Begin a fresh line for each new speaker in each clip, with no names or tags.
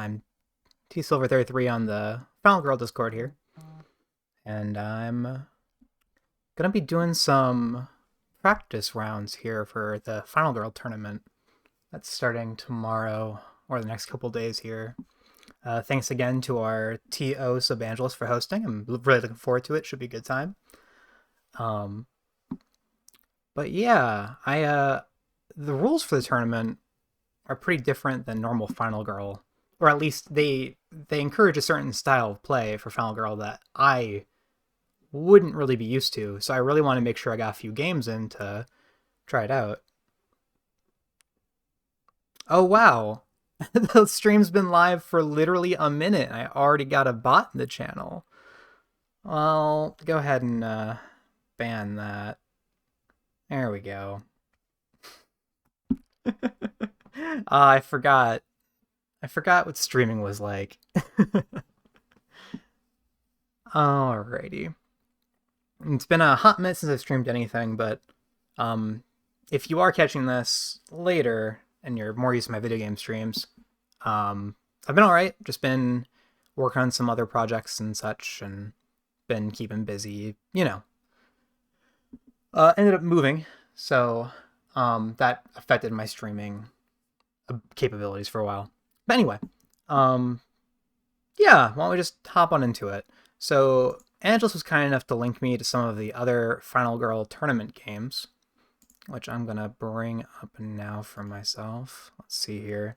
I'm TSilver33 on the Final Girl Discord here, and I'm gonna be doing some practice rounds here for the Final Girl tournament that's starting tomorrow or the next couple days here. Thanks again to our TO Subangelus for hosting. I'm really looking forward to it. Should be a good time. Um, but yeah, the rules for the tournament are pretty different than normal Final Girl, or at least they encourage a certain style of play for Final Girl that I wouldn't really be used to. So I really want to make sure I got a few games in to try it out. Oh wow, the stream's been live for literally a minute. I already got a bot in the channel. Well, go ahead and ban that. There we go. I forgot. I forgot what streaming was like. Alrighty. It's been a hot minute since I've streamed anything, but um, if you are catching this later and you're more used to my video game streams, I've been alright. Just been working on some other projects and such, and been keeping busy. Ended up moving, so that affected my streaming capabilities for a while. But anyway, um, yeah, why don't we just hop on into it? So Angelus was kind enough to link me to some of the other Final Girl tournament games, which I'm gonna bring up now for myself. Let's see here.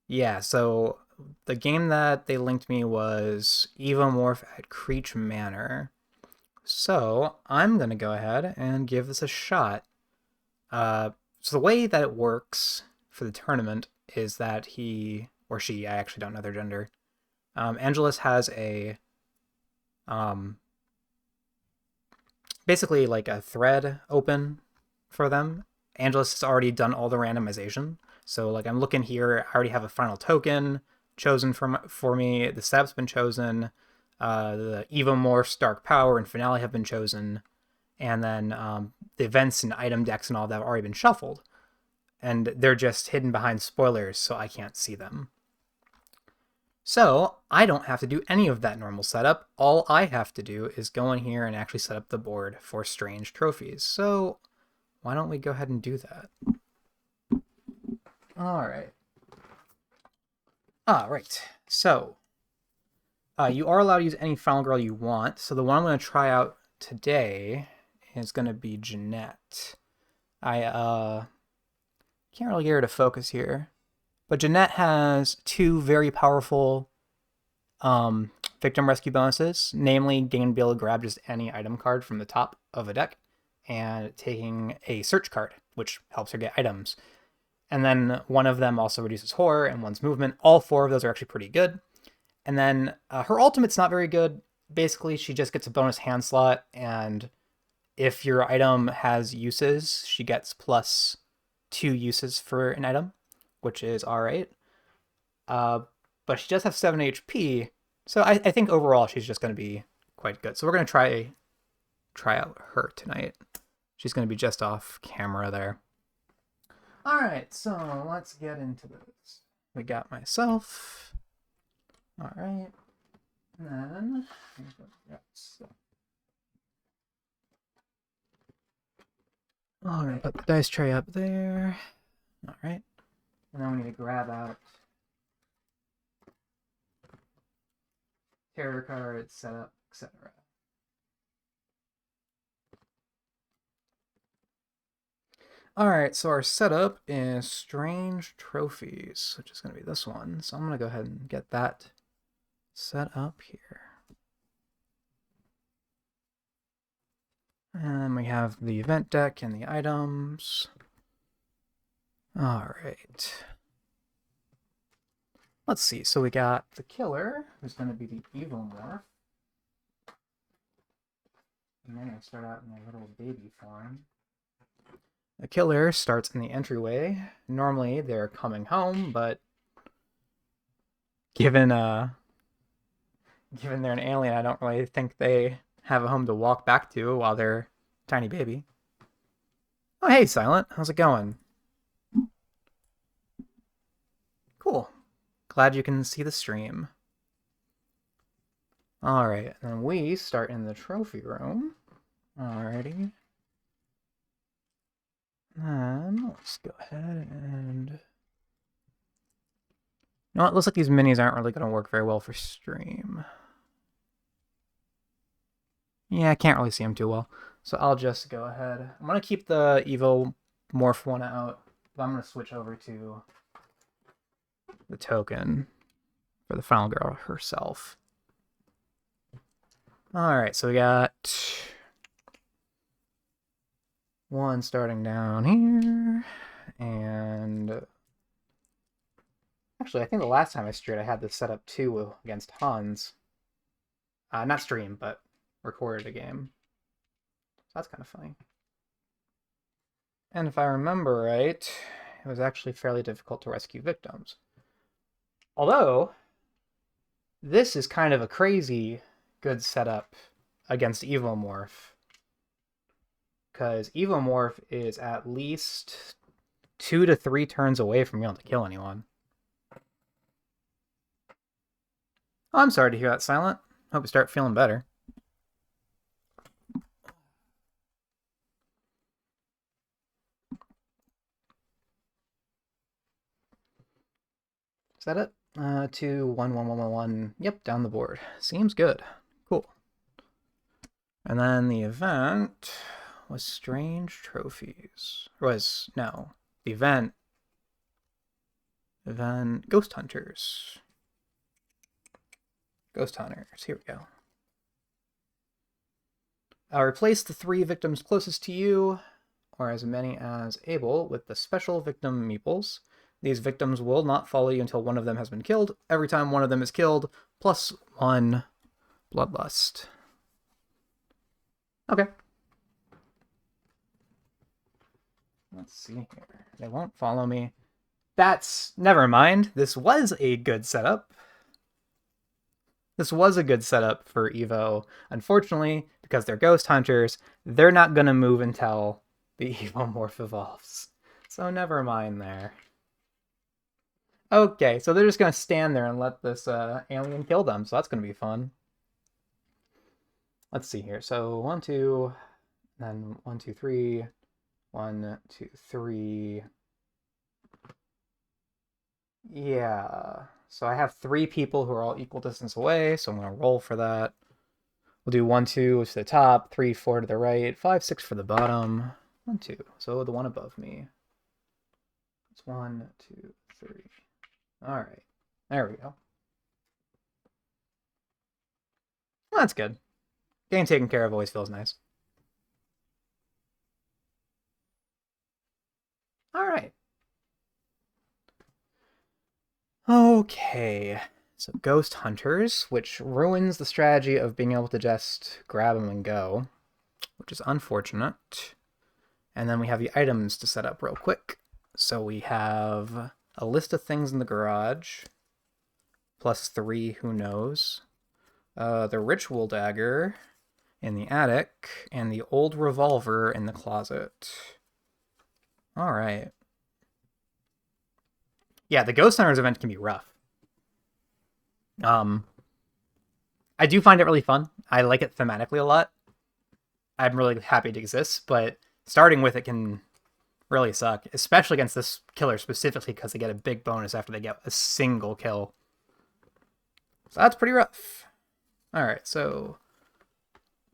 Yeah, so the game that they linked me was Evomorph at Creech Manor. So I'm gonna go ahead and give this a shot. So the way that it works for the tournament is that he or she, I actually don't know their gender. Angelus has a basically like a thread open for them. Angelus has already done all the randomization. So like I'm looking here, I already have a final token chosen for me. The setup's been chosen. The Evomorphs, Dark Power, and Finale have been chosen. And then the events and item decks and all that have already been shuffled. And they're just hidden behind spoilers, so I can't see them. So I don't have to do any of that normal setup. All I have to do is go in here and actually set up the board for strange trophies. So why don't we go ahead and do that? All right. So you are allowed to use any Final Girl you want. So the one I'm going to try out today is going to be Jeanette. I can't really get her to focus here. But Jeanette has two very powerful victim rescue bonuses, namely being able to grab just any item card from the top of a deck and taking a search card, which helps her get items. And then one of them also reduces horror and one's movement. All four of those are actually pretty good. And then her ultimate's not very good. Basically, she just gets a bonus hand slot, and if your item has uses, she gets plus 2 uses for an item, which is alright. But she does have 7 HP, so I think overall she's just going to be quite good. So we're going to try out her tonight. She's going to be just off camera there. Alright, so let's get into this. We got myself. Alright. And then I'm going to put the dice tray up there. Alright. And then we need to grab out tarot cards, setup, etc. Alright, so our setup is Strange Trophies, which is going to be this one. So I'm going to go ahead and get that set up here. And we have the event deck and the items. Alright. Let's see, so we got the killer, who's going to be the Evomorph. And they're going to start out in a little baby form. The killer starts in the entryway. Normally they're coming home, but given they're an alien, I don't really think they have a home to walk back to while they're a tiny baby. Oh, hey, Silent. How's it going? Cool. Glad you can see the stream. Alright, and then we start in the trophy room. Alrighty. And let's go ahead and... You know what? Looks like these minis aren't really going to work very well for stream. Yeah, I can't really see them too well. So I'll just go ahead. I'm going to keep the Evo Morph one out, but I'm going to switch over to the token for the final girl herself. Alright, so we got one starting down here, and actually I think the last time I streamed I had this set up too against Hans. Not stream, but recorded a game. So that's kind of funny. And if I remember right, it was actually fairly difficult to rescue victims. Although, this is kind of a crazy good setup against Evomorph. Because Evomorph is at least 2 to 3 turns away from being able to kill anyone. Oh, I'm sorry to hear that, Silent. Hope you start feeling better. Is that it? 2, 1, 1, 1, 1, 1. Yep, down the board. Seems good. Cool. And then the event was Strange Trophies. The event Ghost Hunters. Ghost Hunters, here we go. Replace the 3 victims closest to you, or as many as able, with the special victim meeples. These victims will not follow you until one of them has been killed. Every time one of them is killed, +1 bloodlust. Okay. Let's see here. They won't follow me. Never mind. This was a good setup. This was a good setup for Evo. Unfortunately, because they're ghost hunters, they're not going to move until the Evomorph evolves. So never mind there. Okay, so they're just going to stand there and let this alien kill them, so that's going to be fun. Let's see here. So 1, 2, then 1, 2, 3, 1, 2, 3. Yeah. So I have 3 people who are all equal distance away, so I'm going to roll for that. We'll do 1, 2 to the top, 3, 4 to the right, 5, 6 for the bottom. 1, 2. So the one above me. It's 1, 2, 3. All right. There we go. Well, that's good. Getting taken care of always feels nice. All right. Okay. So Ghost Hunters, which ruins the strategy of being able to just grab them and go, which is unfortunate. And then we have the items to set up real quick. So we have a list of things in the garage, +3, who knows. The ritual dagger in the attic, and the old revolver in the closet. All right. Yeah, the Ghost Hunters event can be rough. I do find it really fun. I like it thematically a lot. I'm really happy it exists, but starting with it can really suck, especially against this killer specifically because they get a big bonus after they get a single kill. So that's pretty rough. All right, so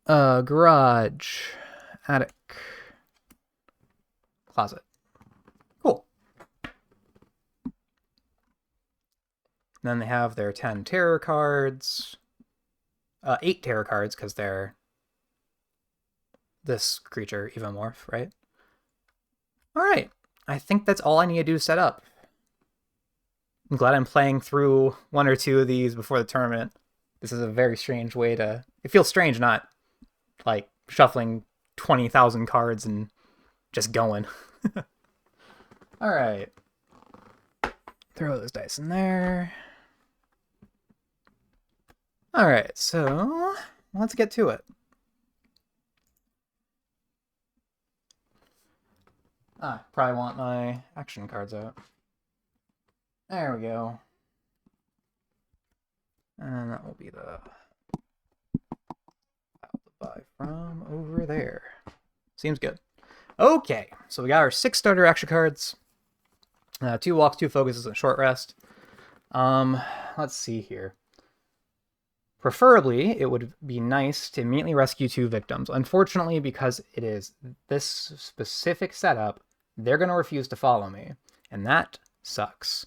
garage, attic, closet. Cool. Then they have their 10 terror cards. 8 terror cards because they're this creature, Evomorph, right? All right. I think that's all I need to do to set up. I'm glad I'm playing through 1 or 2 of these before the tournament. This is a very strange way to... It feels strange not, like, shuffling 20,000 cards and just going. All right. Throw those dice in there. All right, so let's get to it. Probably want my action cards out. There we go. And that will be the buy from over there. Seems good. Okay, so we got our 6 starter action cards. 2 walks, 2 focuses, and short rest. Let's see here. Preferably, it would be nice to immediately rescue 2 victims. Unfortunately, because it is this specific setup, they're going to refuse to follow me. And that sucks.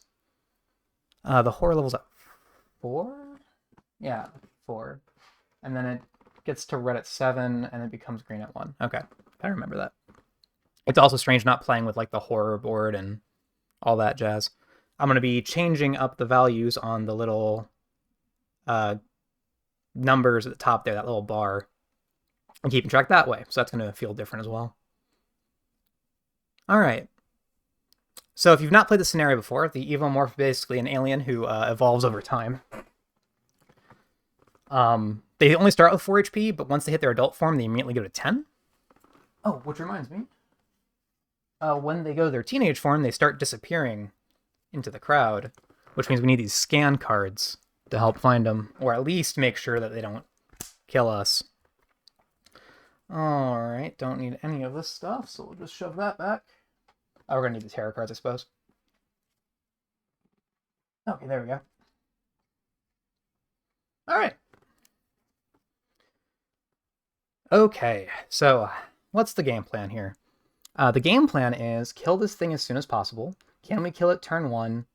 The horror level's at 4? Yeah, 4. And then it gets to red at 7, and it becomes green at 1. Okay, I remember that. It's also strange not playing with like the horror board and all that jazz. I'm going to be changing up the values on the little numbers at the top there, that little bar, and keeping track that way. So that's going to feel different as well. All right. So if you've not played this scenario before, the Evomorph is basically an alien who evolves over time. They only start with 4 HP, but once they hit their adult form, they immediately go to 10. Oh, which reminds me. When they go to their teenage form, they start disappearing into the crowd, which means we need these scan cards to help find them, or at least make sure that they don't kill us. Alright, don't need any of this stuff, so we'll just shove that back. Oh, we're going to need the tarot cards, I suppose. Okay, there we go. Alright. Okay, so what's the game plan here? The game plan is kill this thing as soon as possible. Can we kill it turn 1?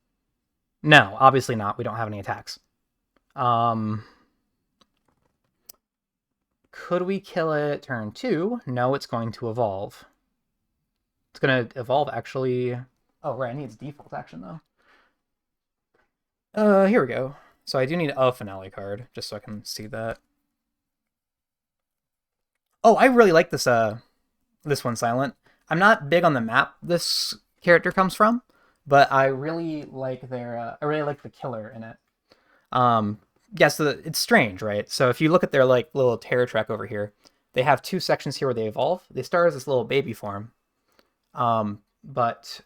No, obviously not. We don't have any attacks. Could we kill it turn 2? No, it's going to evolve. It's going to evolve, actually... Oh, right, I need its default action, though. Here we go. So I do need a finale card, just so I can see that. Oh, I really like this one, Silent. I'm not big on the map this character comes from, but I really like I really like the killer in it. Yeah, so it's strange, right? So if you look at their like little terror track over here, they have 2 sections here where they evolve. They start as this little baby form, but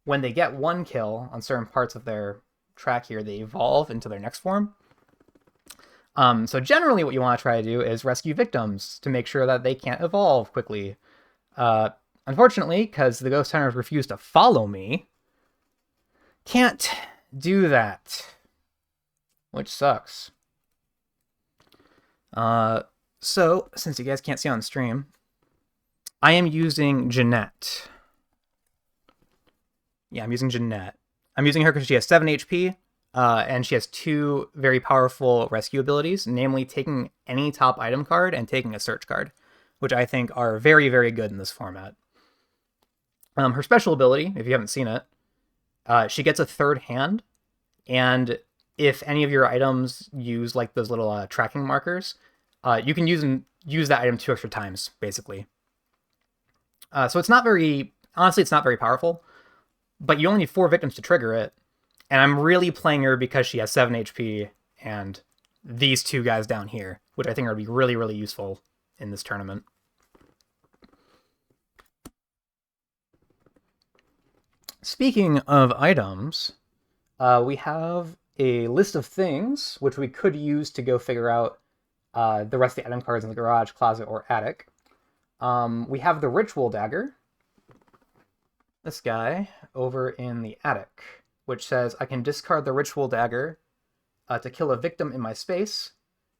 when they get 1 kill on certain parts of their track here, they evolve into their next form. So generally what you want to try to do is rescue victims to make sure that they can't evolve quickly. Unfortunately, because the ghost hunters refuse to follow me, can't do that, which sucks. So, since you guys can't see on stream, I am using Jeanette. Yeah, I'm using Jeanette. I'm using her because she has 7 HP, and she has 2 very powerful rescue abilities, namely taking any top item card and taking a search card, which I think are very, very good in this format. Her special ability, if you haven't seen it, she gets a 3rd hand, and if any of your items use like those little tracking markers, you can use that item 2 extra times, basically. So it's not very, honestly, it's not very powerful, but you only need 4 victims to trigger it, and I'm really playing her because she has 7 HP and these 2 guys down here, which I think are going to be really, really useful in this tournament. Speaking of items, we have a list of things which we could use to go figure out the rest of the item cards in the garage, closet, or attic. We have the Ritual Dagger, this guy, over in the attic, which says I can discard the Ritual Dagger to kill a victim in my space,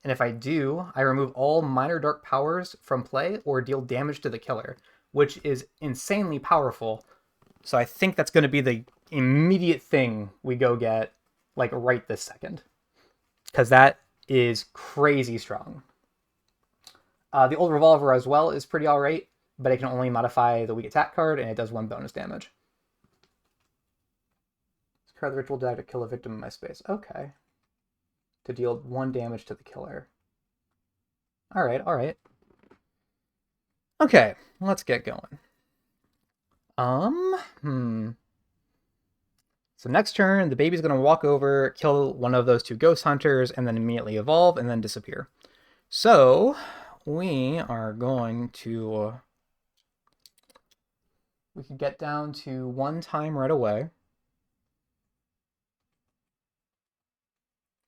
and if I do, I remove all minor dark powers from play or deal damage to the killer, which is insanely powerful. So I think that's going to be the immediate thing we go get, like, right this second. Because that is crazy strong. The old revolver as well is pretty alright, but it can only modify the weak attack card, and it does 1 bonus damage. Discard the Ritual Dagger to kill a victim in my space. Okay. To deal 1 damage to the killer. Alright, alright. Okay, let's get going. So next turn, the baby's going to walk over, kill one of those 2 ghost hunters, and then immediately evolve, and then disappear. So, we are going to... We could get down to 1 time right away.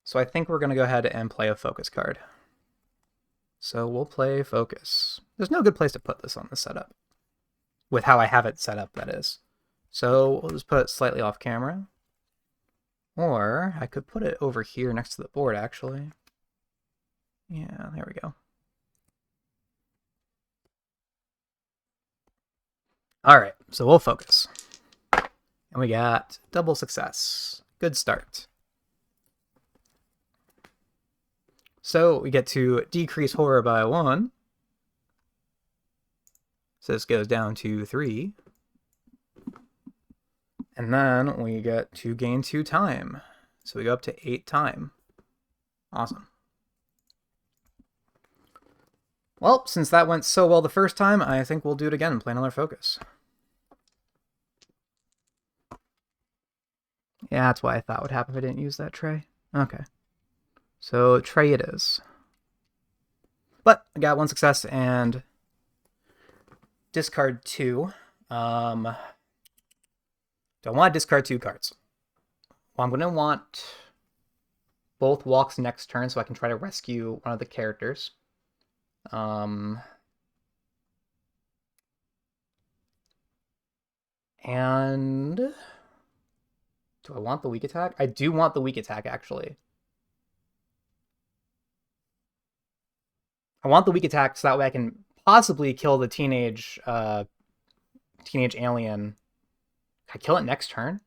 So I think we're going to go ahead and play a focus card. So we'll play focus. There's no good place to put this on the setup. With how I have it set up, that is. So we'll just put it slightly off camera. Or I could put it over here next to the board, actually. Yeah, there we go. All right, so we'll focus. And we got double success. Good start. So we get to decrease horror by 1. So this goes down to 3. And then we get to gain 2 time. So we go up to 8 time. Awesome. Well, since that went so well the first time, I think we'll do it again and play another focus. Yeah, that's what I thought would happen if I didn't use that tray. Okay. So tray it is. But I got 1 success and discard 2. Do I want to discard 2 cards? Well, I'm going to want both walks next turn so I can try to rescue one of the characters. And do I want the weak attack? I do want the weak attack, actually. I want the weak attack so that way I can possibly kill the teenage alien. Can I kill it next turn?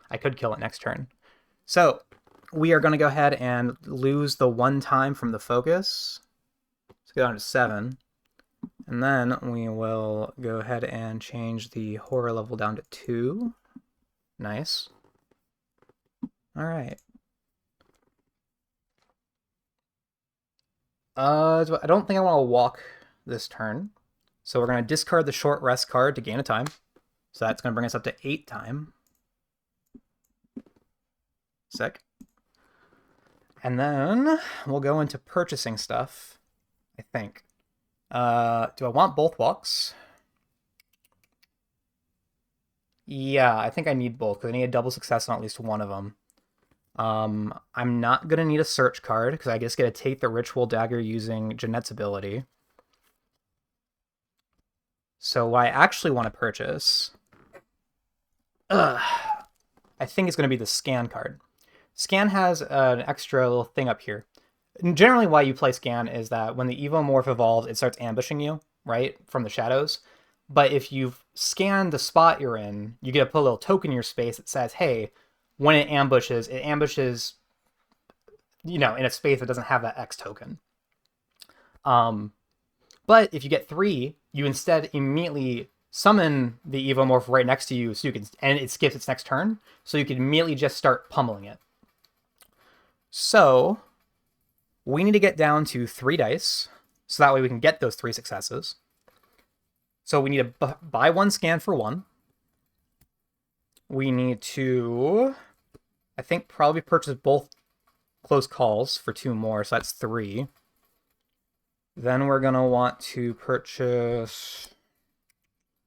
I could kill it next turn. So we are going to go ahead and lose the 1 time from the focus. Let's go down to 7. And then we will go ahead and change the horror level down to 2. Nice. All right. I don't think I want to walk this turn. So we're going to discard the short rest card to gain a time. So that's going to bring us up to 8 time. Sick. And then we'll go into purchasing stuff, I think. Do I want both walks? Yeah, I think I need both, because I need a double success on at least one of them. I'm not going to need a search card, because I just get to take the Ritual Dagger using Jeanette's ability. So what I actually want to purchase... I think it's going to be the Scan card. Scan has an extra little thing up here. And generally why you play Scan is that when the Evomorph evolves, it starts ambushing you, right, from the shadows. But if you've scanned the spot you're in, you get to put a little token in your space that says, hey, when it ambushes, you know, in a space that doesn't have that X token. But if you get 3, you instead immediately summon the Evomorph right next to you, so you can, and it skips its next turn, so you can immediately just start pummeling it. So we need to get down to 3 dice, so that way we can get those 3 successes. So we need to buy 1 scan for 1. We need to, I think, probably purchase both close calls for 2 more, so that's 3. Then we're going to want to purchase...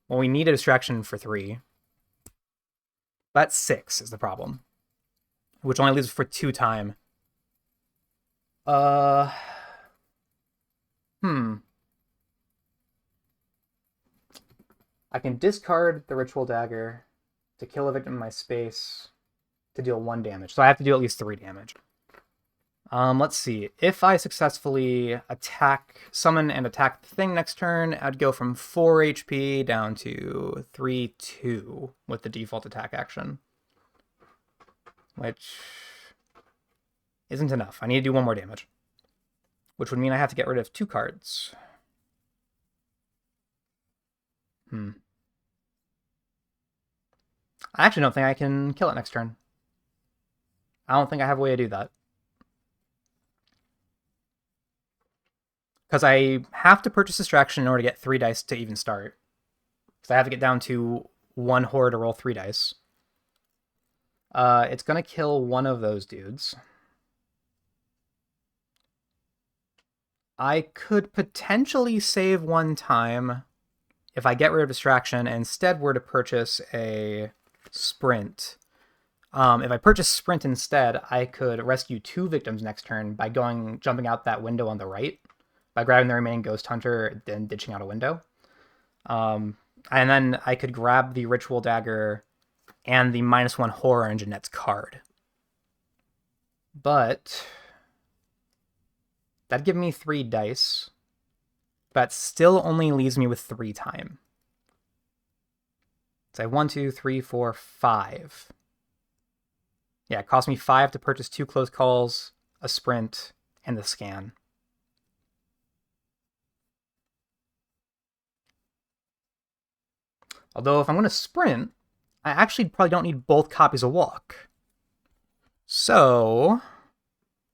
Well, we need a distraction for 3. That's 6 is the problem. Which only leaves for 2 time. I can discard the Ritual Dagger to kill a victim in my space to deal 1 damage. So I have to do at least 3 damage. Let's see. If I successfully summon and attack the thing next turn, I'd go from 4 HP down to 3-2 with the default attack action. Which isn't enough. I need to do 1 more damage. Which would mean I have to get rid of 2 cards. I actually don't think I can kill it next turn. I don't think I have a way to do that. Because I have to purchase Distraction in order to get 3 dice to even start. Because I have to get down to 1 horror to roll 3 dice. It's going to kill one of those dudes. I could potentially save 1 time if I get rid of Distraction and instead were to purchase a Sprint. If I purchase Sprint instead, I could rescue 2 victims next turn by jumping out that window on the right, by grabbing the remaining Ghost Hunter, then ditching out a window. And then I could grab the Ritual Dagger and the -1 Horror in Jeanette's card. But that'd give me 3 dice. That still only leaves me with 3 time. So I have 1, 2, 3, 4, 5. Yeah, it cost me 5 to purchase 2 close calls, a sprint, and the scan. Although if I'm going to sprint, I actually probably don't need both copies of Walk. So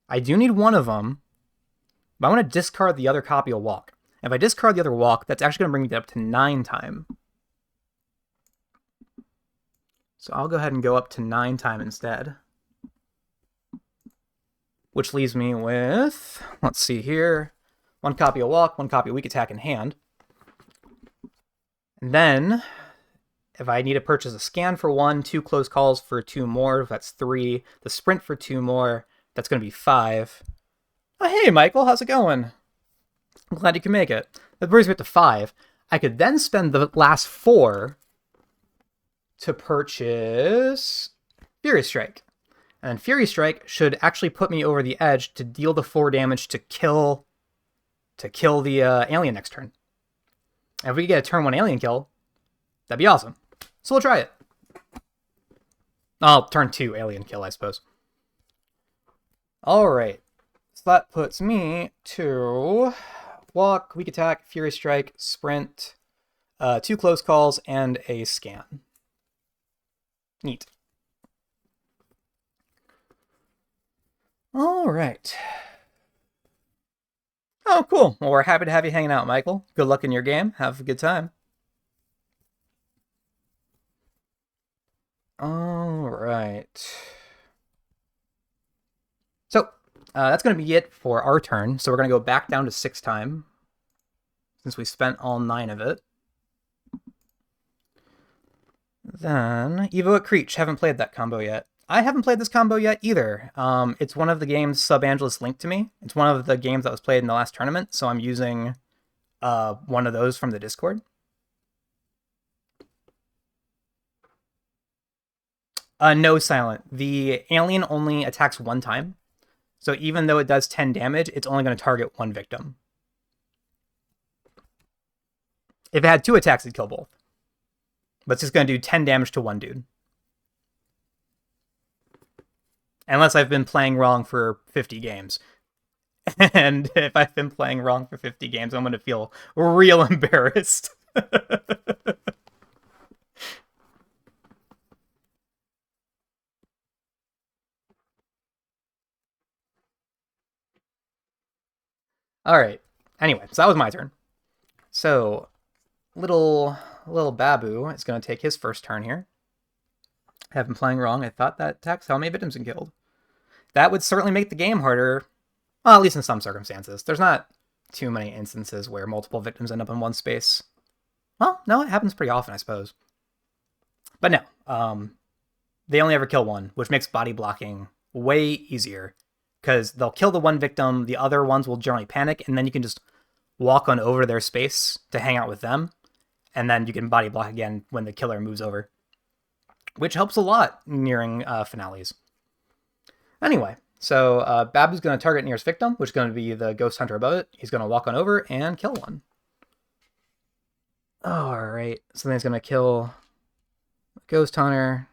I do need one of them, but I want to discard the other copy of Walk. If I discard the other Walk, that's actually going to bring me up to 9 time. So I'll go ahead and go up to 9 time instead. Which leaves me with, let's see here, 1 copy of Walk, 1 copy of Weak Attack in hand. And then, if I need to purchase a scan for 1, 2 close calls for 2 more, that's 3. The sprint for 2 more, that's going to be 5. Oh, hey, Michael, how's it going? I'm glad you can make it. That brings me up to 5. I could then spend the last 4 to purchase Fury Strike. And Fury Strike should actually put me over the edge to deal the 4 damage to kill the alien next turn. And if we get a turn 1 alien kill, that'd be awesome. So we'll try it. Turn 2 alien kill, I suppose. Alright. So that puts me to Walk, Weak Attack, Fury Strike, Sprint, 2 close calls, and a scan. Neat. Alright. Oh, cool. Well, we're happy to have you hanging out, Michael. Good luck in your game. Have a good time. Alright. So, that's going to be it for our turn. So we're going to go back down to 6 time, since we spent all 9 of it. Then, Evo at Creech. Haven't played that combo yet. I haven't played this combo yet either. It's one of the games Sub-Angelus linked to me. It's one of the games that was played in the last tournament, so I'm using one of those from the Discord. No, Silent. The alien only attacks 1 time. So even though it does 10 damage, it's only going to target 1 victim. If it had 2 attacks, it'd kill both. But it's just going to do 10 damage to 1 dude. Unless I've been playing wrong for 50 games. And if I've been playing wrong for 50 games, I'm going to feel real embarrassed. Alright. Anyway, so that was my turn. So, little Babu is going to take his first turn here. I have been playing wrong. I thought that attacks how many victims and killed. That would certainly make the game harder. Well, at least in some circumstances. There's not too many instances where multiple victims end up in one space. Well, no, it happens pretty often, I suppose. But no, they only ever kill 1, which makes body blocking way easier. Because they'll kill the 1 victim, the other ones will generally panic, and then you can just walk on over their space to hang out with them. And then you can body block again when the killer moves over. Which helps a lot nearing finales. Anyway, so Babu's going to target nearest victim, which is going to be the Ghost Hunter above it. He's going to walk on over and kill 1. Alright, so then he's going to kill Ghost Hunter.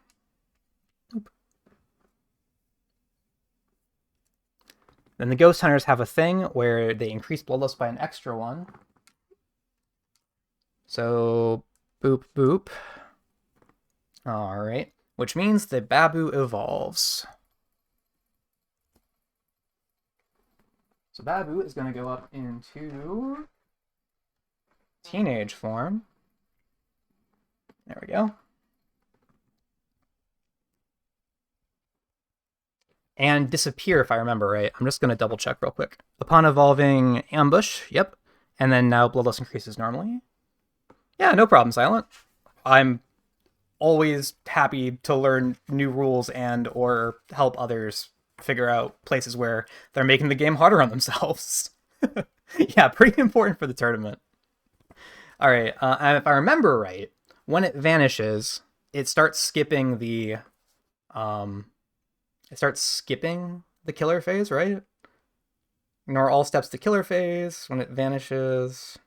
Oop. Then the Ghost Hunters have a thing where they increase Bloodlust by an extra 1. So, boop, boop. Alright, which means that Babu evolves. So Babu is going to go up into teenage form. There we go. And disappear, if I remember right. I'm just going to double check real quick. Upon evolving, ambush, yep. And then now Bloodlust increases normally. Yeah, no problem, Silent. I'm always happy to learn new rules and or help others figure out places where they're making the game harder on themselves. Yeah, pretty important for the tournament. All right, and if I remember right, when it vanishes, it starts skipping the um, killer phase, right? Ignore all steps to killer phase when it vanishes.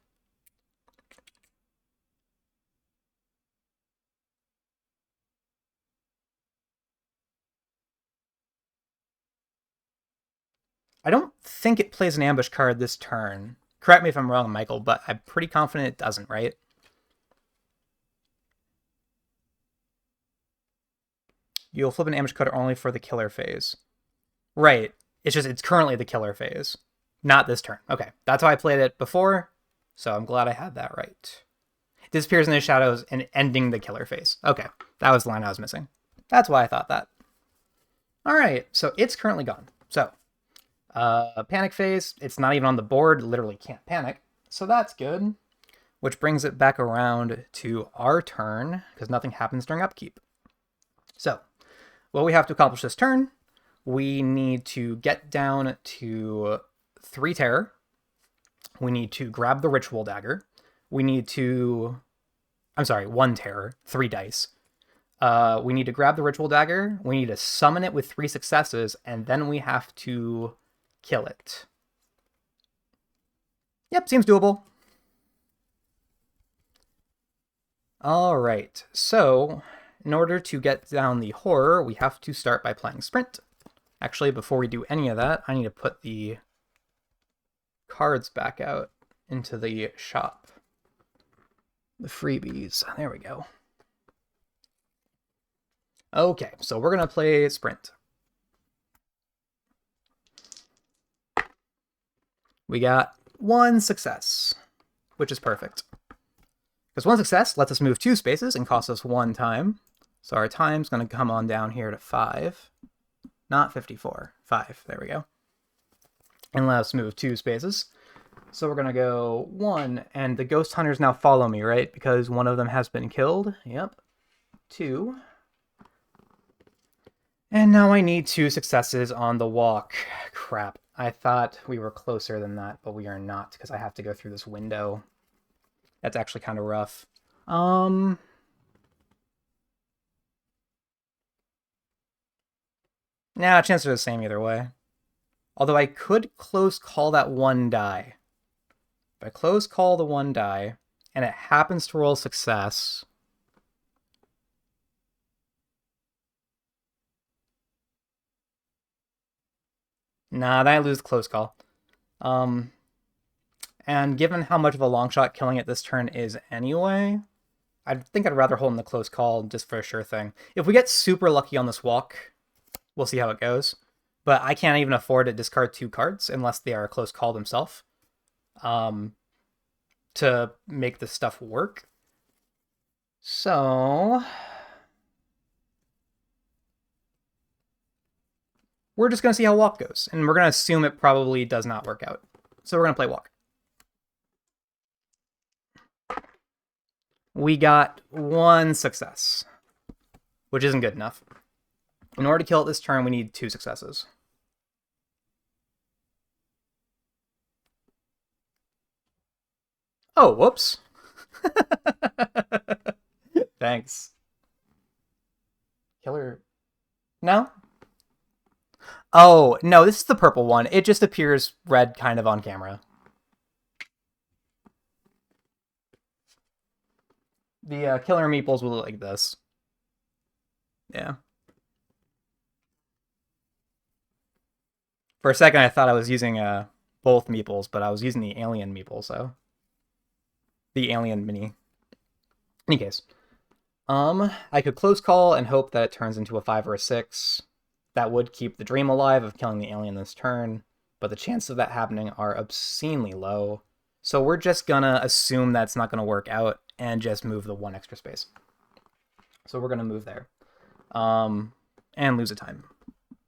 I don't think it plays an ambush card this turn. Correct me if I'm wrong, Michael, but I'm pretty confident it doesn't, right? You'll flip an ambush card only for the killer phase. Right. It's currently the killer phase. Not this turn. Okay. That's how I played it before, so I'm glad I had that right. Disappears in the shadows and ending the killer phase. Okay. That was the line I was missing. That's why I thought that. Alright, so it's currently gone. So, panic phase, it's not even on the board, literally can't panic. So that's good. Which brings it back around to our turn, because nothing happens during upkeep. So, what we have to accomplish this turn, we need to get down to 3 terror. We need to grab the ritual dagger. We need to... I'm sorry, 1 terror, 3 dice. We need to grab the ritual dagger. We need to summon it with 3 successes, and then we have to kill it. Yep, seems doable. All right, so in order to get down the horror, we have to start by playing Sprint. Actually, before we do any of that, I need to put the cards back out into the shop. The freebies. There we go. Okay, so we're going to play Sprint. We got 1 success, which is perfect. Because 1 success lets us move 2 spaces and costs us 1 time. So our time's going to come on down here to 5. Not 54. 5. There we go. And let us move 2 spaces. So we're going to go 1, and the ghost hunters now follow me, right? Because one of them has been killed. Yep. 2. And now I need 2 successes on the walk. Crap. I thought we were closer than that, but we are not, because I have to go through this window. That's actually kind of rough. Nah, chances are the same either way. Although I could close call that 1 die. If I close call the 1 die, and it happens to roll success... Nah, then I lose close call. And given how much of a long shot killing it this turn is anyway, I think I'd rather hold in the close call just for a sure thing. If we get super lucky on this walk, we'll see how it goes. But I can't even afford to discard 2 cards unless they are a close call themselves to make this stuff work. So... we're just going to see how walk goes, and we're going to assume it probably does not work out. So we're going to play walk. We got 1 success, which isn't good enough. In order to kill it this turn, we need 2 successes. Oh, whoops. Thanks. Killer... No? Oh, no, this is the purple one. It just appears red kind of on camera. The killer meeples will look like this. Yeah. For a second, I thought I was using both meeples, but I was using the alien meeple, so... the alien mini. In any case. I could close call and hope that it turns into a 5 or a 6. That would keep the dream alive of killing the alien this turn, but the chances of that happening are obscenely low. So we're just gonna assume that's not gonna work out and just move the 1 extra space. So we're gonna move there. And lose a time.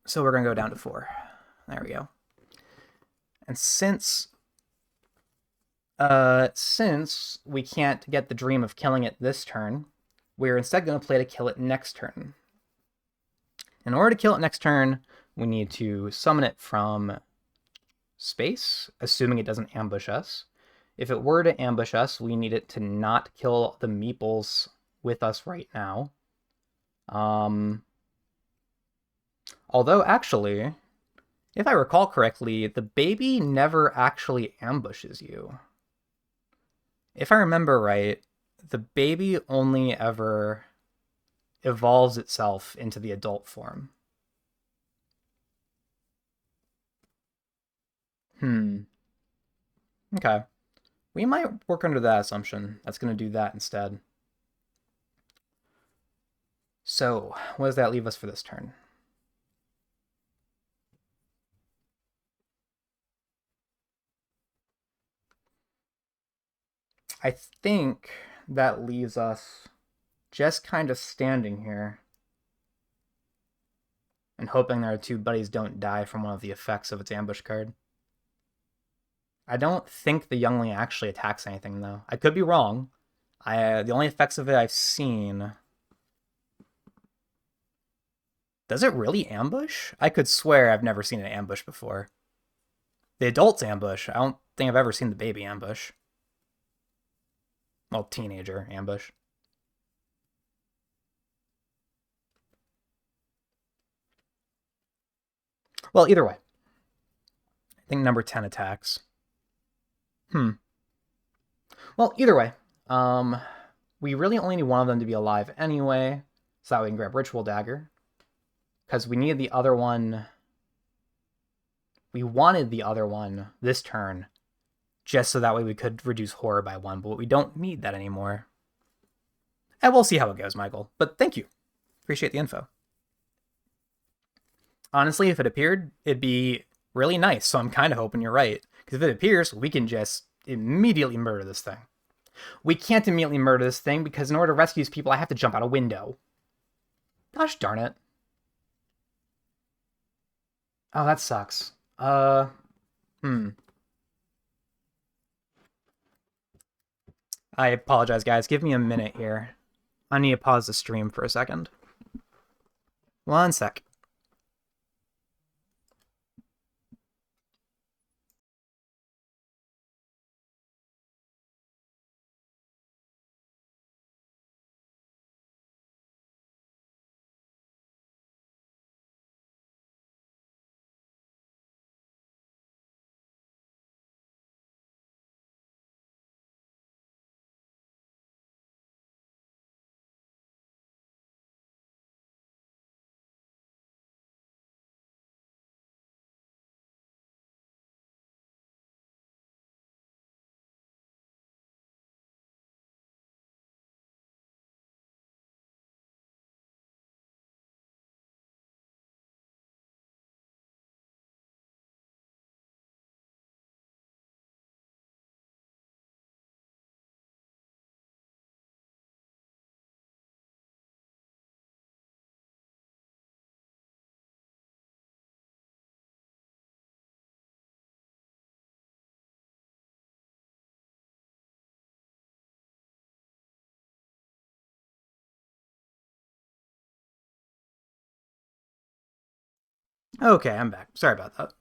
So we're gonna go down to 4. There we go. And since we can't get the dream of killing it this turn, we're instead going to play to kill it next turn. In order to kill it next turn, we need to summon it from space, assuming it doesn't ambush us. If it were to ambush us, we need it to not kill the meeples with us right now. Although, actually, if I recall correctly, the baby never actually ambushes you. If I remember right, the baby only ever evolves itself into the adult form. Okay. We might work under that assumption. That's going to do that instead. So, what does that leave us for this turn? I think that leaves us just kind of standing here and hoping that our two buddies don't die from one of the effects of its ambush card. I don't think the youngling actually attacks anything, though. I could be wrong. The only effects of it I've seen... Does it really ambush? I could swear I've never seen an ambush before. The adults ambush. I don't think I've ever seen the baby ambush. Well, teenager ambush. Well, either way. I think number 10 attacks. Well, either way. We really only need one of them to be alive anyway, so that we can grab Ritual Dagger. Because we needed the other one... We wanted the other one this turn, just so that way we could reduce horror by 1, but we don't need that anymore. And we'll see how it goes, Michael. But thank you. Appreciate the info. Honestly, if it appeared, it'd be really nice, so I'm kind of hoping you're right. Because if it appears, we can just immediately murder this thing. We can't immediately murder this thing, because in order to rescue these people, I have to jump out a window. Gosh darn it. Oh, that sucks. I apologize, guys. Give me a minute here. I need to pause the stream for a second. 1 sec. Okay, I'm back. Sorry about that.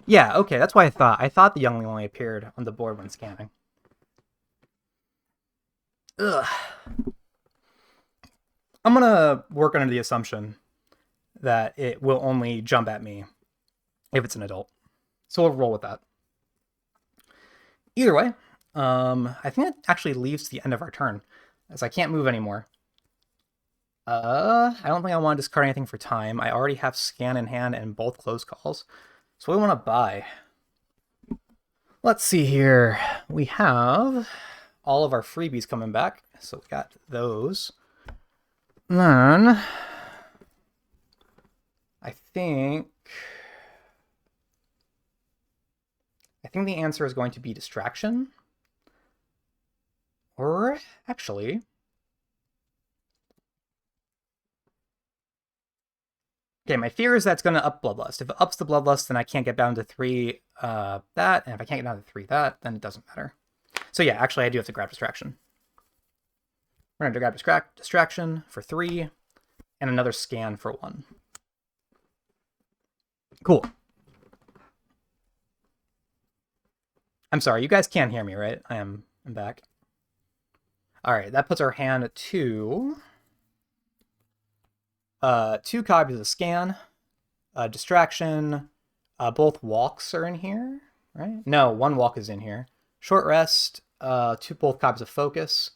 Yeah, okay, that's why I thought. I thought the youngling only appeared on the board when scanning. Ugh. I'm gonna work under the assumption that it will only jump at me if it's an adult. So we'll roll with that. Either way, I think that actually leaves the end of our turn, as I can't move anymore. I don't think I want to discard anything for time. I already have scan in hand and both close calls. So we want to buy. Let's see here. We have all of our freebies coming back. So we got those. Then I think the answer is going to be distraction. Or actually, okay, my fear is that's going to up Bloodlust. If it ups the Bloodlust, then I can't get down to 3 that, and if I can't get down to 3 that, then it doesn't matter. So yeah, actually I do have to grab distraction. We're going to grab distraction for 3, and another scan for 1. Cool. I'm sorry, you guys can't hear me, right? I'm back. All right, that puts our hand at 2. 2 copies of scan, distraction. Both walks are in here, right? No, 1 walk is in here. Short rest. both copies of focus.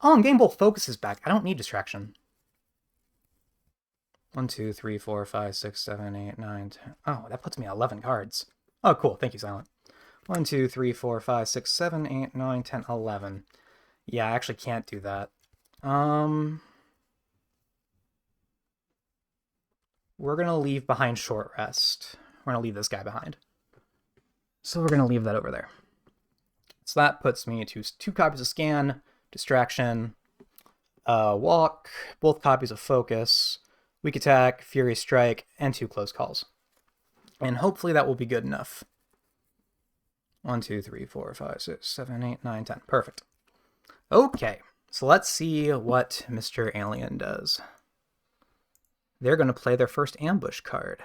Oh, I'm getting both focuses back. I don't need distraction. 1, 2, 3, 4, 5, 6, 7, 8, 9, 10. Oh, that puts me at 11 cards. Oh, cool. Thank you, Silent. 1, 2, 3, 4, 5, 6, 7, 8, 9, 10, 11. Yeah, I actually can't do that. We're going to leave behind short rest. We're going to leave this guy behind. So we're going to leave that over there. So that puts me to 2 copies of scan, distraction, walk, both copies of focus, weak attack, fury strike, and 2 close calls. And hopefully that will be good enough. 1, 2, 3, 4, 5, 6, 7, 8, 9, 10. Perfect. Okay, so let's see what Mr. Alien does. They're going to play their first ambush card.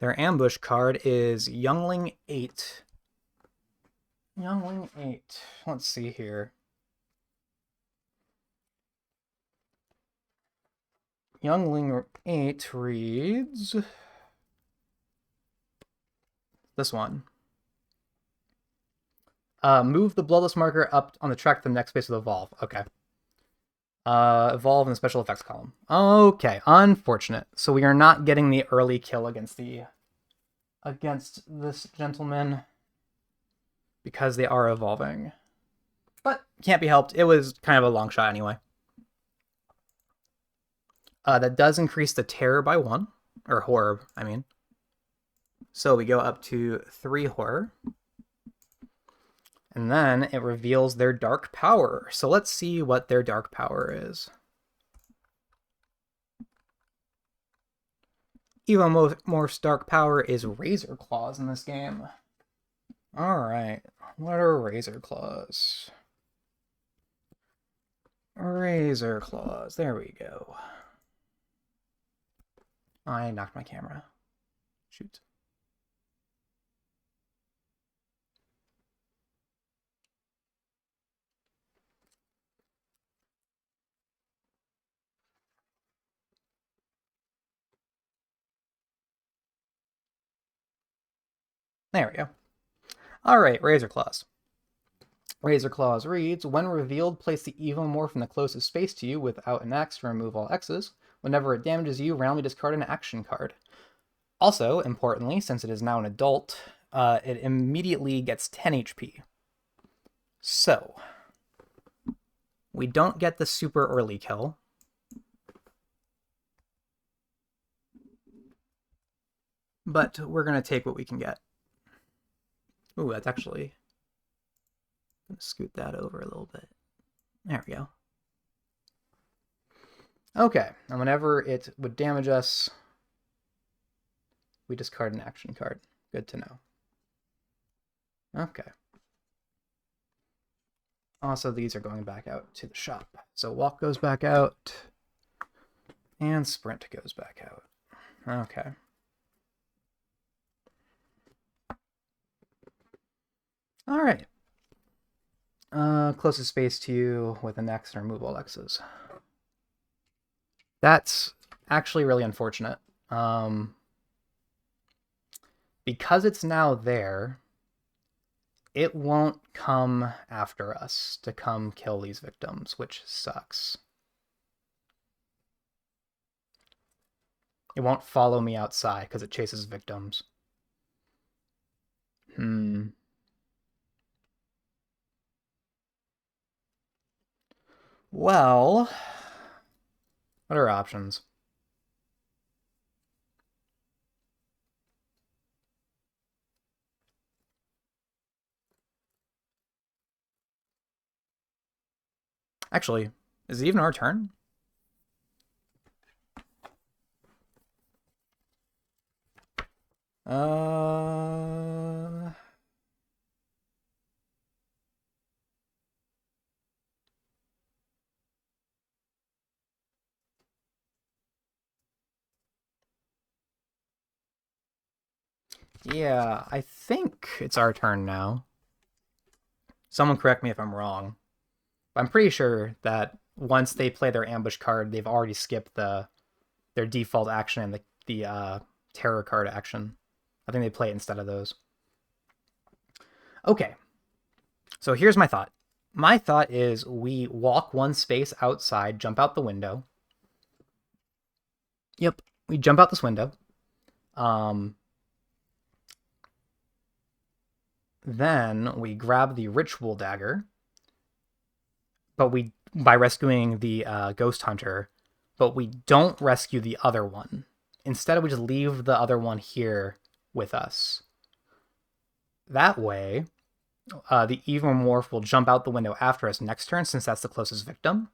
Their ambush card is Youngling 8. Youngling 8. Let's see here. Youngling 8 reads this one. Move the bloodless marker up on the track to the next space of Evolve. Okay. Evolve in the special effects column. Okay, unfortunate. So we are not getting the early kill against this gentleman because they are evolving. But can't be helped. It was kind of a long shot anyway. That does increase the terror by 1. Or horror, I mean. So we go up to 3 horror. And then it reveals their dark power. So let's see what their dark power is. Evomorph's dark power is Razor Claws in this game. Alright, what are Razor Claws? Razor Claws, there we go. I knocked my camera. Shoot. There we go. Alright, Razor Claws. Razor Claws reads, when revealed, place the Evomorph in the closest space to you without an X to remove all X's. Whenever it damages you, randomly discard an action card. Also, importantly, since it is now an adult, it immediately gets 10 HP. So, we don't get the super early kill. But we're going to take what we can get. Ooh, that's actually... I'm going to scoot that over a little bit. There we go. Okay, and whenever it would damage us, we discard an action card. Good to know. Okay. Also, these are going back out to the shop. So walk goes back out, and sprint goes back out. Okay. All right. Closest space to you with an X and remove all X's. That's actually really unfortunate. Because it's now there, it won't come after us to come kill these victims, which sucks. It won't follow me outside because it chases victims. Well, what are options? Actually, is it even our turn? Uh... Yeah, I think it's our turn now. Someone correct me if I'm wrong. I'm pretty sure that once they play their ambush card, they've already skipped their default action and the terror card action. I think they play it instead of those. Okay. So here's my thought. My thought is we walk one space outside, jump out the window. Yep, we jump out this window. Then we grab the ritual dagger, but we by rescuing the ghost hunter, but we don't rescue the other one. Instead, we just leave the other one here with us. That way, the Evomorph will jump out the window after us next turn, since that's the closest victim.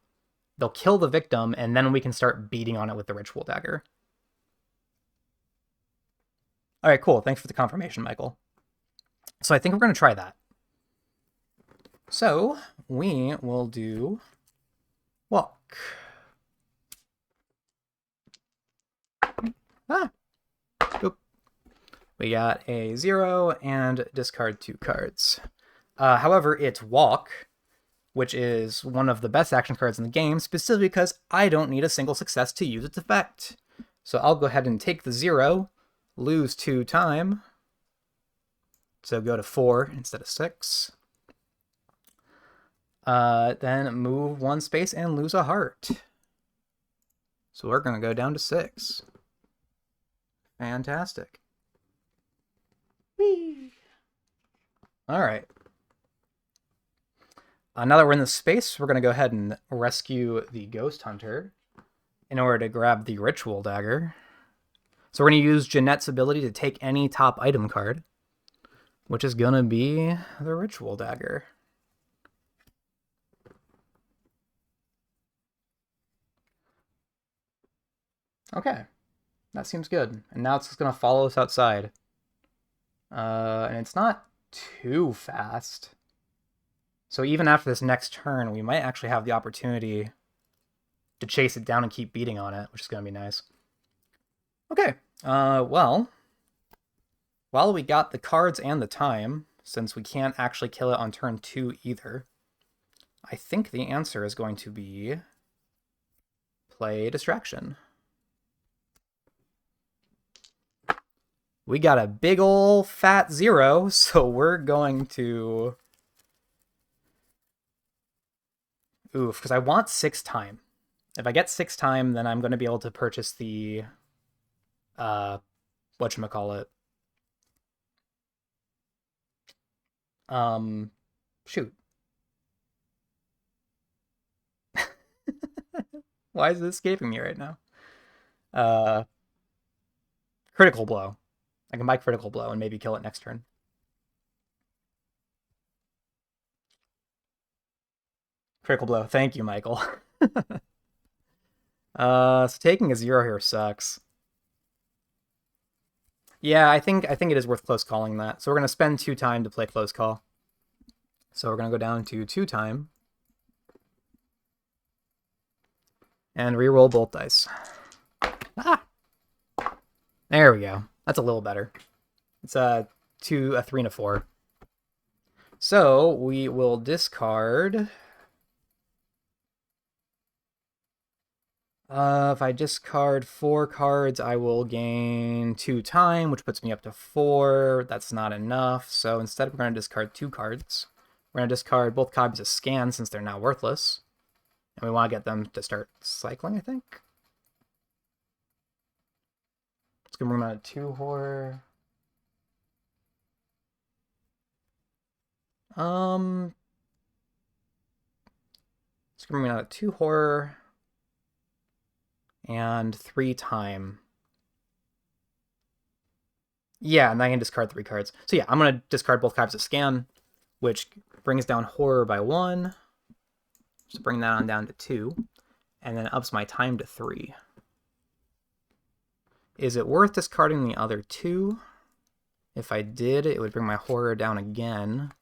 They'll kill the victim, and then we can start beating on it with the ritual dagger. All right, cool. Thanks for the confirmation, Michael. So I think we're going to try that. So we will do walk. Ah. Oop. We got a 0 and discard 2 cards. However, it's walk, which is one of the best action cards in the game, specifically because I don't need a single success to use its effect. So I'll go ahead and take the 0, lose 2 time. So go to 4 instead of 6. Then move 1 space and lose a heart. So we're going to go down to 6. Fantastic. Whee! All right. Now that we're in this space, we're going to go ahead and rescue the ghost hunter in order to grab the ritual dagger. So we're going to use Jeanette's ability to take any top item card, which is going to be the ritual dagger. Okay, that seems good. And now it's just going to follow us outside. And it's not too fast. So even after this next turn, we might actually have the opportunity to chase it down and keep beating on it, which is going to be nice. Okay, well, while we got the cards and the time, since we can't actually kill it on turn 2 either, I think the answer is going to be play Distraction. We got a big ol' fat 0, so we're going to... Oof, because I want 6 time. If I get 6 time, then I'm going to be able to purchase the... whatchamacallit. Shoot. Why is it escaping me right now? Critical Blow. I can buy Critical Blow and maybe kill it next turn. Critical Blow. Thank you, Michael. So taking a 0 here sucks. Yeah, I think it is worth close calling that. So we're going to spend 2 time to play close call. So we're going to go down to 2 time. And re-roll both dice. Ah! There we go. That's a little better. It's a 3, and a 4. So we will discard... if I discard 4 cards, I will gain 2 time, which puts me up to 4. That's not enough. So instead, we're going to discard 2 cards. We're going to discard both copies of Scan since they're now worthless. And we want to get them to start cycling, I think. Let's go bring them out of 2 horror. Let's go bring them out of 2 horror. And 3 time. Yeah, and I can discard 3 cards. So yeah, I'm going to discard both copies of Scan, which brings down horror by 1. So bring that on down to 2. And then ups my time to 3. Is it worth discarding the other 2? If I did, it would bring my horror down again.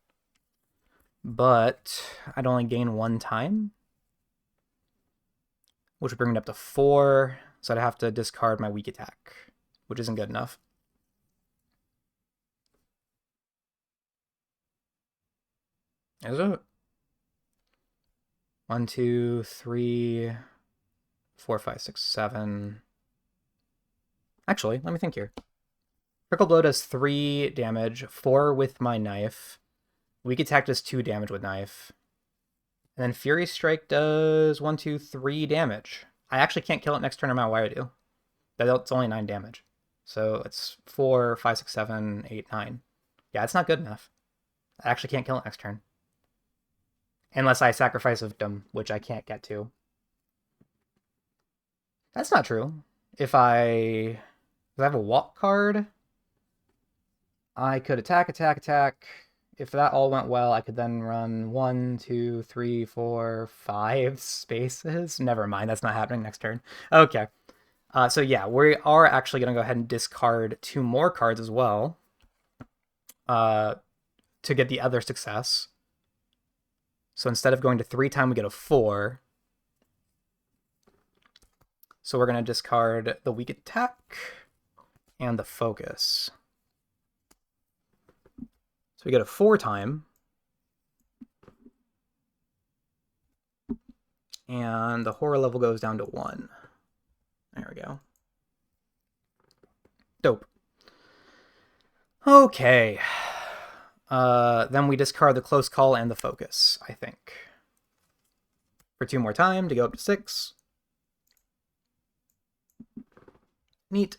But I'd only gain 1 time, which would bring it up to 4. So I'd have to discard my weak attack, which isn't good enough. Is it? 1, 2, 3, 4, 5, 6, 7. Actually, let me think here. Critical Blow does 3 damage, 4 with my knife. Weak Attack does 2 damage with knife. And then Fury Strike does 1, 2, 3 damage. I actually can't kill it next turn no matter what I do. That's only 9 damage. So it's 4, 5, 6, 7, 8, 9. Yeah, it's not good enough. I actually can't kill it next turn. Unless I sacrifice a victim, which I can't get to. That's not true. If I have a walk card, I could attack. If that all went well, I could then run 1, 2, 3, 4, 5 spaces. Never mind, that's not happening next turn. Okay. So yeah, we are actually going to go ahead and discard 2 more cards as well to get the other success. So instead of going to 3 times, we get a 4. So we're going to discard the weak attack and the focus. So we get a 4 time. And the horror level goes down to 1. There we go. Dope. Okay. Then we discard the close call and the focus, I think. For 2 more time to go up to 6. Neat.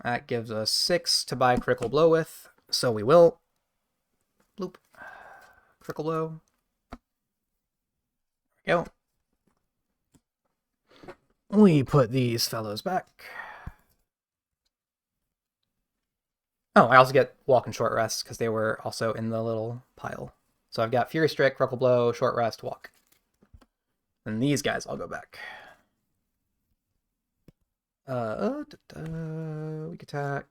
That gives us 6 to buy Critical Blow with, so we will. Bloop. Critical Blow. There we go. We put these fellows back. Oh, I also get Walk and Short Rest because they were also in the little pile. So I've got Fury Strike, Critical Blow, Short Rest, Walk. And these guys I'll go back. Weak attack.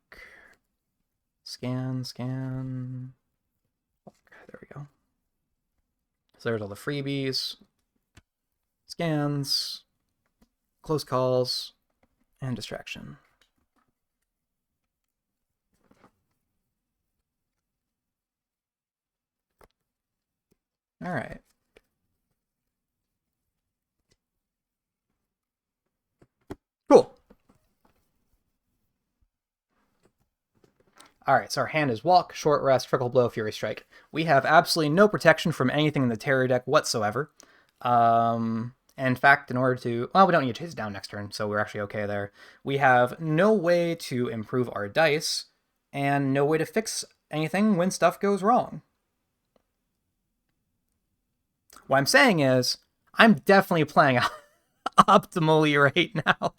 Scan. There we go. So there's all the freebies. Scans. Close calls. And distraction. All right. Cool. All right, so our hand is Walk, Short Rest, Critical Blow, Fury Strike. We have absolutely no protection from anything in the Terror deck whatsoever. In fact, in order to... Well, we don't need to chase it down next turn, so we're actually okay there. We have no way to improve our dice, and no way to fix anything when stuff goes wrong. What I'm saying is, I'm definitely playing optimally right now.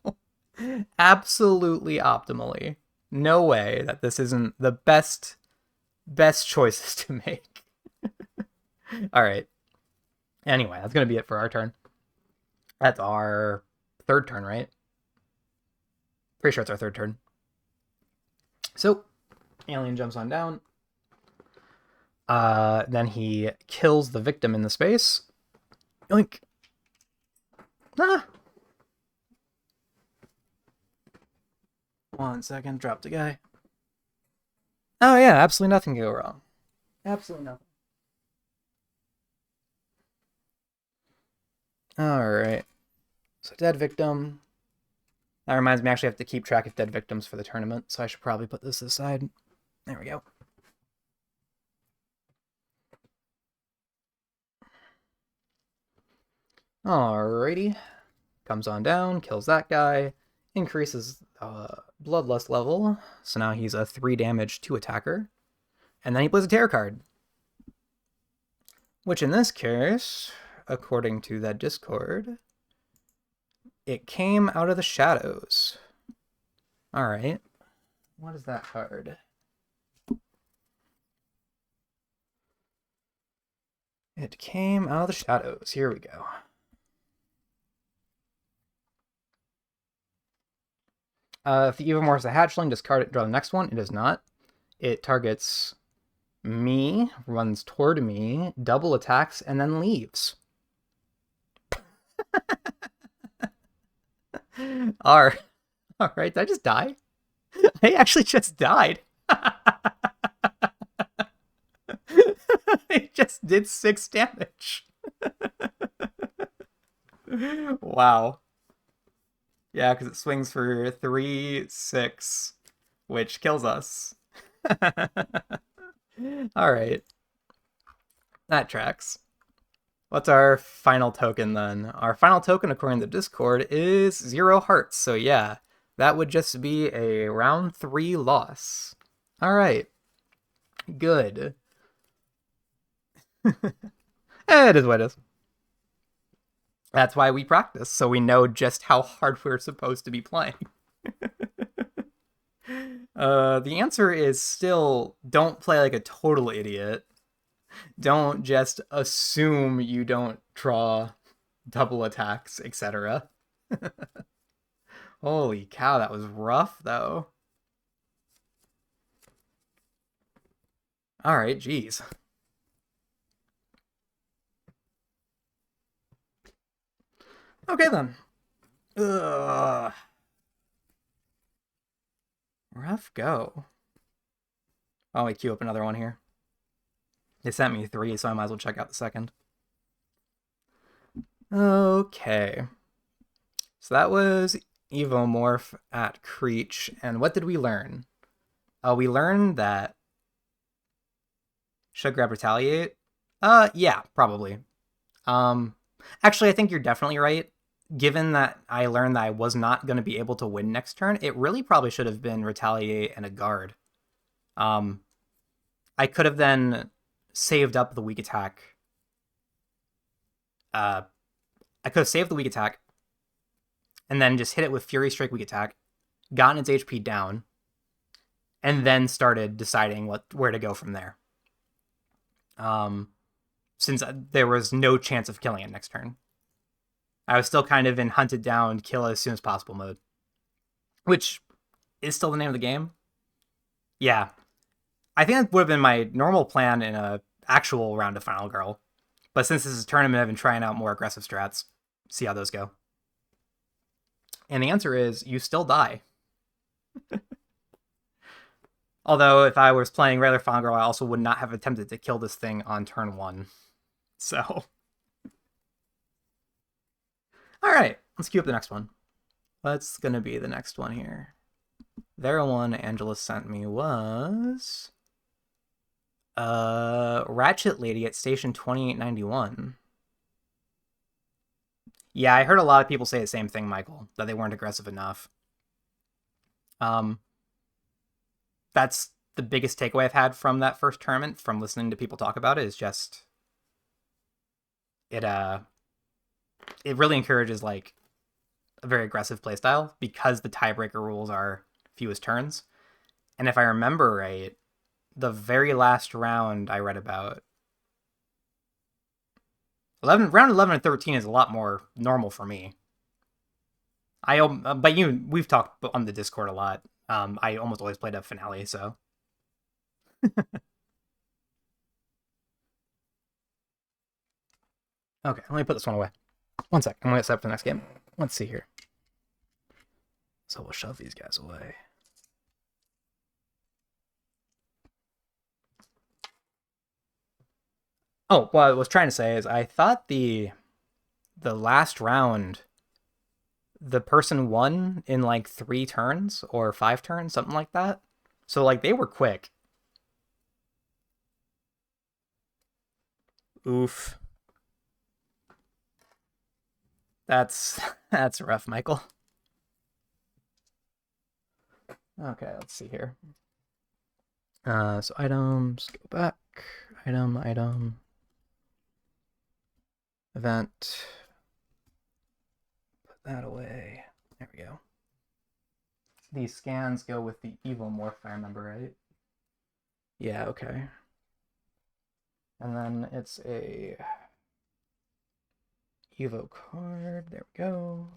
Absolutely optimally. No way that this isn't the best choices to make. All right. Anyway, that's going to be it for our turn. That's our 3rd turn, right? Pretty sure it's our 3rd turn. So, alien jumps on down. Then he kills the victim in the space. Yoink. Ah! 1 second, drop the guy. Oh yeah, absolutely nothing can go wrong. Absolutely nothing. Alright. So dead victim. That reminds me, I actually have to keep track of dead victims for the tournament, so I should probably put this aside. There we go. Alrighty. Comes on down, kills that guy, increases Bloodlust level, so now he's a 3 damage 2 attacker, and then he plays a Terror card. Which in this case, according to that Discord, it came out of the shadows. Alright. What is that card? It came out of the shadows. Here we go. If the Evomorph is a hatchling, discard it, draw the next one. It is not. It targets me, runs toward me, double attacks, and then leaves. All right, did I just die? I actually just died. It just did 6 damage. Wow. Yeah, because it swings for 3, 6, which kills us. All right. That tracks. What's our final token then? Our final token, according to Discord, is 0 hearts. So yeah, that would just be a round 3 loss. All right. Good. It is what it is. That's why we practice, so we know just how hard we're supposed to be playing. The answer is still don't play like a total idiot. Don't just assume you don't draw double attacks, etc. Holy cow, that was rough, though. Alright, geez. Okay, then. Ugh. Rough go. Oh, wait, queue up another one here. They sent me 3, so I might as well check out the second. Okay. So that was Evomorph at Creech, and what did we learn? We learned that... Should grab Retaliate? Yeah, probably. Actually, I think you're definitely right. Given that I learned that I was not going to be able to win next turn, it really probably should have been Retaliate and a Guard. I could have then saved up the weak attack. I could have saved the weak attack and then just hit it with Fury Strike weak attack, gotten its HP down, and then started deciding where to go from there. Since there was no chance of killing it next turn. I was still kind of in hunted down, kill as soon as possible mode. Which is still the name of the game. Yeah. I think that would have been my normal plan in a actual round of Final Girl. But since this is a tournament, I've been trying out more aggressive strats. See how those go. And the answer is, you still die. Although, if I was playing regular Final Girl, I also would not have attempted to kill this thing on turn 1. So... Alright, let's queue up the next one. What's gonna be the next one here? Their one Angela sent me was... Ratchet Lady at Station 2891. Yeah, I heard a lot of people say the same thing, Michael, that they weren't aggressive enough. That's the biggest takeaway I've had from that first tournament, from listening to people talk about it, is just... It really encourages, like, a very aggressive playstyle, because the tiebreaker rules are fewest turns. And if I remember right, the very last round I read about, round 11 and 13 is a lot more normal for me. But we've talked on the Discord a lot. I almost always played a finale, so. Okay, let me put this one away. One sec, I'm gonna set up for the next game. Let's see here. So we'll shove these guys away. Oh, what I was trying to say is I thought the last round, the person won in like 3 turns or 5 turns, something like that. So like they were quick. Oof. That's rough, Michael. Okay, let's see here. So items, go back, item, event, put that away. There we go. These scans go with the Evomorph, if I remember right. Yeah, okay. And then it's a Evo card. There we go.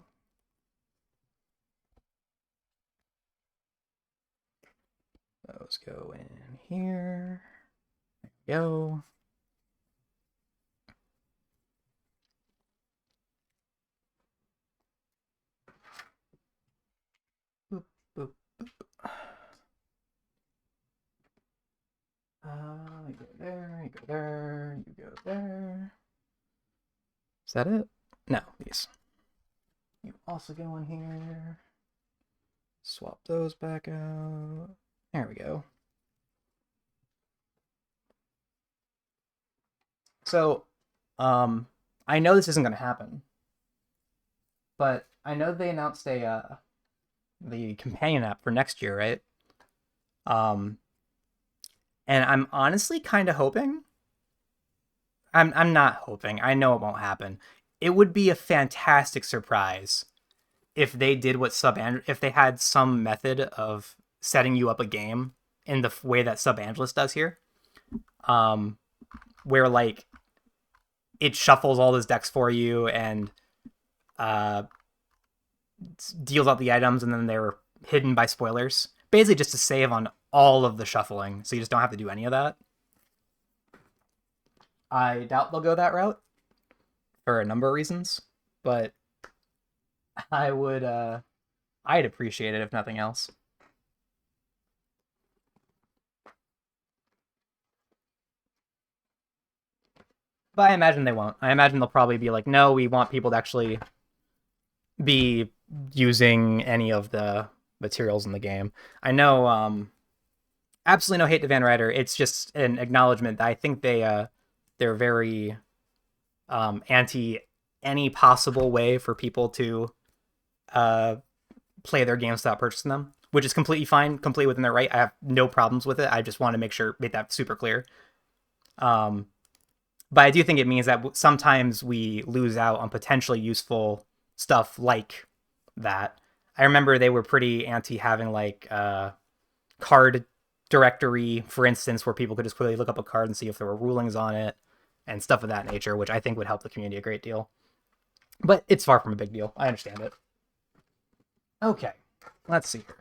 Those go in here. There we go. Boop, boop, boop. You go there, you go there, you go there. Is that it? No, these. You also go in here. Swap those back out. There we go. So, I know this isn't going to happen, but I know they announced the companion app for next year, right? And I'm honestly kind of hoping. I'm not hoping. I know it won't happen. It would be a fantastic surprise if they did what if they had some method of setting you up a game in the way that Sub-Angelus does here, where like it shuffles all those decks for you and deals out the items, and then they're hidden by spoilers, basically just to save on all of the shuffling, so you just don't have to do any of that. I doubt they'll go that route for a number of reasons, but I'd appreciate it if nothing else. But I imagine they won't. I imagine they'll probably be like, no, we want people to actually be using any of the materials in the game. I know, absolutely no hate to Van Ryder. It's just an acknowledgement that I think they're very anti any possible way for people to play their games without purchasing them, which is completely fine, completely within their right. I have no problems with it. I just want to make that super clear. But I do think it means that sometimes we lose out on potentially useful stuff like that. I remember they were pretty anti having like card directory, for instance, where people could just quickly look up a card and see if there were rulings on it and stuff of that nature, which I think would help the community a great deal. But it's far from a big deal. I understand it. Okay, let's see here.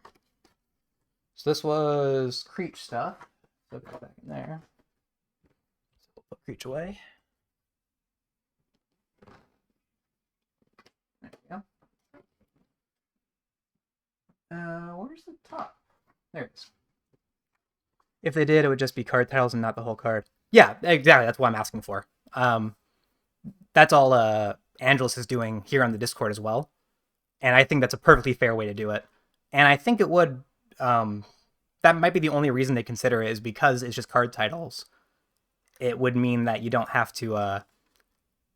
So this was Creech stuff. So go back in there. So we'll put Creech away. There we go. Where's the top? There it is. If they did, it would just be card titles and not the whole card. Yeah, exactly. That's what I'm asking for. That's all Angelus is doing here on the Discord as well. And I think that's a perfectly fair way to do it. And I think it would... that might be the only reason they consider it, is because it's just card titles. It would mean that you don't have to...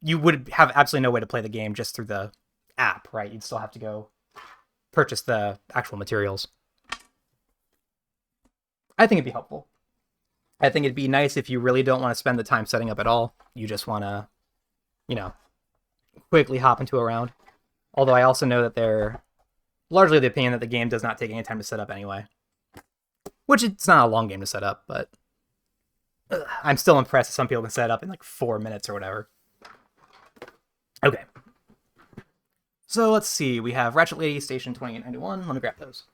you would have absolutely no way to play the game just through the app, right? You'd still have to go purchase the actual materials. I think it'd be helpful. I think it'd be nice if you really don't want to spend the time setting up at all. You just want to, quickly hop into a round. Although I also know that they're largely the opinion that the game does not take any time to set up anyway. Which, it's not a long game to set up, but I'm still impressed that some people can set it up in like 4 minutes or whatever. Okay. So let's see. We have Ratchet Lady Station 2891. Let me grab those.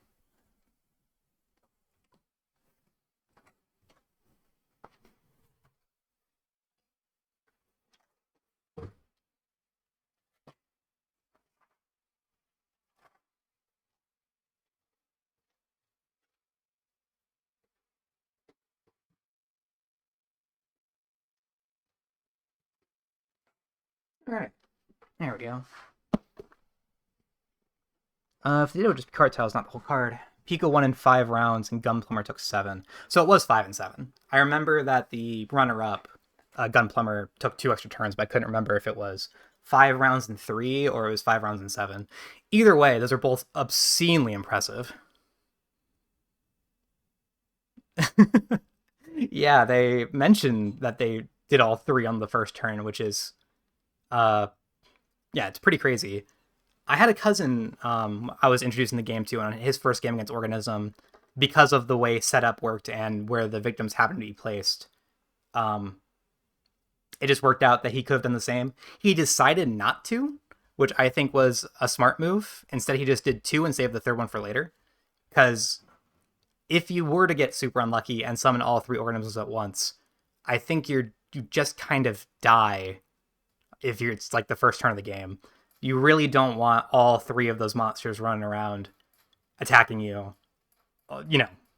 All right. There we go. If they did, it would just be card tiles, not the whole card. Pico won in 5 rounds, and Gunplumber took 7. So it was 5 and 7. I remember that the runner-up, Gunplumber, took 2 extra turns, but I couldn't remember if it was 5 rounds and 3 or it was 5 rounds and 7. Either way, those are both obscenely impressive. Yeah, they mentioned that they did all 3 on the first turn, which is, yeah, it's pretty crazy. I had a cousin I was introducing the game to on his first game against Organism, because of the way setup worked and where the victims happened to be placed. It just worked out that he could have done the same. He decided not to, which I think was a smart move. Instead, he just did 2 and saved the third one for later. Because if you were to get super unlucky and summon all 3 organisms at once, I think you just kind of die if it's like the first turn of the game. You really don't want all 3 of those monsters running around attacking you,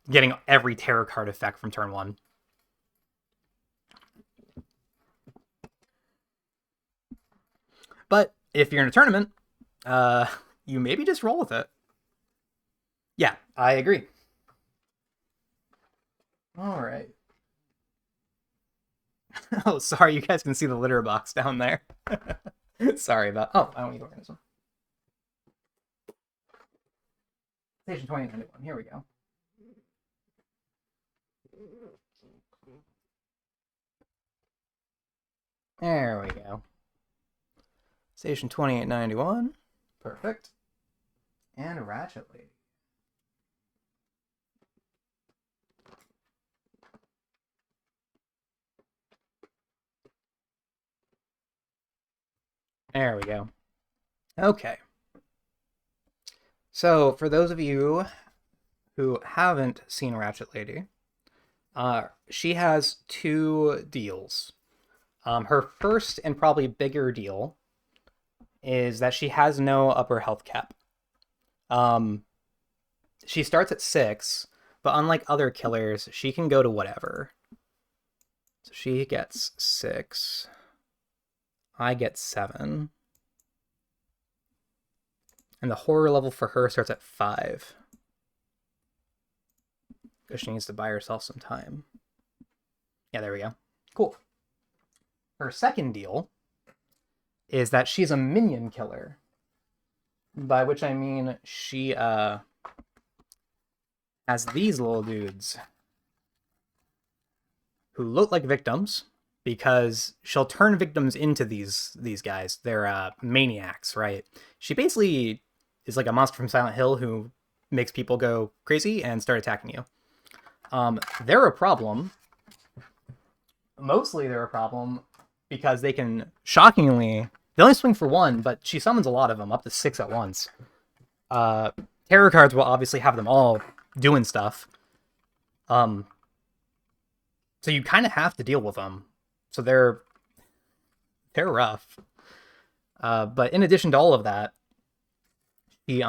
getting every terror card effect from turn 1. But if you're in a tournament, you maybe just roll with it. Yeah, I agree. All right. Oh, sorry, you guys can see the litter box down there. Sorry about... Oh, I don't need organism. Station 2091, here we go. There we go. Station 2891. Perfect. And Ratchet Lady. There we go. Okay. So, for those of you who haven't seen Ratchet Lady, she has 2 deals. Her first and probably bigger deal is that she has no upper health cap. She starts at 6, but unlike other killers, she can go to whatever. So she gets 6. I get 7. And the horror level for her starts at 5. Because she needs to buy herself some time. Yeah, there we go. Cool. Her second deal is that she's a minion killer. By which I mean she has these little dudes who look like victims because she'll turn victims into these guys. They're maniacs, right? She basically is like a monster from Silent Hill who makes people go crazy and start attacking you. They're a problem. Mostly they're a problem because they can, shockingly, they only swing for 1, but she summons a lot of them, up to 6 at once. Terror cards will obviously have them all doing stuff. So you kind of have to deal with them. So they're rough. But in addition to all of that, they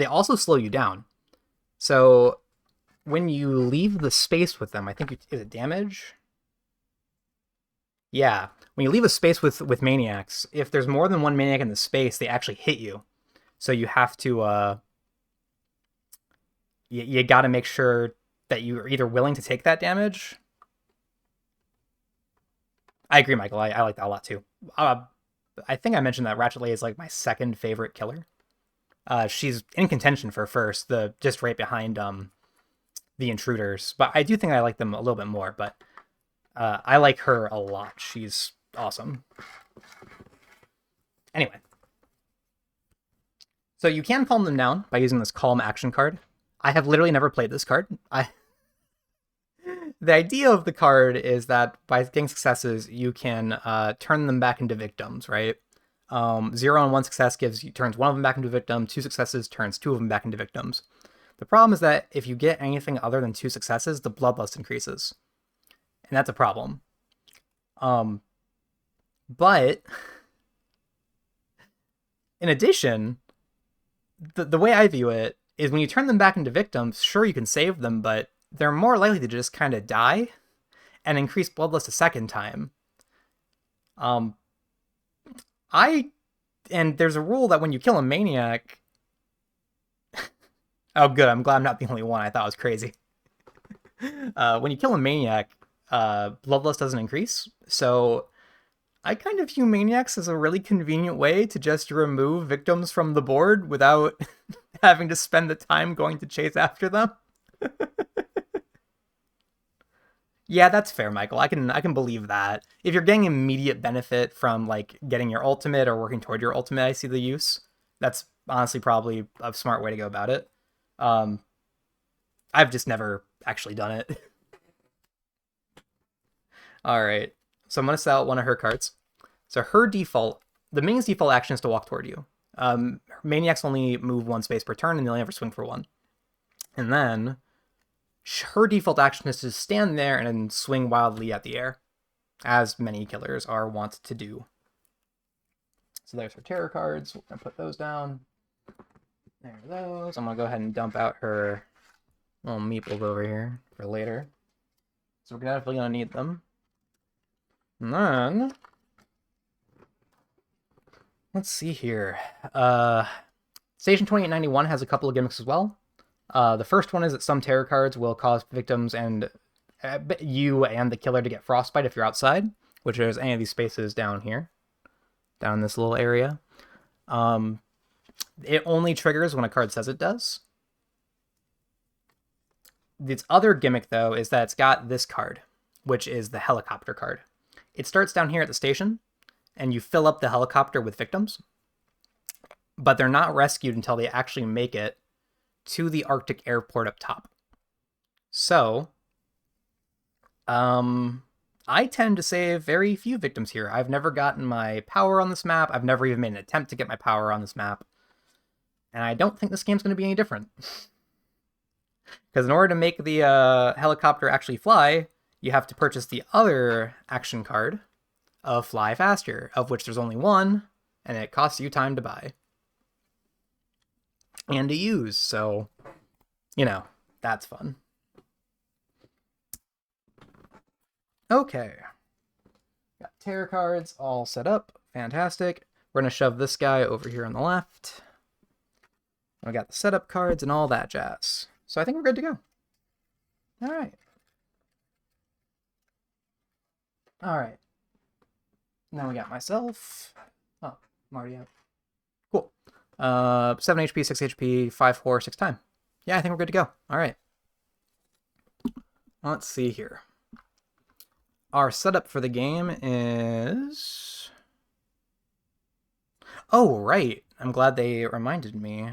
also slow you down. So when you leave the space with them, I think is it damage? Yeah, when you leave a space with maniacs, if there's more than 1 maniac in the space, they actually hit you. So you have to you got to make sure that you're either willing to take that damage. I agree, Michael. I like that a lot too. I think I mentioned that Ratchet Lady is like my second favorite killer. She's in contention for first, just right behind the intruders. But I do think I like them a little bit more. But I like her a lot. She's awesome. Anyway, so you can calm them down by using this Calm Action card. I have literally never played this card. The idea of the card is that by getting successes, you can turn them back into victims, right? 0 and 1 success turns 1 of them back into a victim. 2 successes turns 2 of them back into victims. The problem is that if you get anything other than 2 successes, the bloodlust increases. And that's a problem. But in addition, the way I view it is when you turn them back into victims, sure, you can save them, but they're more likely to just kind of die and increase bloodlust a second time. And there's a rule that when you kill a maniac... Oh, good, I'm glad I'm not the only one. I thought it was crazy. When you kill a maniac, bloodlust doesn't increase, so I kind of view maniacs as a really convenient way to just remove victims from the board without having to spend the time going to chase after them. Yeah, that's fair, Michael. I can believe that. If you're getting immediate benefit from like getting your ultimate or working toward your ultimate, I see the use. That's honestly probably a smart way to go about it. I've just never actually done it. All right, so I'm gonna sell one of her cards. So her default, the minion's default action is to walk toward you. Maniacs only move 1 space per turn, and they only ever swing for 1. And then her default action is to stand there and swing wildly at the air, as many killers are wont to do. So there's her terror cards. We're going to put those down. There are those. I'm going to go ahead and dump out her little meeples over here for later. So we're definitely going to need them. And then, let's see here. Station 2891 has a couple of gimmicks as well. The first one is that some terror cards will cause victims and you and the killer to get frostbite if you're outside, which is any of these spaces down here, down in this little area. It only triggers when a card says it does. Its other gimmick, though, is that it's got this card, which is the helicopter card. It starts down here at the station, and you fill up the helicopter with victims, but they're not rescued until they actually make it to the Arctic airport up top. So, I tend to save very few victims here. I've never gotten my power on this map. I've never even made an attempt to get my power on this map. And I don't think this game's going to be any different. Because in order to make the helicopter actually fly, you have to purchase the other action card of Fly Faster, of which there's only one, and it costs you time to buy. And to use, so, you know, that's fun. Okay. Got terror cards all set up. Fantastic. We're going to shove this guy over here on the left. We got the setup cards and all that jazz. So I think we're good to go. All right. All right. Now we got myself. Oh, I'm already out. Cool. 7 HP, 6 HP, 5 horror, 6 time. Yeah, I think we're good to go. All right. Let's see here. Our setup for the game is... Oh, right. I'm glad they reminded me.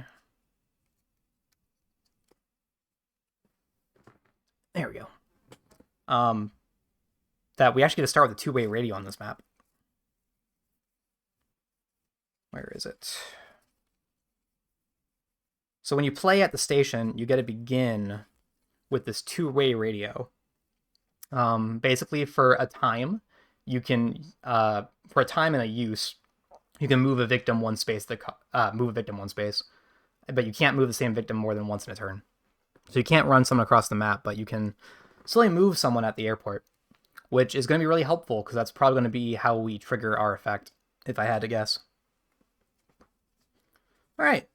There we go. That we actually get to start with a two-way radio on this map. Where is it? So when you play at the station, you get to begin with this two-way radio. Basically, for a time, you can, for a time and a use, you can move a victim one space. But you can't move the same victim more than once in a turn. So you can't run someone across the map, but you can slowly move someone at the airport, which is going to be really helpful because that's probably going to be how we trigger our effect, if I had to guess. All right.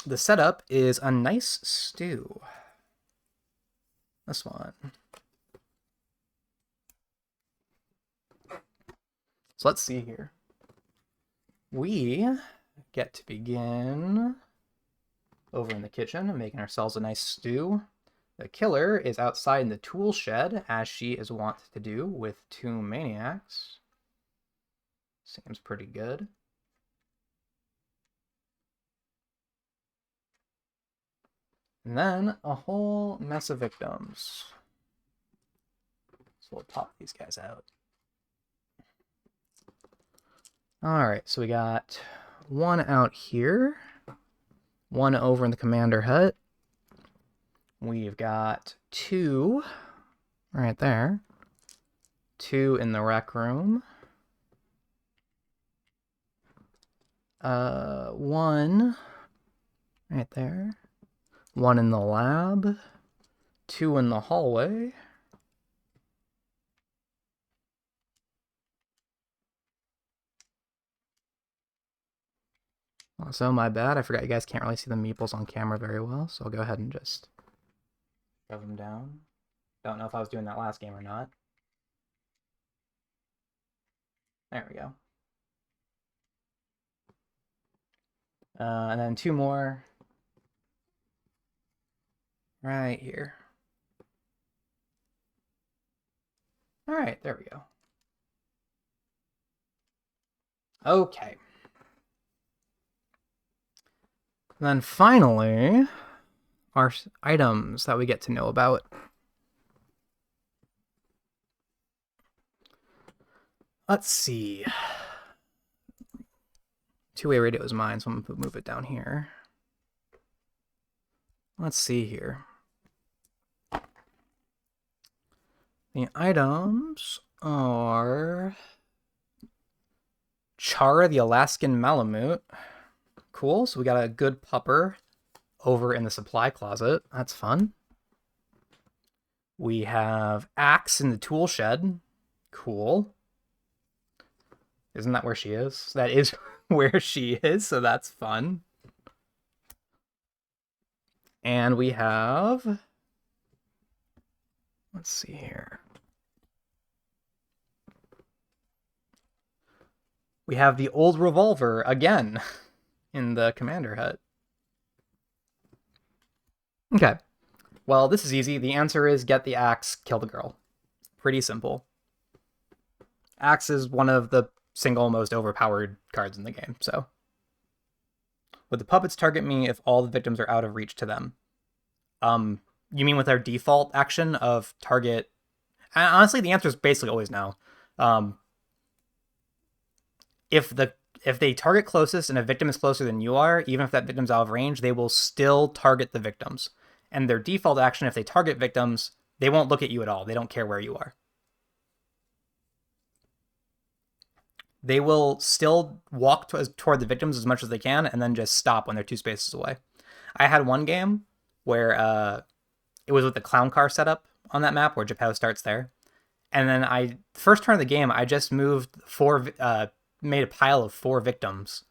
The setup is a nice stew. This one. So let's see here. We get to begin over in the kitchen, making ourselves a nice stew. The killer is outside in the tool shed, as she is wont to do with 2 maniacs. Seems pretty good. And then a whole mess of victims. So we'll pop these guys out. Alright, so we got one out here. One over in the commander hut. We've got 2 right there. 2 in the rec room. 1 right there. 1 in the lab. 2 in the hallway. Also, my bad. I forgot you guys can't really see the meeples on camera very well, so I'll go ahead and just shove them down. Don't know if I was doing that last game or not. There we go. And then 2 more right here. All right, there we go. Okay. And then finally, our items that we get to know about. Let's see. Two-way radio is mine, so I'm going to move it down here. Let's see here. The items are Chara, the Alaskan Malamute. Cool, so we got a good pupper over in the supply closet. That's fun. We have Axe in the tool shed. Cool. Isn't that where she is? That is where she is, so that's fun. And we have... Let's see here. We have the old revolver again in the commander hut. Okay. Well, this is easy. The answer is get the axe, kill the girl. Pretty simple. Axe is one of the single most overpowered cards in the game, so. Would the puppets target me if all the victims are out of reach to them? You mean with our default action of target? Honestly, the answer is basically always no. If they target closest and a victim is closer than you are, even if that victim's out of range, they will still target the victims. And their default action, if they target victims, they won't look at you at all. They don't care where you are. They will still walk toward the victims as much as they can and then just stop when they're 2 spaces away. I had one game where it was with the clown car setup on that map where Geppetto starts there. And then first turn of the game, I just moved made a pile of 4 victims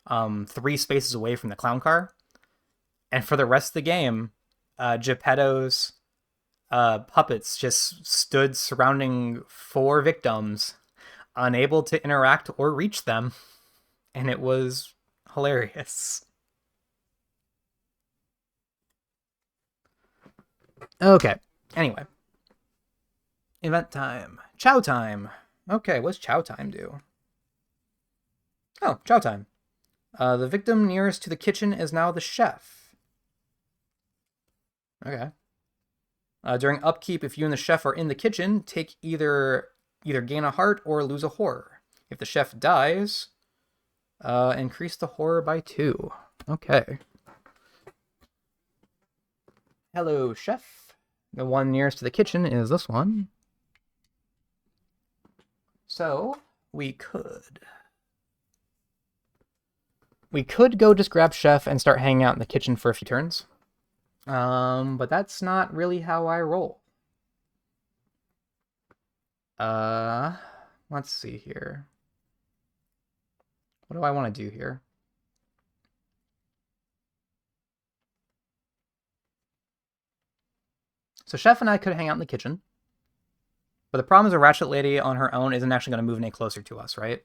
3 spaces away from the clown car. And for the rest of the game, Geppetto's puppets just stood surrounding 4 victims, unable to interact or reach them, and it was hilarious. Okay, anyway. Event time. Chow time. Okay, what's chow time do? Oh, chow time. The victim nearest to the kitchen is now the chef. Okay. During upkeep, if you and the chef are in the kitchen, take either gain a heart or lose a horror. If the chef dies, increase the horror by 2. Okay. Hello, chef. The one nearest to the kitchen is this one. So, we could go just grab chef and start hanging out in the kitchen for a few turns. But that's not really how I roll. Let's see here. What do I want to do here? So Chef and I could hang out in the kitchen. But the problem is a Ratchet Lady on her own isn't actually going to move any closer to us, right?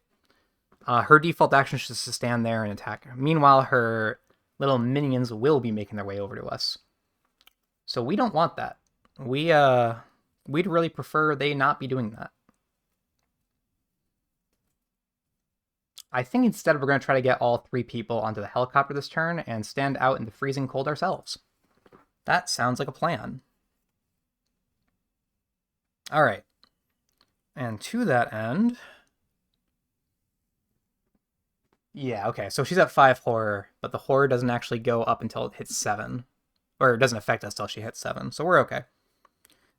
Her default action is just to stand there and attack. Meanwhile, her little minions will be making their way over to us. So we don't want that. We'd really prefer they not be doing that. I think instead we're going to try to get all 3 people onto the helicopter this turn and stand out in the freezing cold ourselves. That sounds like a plan. All right. And to that end... Yeah, okay, so she's at 5 horror, but the horror doesn't actually go up until it hits 7. Or it doesn't affect us till she hits 7, so we're okay.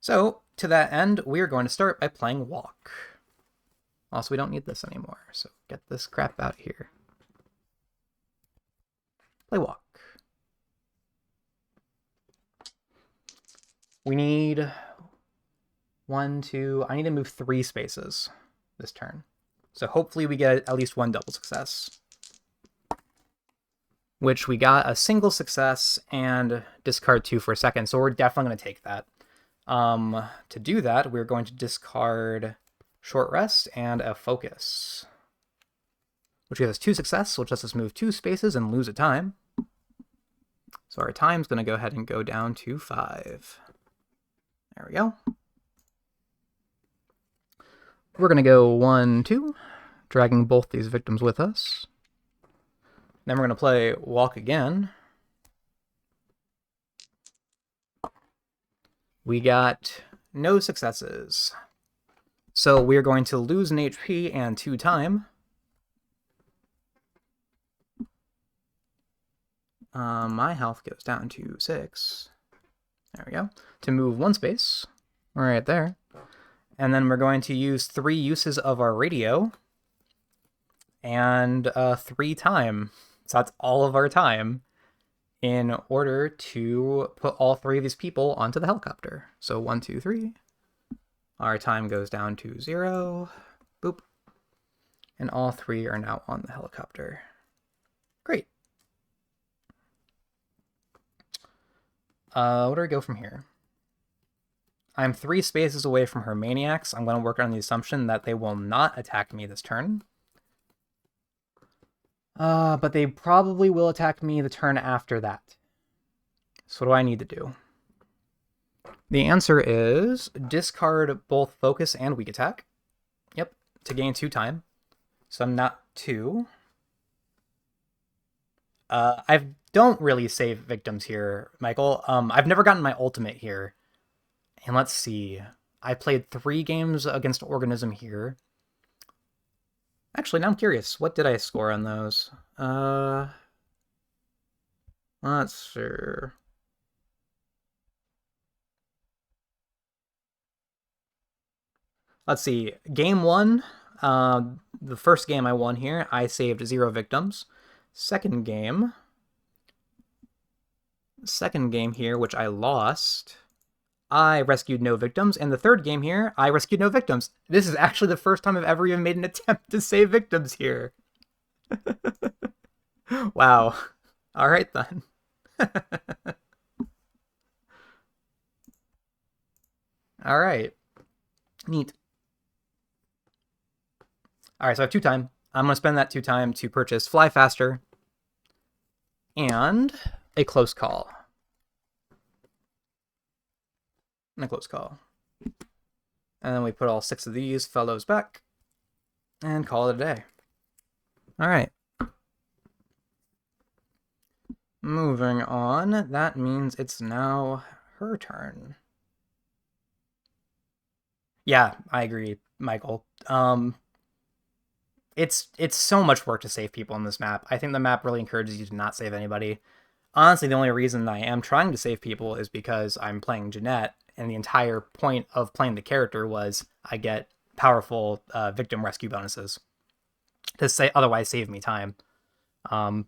So, to that end, we're going to start by playing Walk. Also, we don't need this anymore, so get this crap out here. Play Walk. We need 1, 2... I need to move 3 spaces this turn. So hopefully we get at least 1 double success. Which we got a single success and discard 2 for a second, so we're definitely going to take that. To do that, we're going to discard Short Rest and a Focus. Which gives us 2 success, which lets us move 2 spaces and lose a time. So our time's going to go ahead and go down to 5. There we go. We're going to go 1, 2, dragging both these victims with us. Then we're going to play Walk again. We got no successes. So we're going to lose an HP and 2 time. My health goes down to 6. There we go. To move 1 space, right there. And then we're going to use 3 uses of our radio and 3 time. So that's all of our time in order to put all 3 of these people onto the helicopter. So 1, 2, 3. Our time goes down to 0. Boop. And all 3 are now on the helicopter. Great. Where do we go from here? I'm 3 spaces away from her maniacs. I'm going to work on the assumption that they will not attack me this turn. But they probably will attack me the turn after that. So what do I need to do? The answer is discard both focus and weak attack. Yep, to gain 2 time. So I'm not 2. I don't really save victims here, Michael. I've never gotten my ultimate here. And let's see. I played 3 games against Organism here. Actually, now I'm curious. What did I score on those? Let's see. Let's see. Game 1, the first game I won here, I saved 0 victims. Second game here, which I lost, I rescued no victims. And the third game here, I rescued no victims. This is actually the first time I've ever even made an attempt to save victims here. Wow. All right, then. All right. Neat. All right, so I have 2 time. I'm going to spend that 2 time to purchase Fly Faster and a Close Call. And a Close Call. And then we put all 6 of these fellows back and call it a day. All right. Moving on, that means it's now her turn. Yeah, I agree, Michael. It's so much work to save people in this map. I think the map really encourages you to not save anybody. Honestly, the only reason I am trying to save people is because I'm playing Jeanette, and the entire point of playing the character was I get powerful victim rescue bonuses to otherwise save me time. But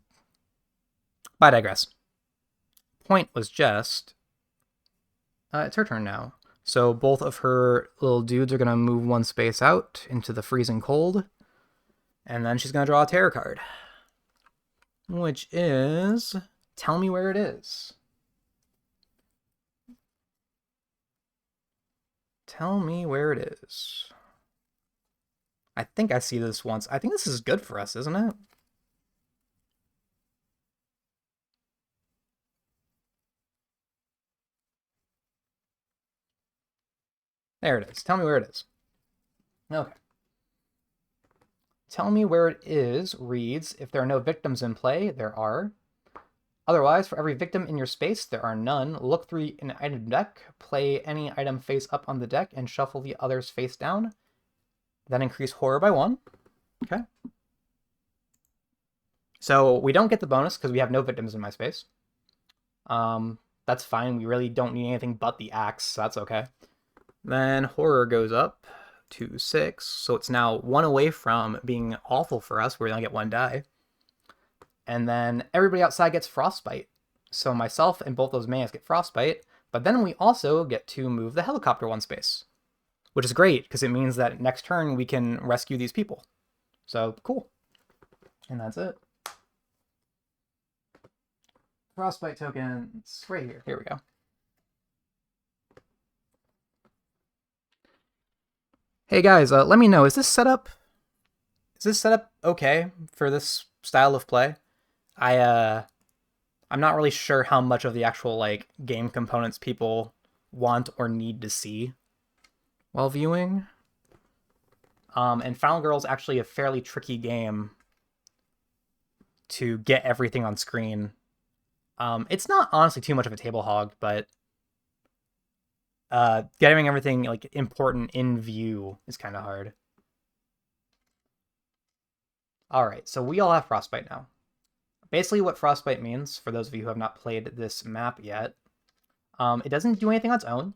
I digress. Point was just it's her turn now. So both of her little dudes are going to move 1 space out into the freezing cold. And then she's going to draw a tarot card, which is Tell Me Where It Is. Tell me where it is. I think I see this once. I think this is good for us, isn't it? There it is. Tell me where it is. Okay. Tell Me Where It Is reads, if there are no victims in play, there are. Otherwise, for every victim in your space, there are none. Look through an item deck, play any item face up on the deck, and shuffle the others face down. Then increase horror by 1. Okay. So we don't get the bonus because we have no victims in my space. That's fine. We really don't need anything but the axe, so that's okay. Then horror goes up to 6, so it's now 1 away from being awful for us. We're going to get 1 die. And then everybody outside gets frostbite. So myself and both those maniacs get frostbite, but then we also get to move the helicopter 1 space, which is great because it means that next turn we can rescue these people. So cool. And that's it. Frostbite tokens right here. Here we go. Hey guys, let me know, is this setup okay for this style of play? I'm not really sure how much of the actual like game components people want or need to see while viewing. And Final Girl is actually a fairly tricky game to get everything on screen. It's not honestly too much of a table hog, but getting everything like important in view is kind of hard. All right, so we all have Frostbite now. Basically what Frostbite means, for those of you who have not played this map yet, it doesn't do anything on its own,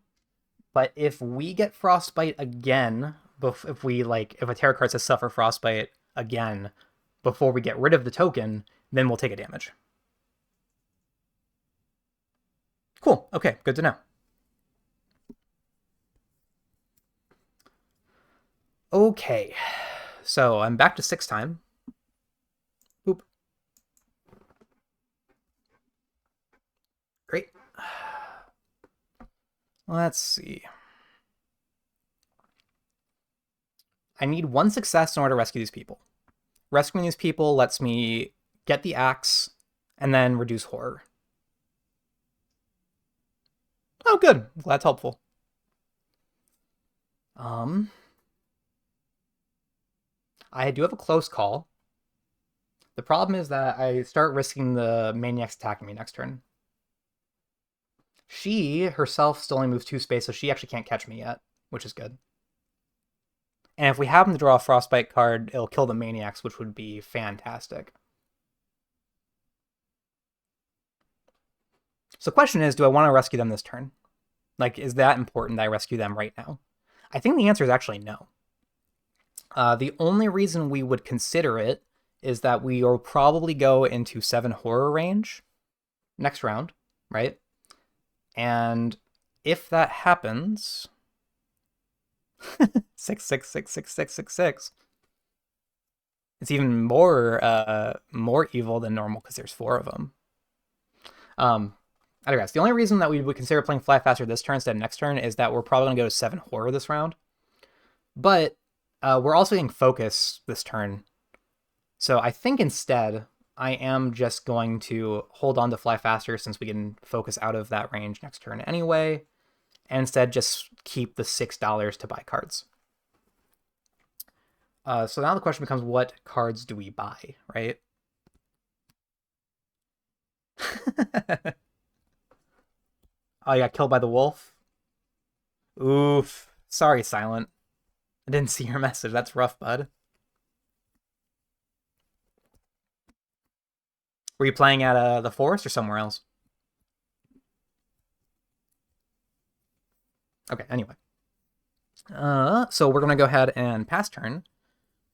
But if we get Frostbite again, if a tarot card says suffer Frostbite again before we get rid of the token, then we'll take a damage. Cool. Okay, good to know. Okay, so I'm back to 6 time. Boop. Great. Let's see. I need 1 success in order to rescue these people. Rescuing these people lets me get the axe and then reduce horror. Oh, good. That's helpful. I do have a close call. The problem is that I start risking the maniacs attacking me next turn. She herself still only moves 2 space, so she actually can't catch me yet, which is good. And if we happen to draw a Frostbite card, it'll kill the maniacs, which would be fantastic. So the question is, do I want to rescue them this turn? Like, is that important that I rescue them right now? I think the answer is actually no. The only reason we would consider it is that we will probably go into 7 horror range next round, right? And if that happens, 6666666, it's even more evil than normal because there's 4 of them. I digress. The only reason that we would consider playing Fly Faster this turn instead of next turn is that we're probably going to go to 7 horror this round. But we're also getting focus this turn. So I think instead I am just going to hold on to Fly Faster since we can focus out of that range next turn anyway. And instead just keep the $6 to buy cards. So now the question becomes, what cards do we buy, right? Oh, you got killed by the wolf? Oof. Sorry, Silent. I didn't see your message. That's rough, bud. Were you playing at the forest or somewhere else? Okay, anyway. So we're going to go ahead and pass turn.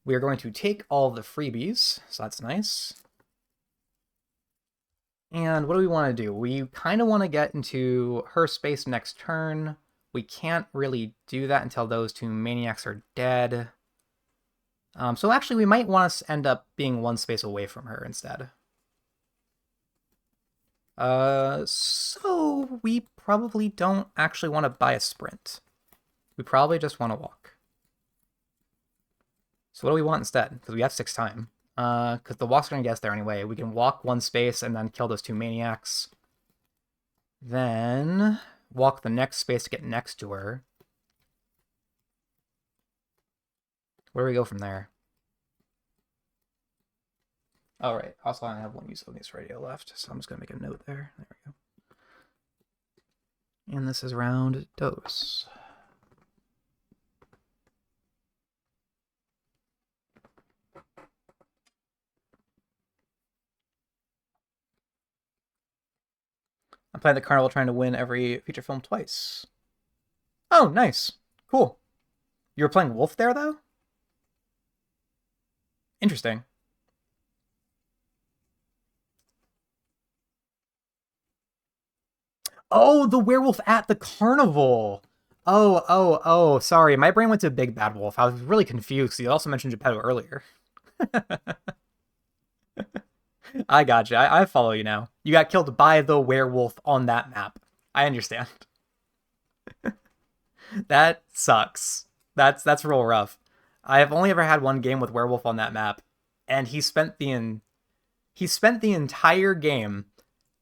We are going to take all the freebies, so that's nice. And what do we want to do? We kind of want to get into her space next turn. We can't really do that until those 2 maniacs are dead. So actually, we might want to end up being 1 space away from her instead. So we probably don't actually want to buy a sprint. We probably just want to walk. So what do we want instead? Because we have 6 time. Because the walk's going to get us there anyway. We can walk 1 space and then kill those 2 maniacs. Then walk the next space to get next to her. Where do we go from there? All right. Also, I have 1 use of this radio left, so I'm just going to make a note there. There we go. And this is round dose. I'm playing the Carnival trying to win every feature film twice. Oh, nice. Cool. You were playing Wolf there, though? Interesting. Oh, the werewolf at the carnival. Oh, sorry. My brain went to Big Bad Wolf. I was really confused. You also mentioned Geppetto earlier. I gotcha. I follow you now. You got killed by the werewolf on that map. I understand. That sucks. That's real rough. I have only ever had 1 game with werewolf on that map, and he spent the entire game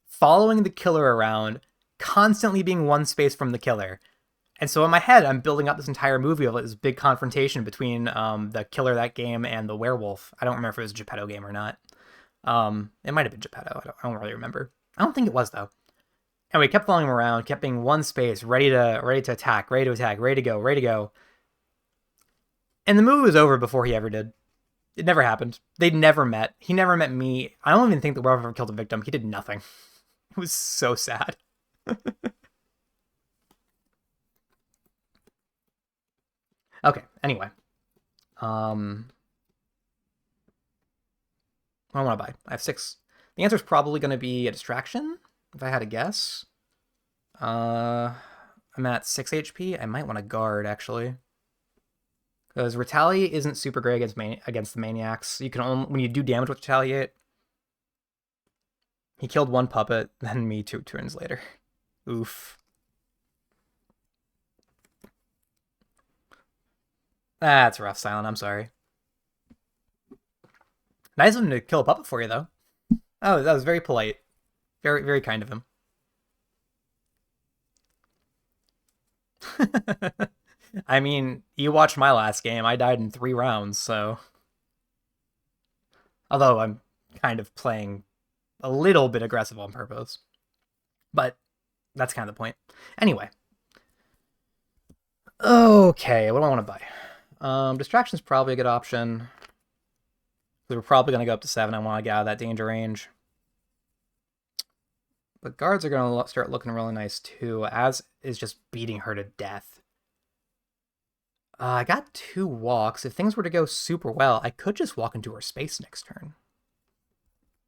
following the killer around, constantly being 1 space from the killer. And so in my head, I'm building up this entire movie of this big confrontation between the killer that game and the werewolf. I don't remember if it was a Geppetto game or not. It might have been Geppetto. I don't really remember. I don't think it was, though. And we kept following him around, kept being 1 space, ready to attack, ready to go. And the movie was over before he ever did. It never happened. They'd never met. He never met me. I don't even think the werewolf ever killed a victim. He did nothing. It was so sad. Okay, anyway. What do I want to buy? I have 6. The answer is probably going to be a distraction, if I had to guess. I'm at 6 HP. I might want to guard, actually. Because Retaliate isn't super great against the Maniacs. You can only, when you do damage with Retaliate, he killed one puppet, then me 2 turns later. Oof. That's rough, Silent. I'm sorry. Nice of him to kill a puppet for you, though. Oh, that was very polite. Very, very kind of him. I mean, you watched my last game. I died in 3 rounds, so... Although I'm kind of playing a little bit aggressive on purpose. But that's kind of the point. Anyway. Okay, what do I want to buy? Distraction's probably a good option. We're probably going to go up to 7. I want to get out of that danger range. But guards are going to start looking really nice too, as is just beating her to death. I got 2 walks. If things were to go super well, I could just walk into her space next turn.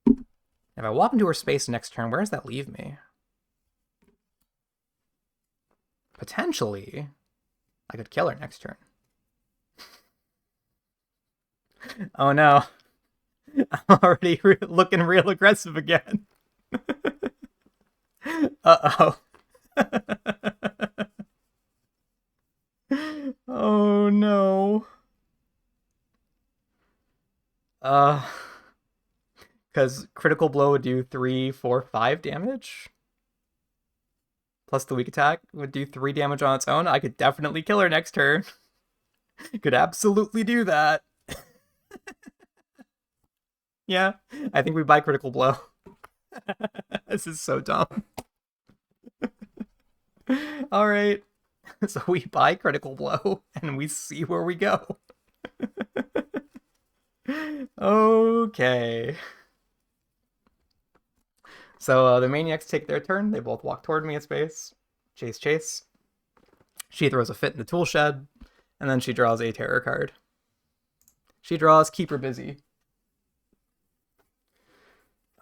If I walk into her space next turn, where does that leave me? Potentially, I could kill her next turn. Oh no. I'm already looking real aggressive again. Uh-oh. Oh no. Because critical blow would do 3, 4, 5 damage. Plus the weak attack would do 3 damage on its own. I could definitely kill her next turn. Could absolutely do that. Yeah, I think we buy critical blow. This is so dumb. All right. So we buy critical blow and we see where we go. Okay. So the maniacs take their turn. They both walk toward me at space. Chase, chase. She throws a fit in the tool shed, and then she draws a terror card. She draws Keep Her Busy.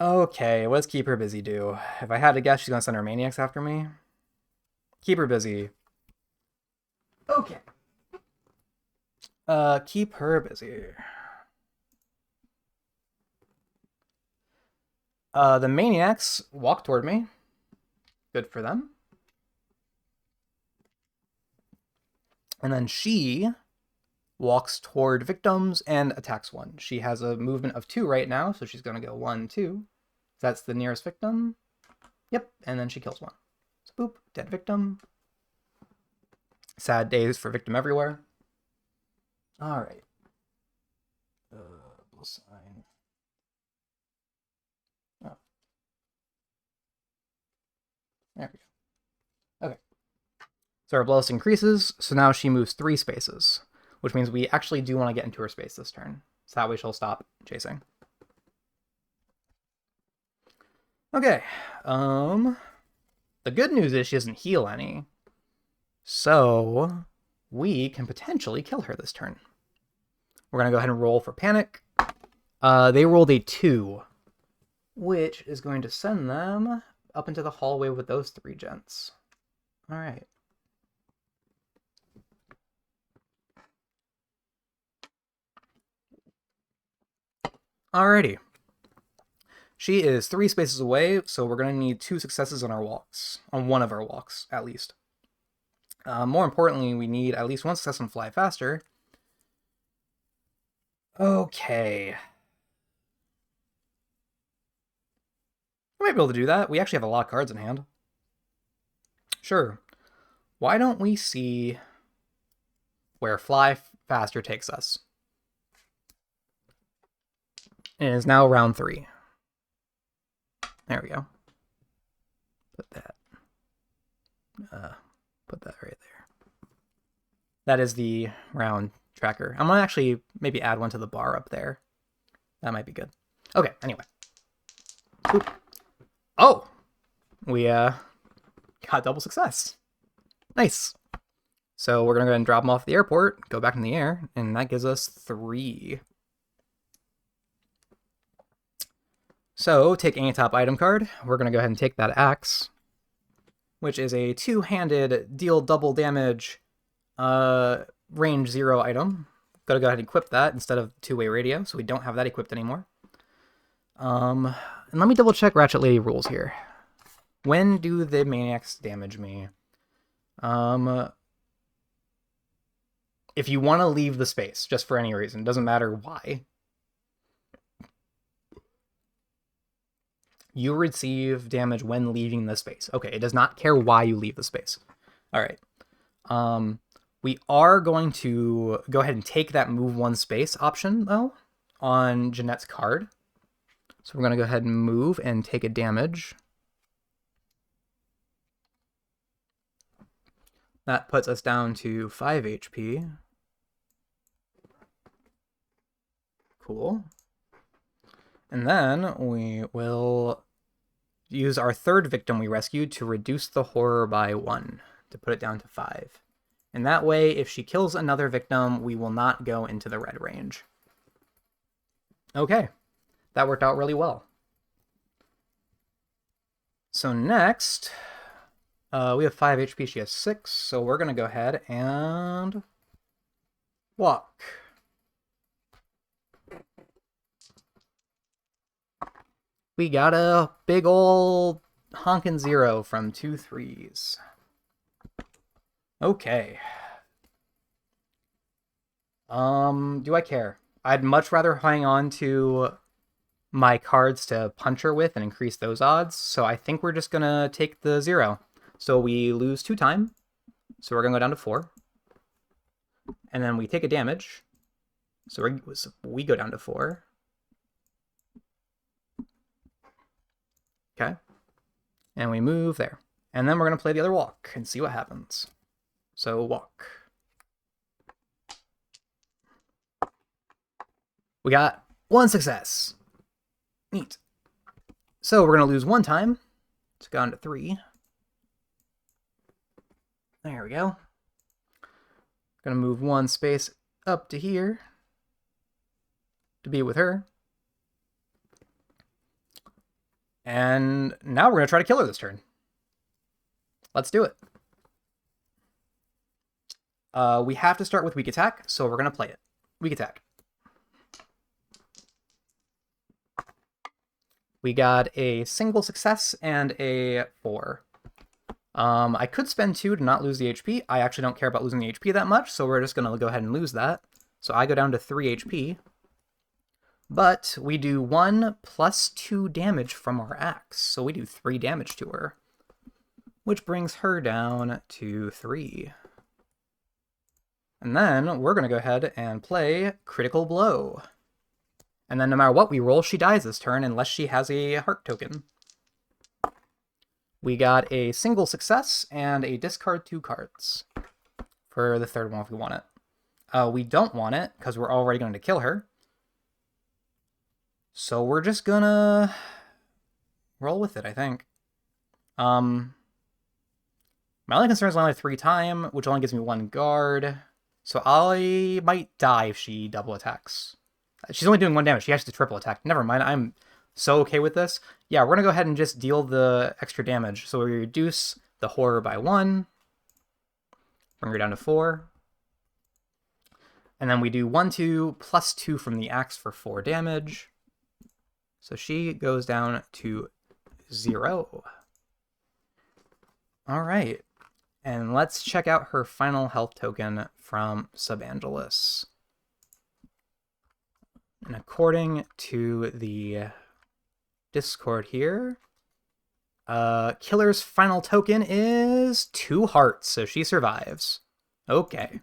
Okay, what does Keep Her Busy do? If I had to guess, she's gonna send her maniacs after me. Keep her busy. Okay. Keep her busy. The maniacs walk toward me. Good for them. And then she walks toward victims and attacks 1. She has a movement of 2 right now, so she's going to go 1, 2. That's the nearest victim. Yep, and then she kills 1. So boop, dead victim. Sad days for victim everywhere. All right. We'll sign. Oh. There we go. Okay. So her blows increases, so now she moves 3 spaces, which means we actually do want to get into her space this turn. So that way she'll stop chasing. Okay. The good news is she doesn't heal any. So we can potentially kill her this turn. We're going to go ahead and roll for panic. They rolled a 2, which is going to send them up into the hallway with those 3 gents. All right. Alrighty. She is 3 spaces away, so we're going to need 2 successes on our walks. On one of our walks, at least. More importantly, we need at least 1 success on Fly Faster. Okay. We might be able to do that. We actually have a lot of cards in hand. Sure. Why don't we see where Fly Faster takes us? It is now round 3. There we go. Put that right there. That is the round tracker. I'm gonna actually maybe add one to the bar up there. That might be good. Okay, anyway. Oop. Oh! We got double success. Nice. So we're going to go ahead and drop him off the airport, go back in the air, and that gives us 3. So take any top item card. We're going to go ahead and take that axe, which is a 2-handed, deal double damage, range 0 item. Gotta go ahead and equip that instead of 2-way radio, so we don't have that equipped anymore. And let me double check Ratchet Lady rules here. When do the maniacs damage me? If you want to leave the space, just for any reason, doesn't matter why, you receive damage when leaving the space. Okay, it does not care why you leave the space. All right. We are going to go ahead and take that move 1 space option, though, on Jeanette's card. So we're going to go ahead and move and take a damage. That puts us down to 5 HP. Cool. And then we will use our 3rd victim we rescued to reduce the horror by 1, to put it down to 5. And that way, if she kills another victim, we will not go into the red range. Okay, that worked out really well. So next, we have 5 HP, she has 6, so we're going to go ahead and walk. We got a big ol' honkin' 0 from 2 3s. Okay. Do I care? I'd much rather hang on to my cards to punch her with and increase those odds, so I think we're just gonna take the 0. So we lose 2 time, so we're gonna go down to 4. And then we take a damage, so we go down to 4. Okay. And we move there. And then we're gonna play the other walk and see what happens. So walk. We got 1 success. Neat. So we're going to lose 1 time. Let's go down to 3. There we go. Going to move 1 space up to here to be with her. And now we're going to try to kill her this turn. Let's do it. We have to start with weak attack, so we're going to play it. Weak attack. We got a single success and a 4. I could spend 2 to not lose the HP. I actually don't care about losing the HP that much, so we're just going to go ahead and lose that. So I go down to 3 HP. But we do 1 plus 2 damage from our axe, so we do 3 damage to her, which brings her down to 3. And then we're going to go ahead and play Critical Blow. And then no matter what we roll, she dies this turn unless she has a heart token. We got a single success and a discard 2 cards for the 3rd one if we want it. We don't want it because we're already going to kill her. So we're just gonna roll with it, I think. My only concern is only 3 time, which only gives me 1 guard. So I might die if she double attacks. She's only doing 1 damage. She has to triple attack. Never mind. I'm so okay with this. Yeah, we're going to go ahead and just deal the extra damage. So we reduce the horror by 1. Bring her down to 4. And then we do 1, 2, plus 2 from the axe for 4 damage. So she goes down to 0. All right. And let's check out her final health token from Subangelus. And according to the Discord here, Killer's final token is 2 hearts, so she survives. Okay.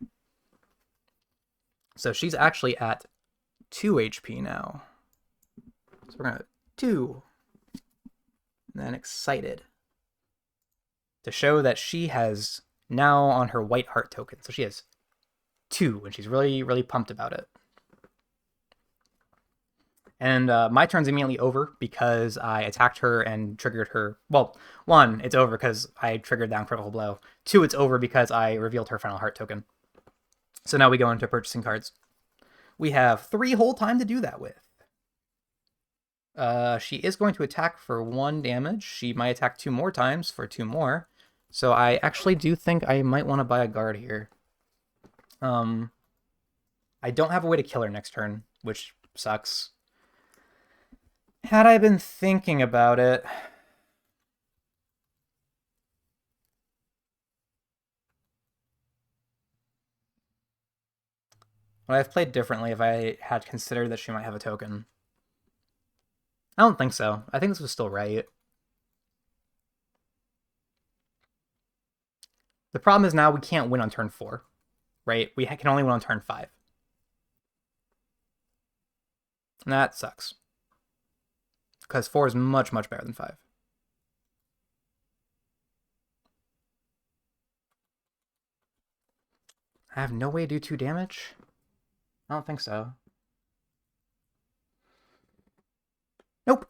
So she's actually at 2 HP now. So we're going to 2. And then excited. To show that she has now on her white heart token. So she has 2, and she's really, really pumped about it. And my turn's immediately over because I attacked her and triggered her. Well, one, it's over because I triggered down critical blow. Two, it's over because I revealed her final heart token. So now we go into purchasing cards. We have 3 whole time to do that with. She is going to attack for 1 damage. She might attack 2 more times for 2 more. So I actually do think I might want to buy a guard here. I don't have a way to kill her next turn, which sucks. Had I been thinking about it... would I have played differently if I had considered that she might have a token? I don't think so. I think this was still right. The problem is now we can't win on turn 4, right? We can only win on turn 5. And that sucks. Because 4 is much, much better than 5. I have no way to do 2 damage? I don't think so. Nope.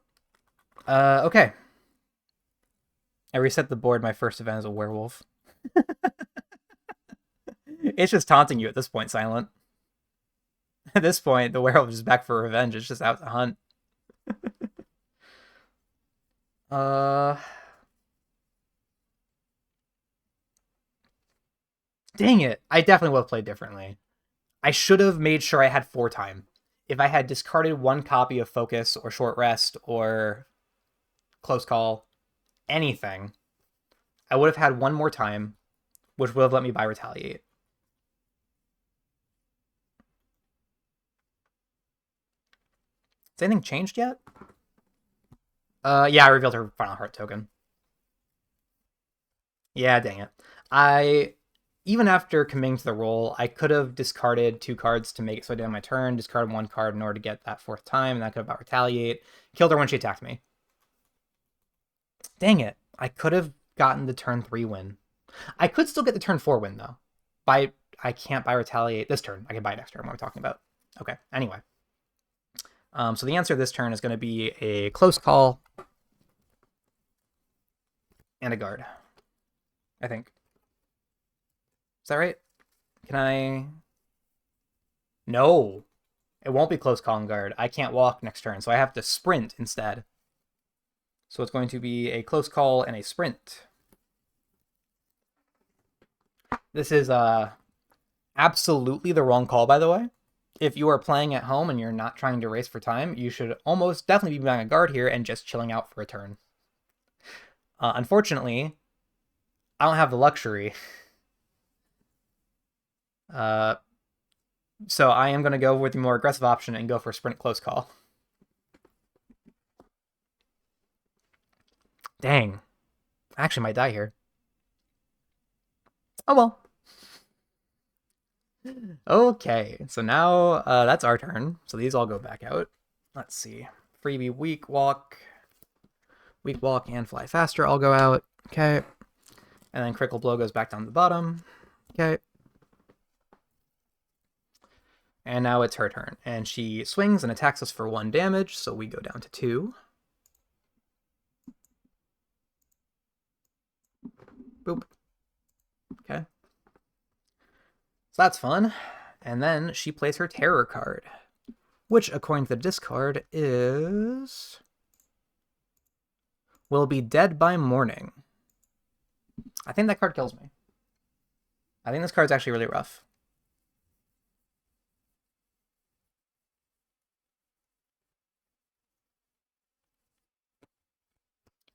Okay. I reset the board. My first event as a werewolf. It's just taunting you at this point, Silent. At this point, the werewolf is back for revenge. It's just out to hunt. Dang it. I definitely would have played differently. I should have made sure I had 4 time. If I had discarded 1 copy of Focus or Short Rest or Close Call, anything, I would have had 1 more time, which would have let me buy Retaliate. Has anything changed yet? Yeah, I revealed her final heart token. Yeah, dang it. Even after committing to the roll, I could have discarded 2 cards to make it so I did on my turn, discarded 1 card in order to get that 4th time, and I could have bought Retaliate. Killed her when she attacked me. Dang it. I could have gotten the turn 3 win. I could still get the turn 4 win, though. I can't buy Retaliate this turn. I can buy it next turn. What am I talking about? Okay, anyway. So the answer this turn is going to be a Close Call and a guard, I think. Is that right? Can I... No. It won't be Close Call and guard. I can't walk next turn, so I have to sprint instead. So it's going to be a Close Call and a sprint. This is absolutely the wrong call, by the way. If you are playing at home and you're not trying to race for time, you should almost definitely be buying a guard here and just chilling out for a turn. Unfortunately, I don't have the luxury. So I am going to go with the more aggressive option and go for sprint Close Call. Dang. I actually might die here. Oh well. Okay, so now that's our turn. So these all go back out. Let's see. Freebie Weak Walk, and Fly Faster all go out. Okay. And then Critical Blow goes back down to the bottom. Okay. And now it's her turn. And she swings and attacks us for 1 damage, so we go down to 2. Boop. Okay. So that's fun. And then she plays her Terror card, which, according to the discard, is... will be Dead by Morning. I think that card kills me. I think this card's actually really rough.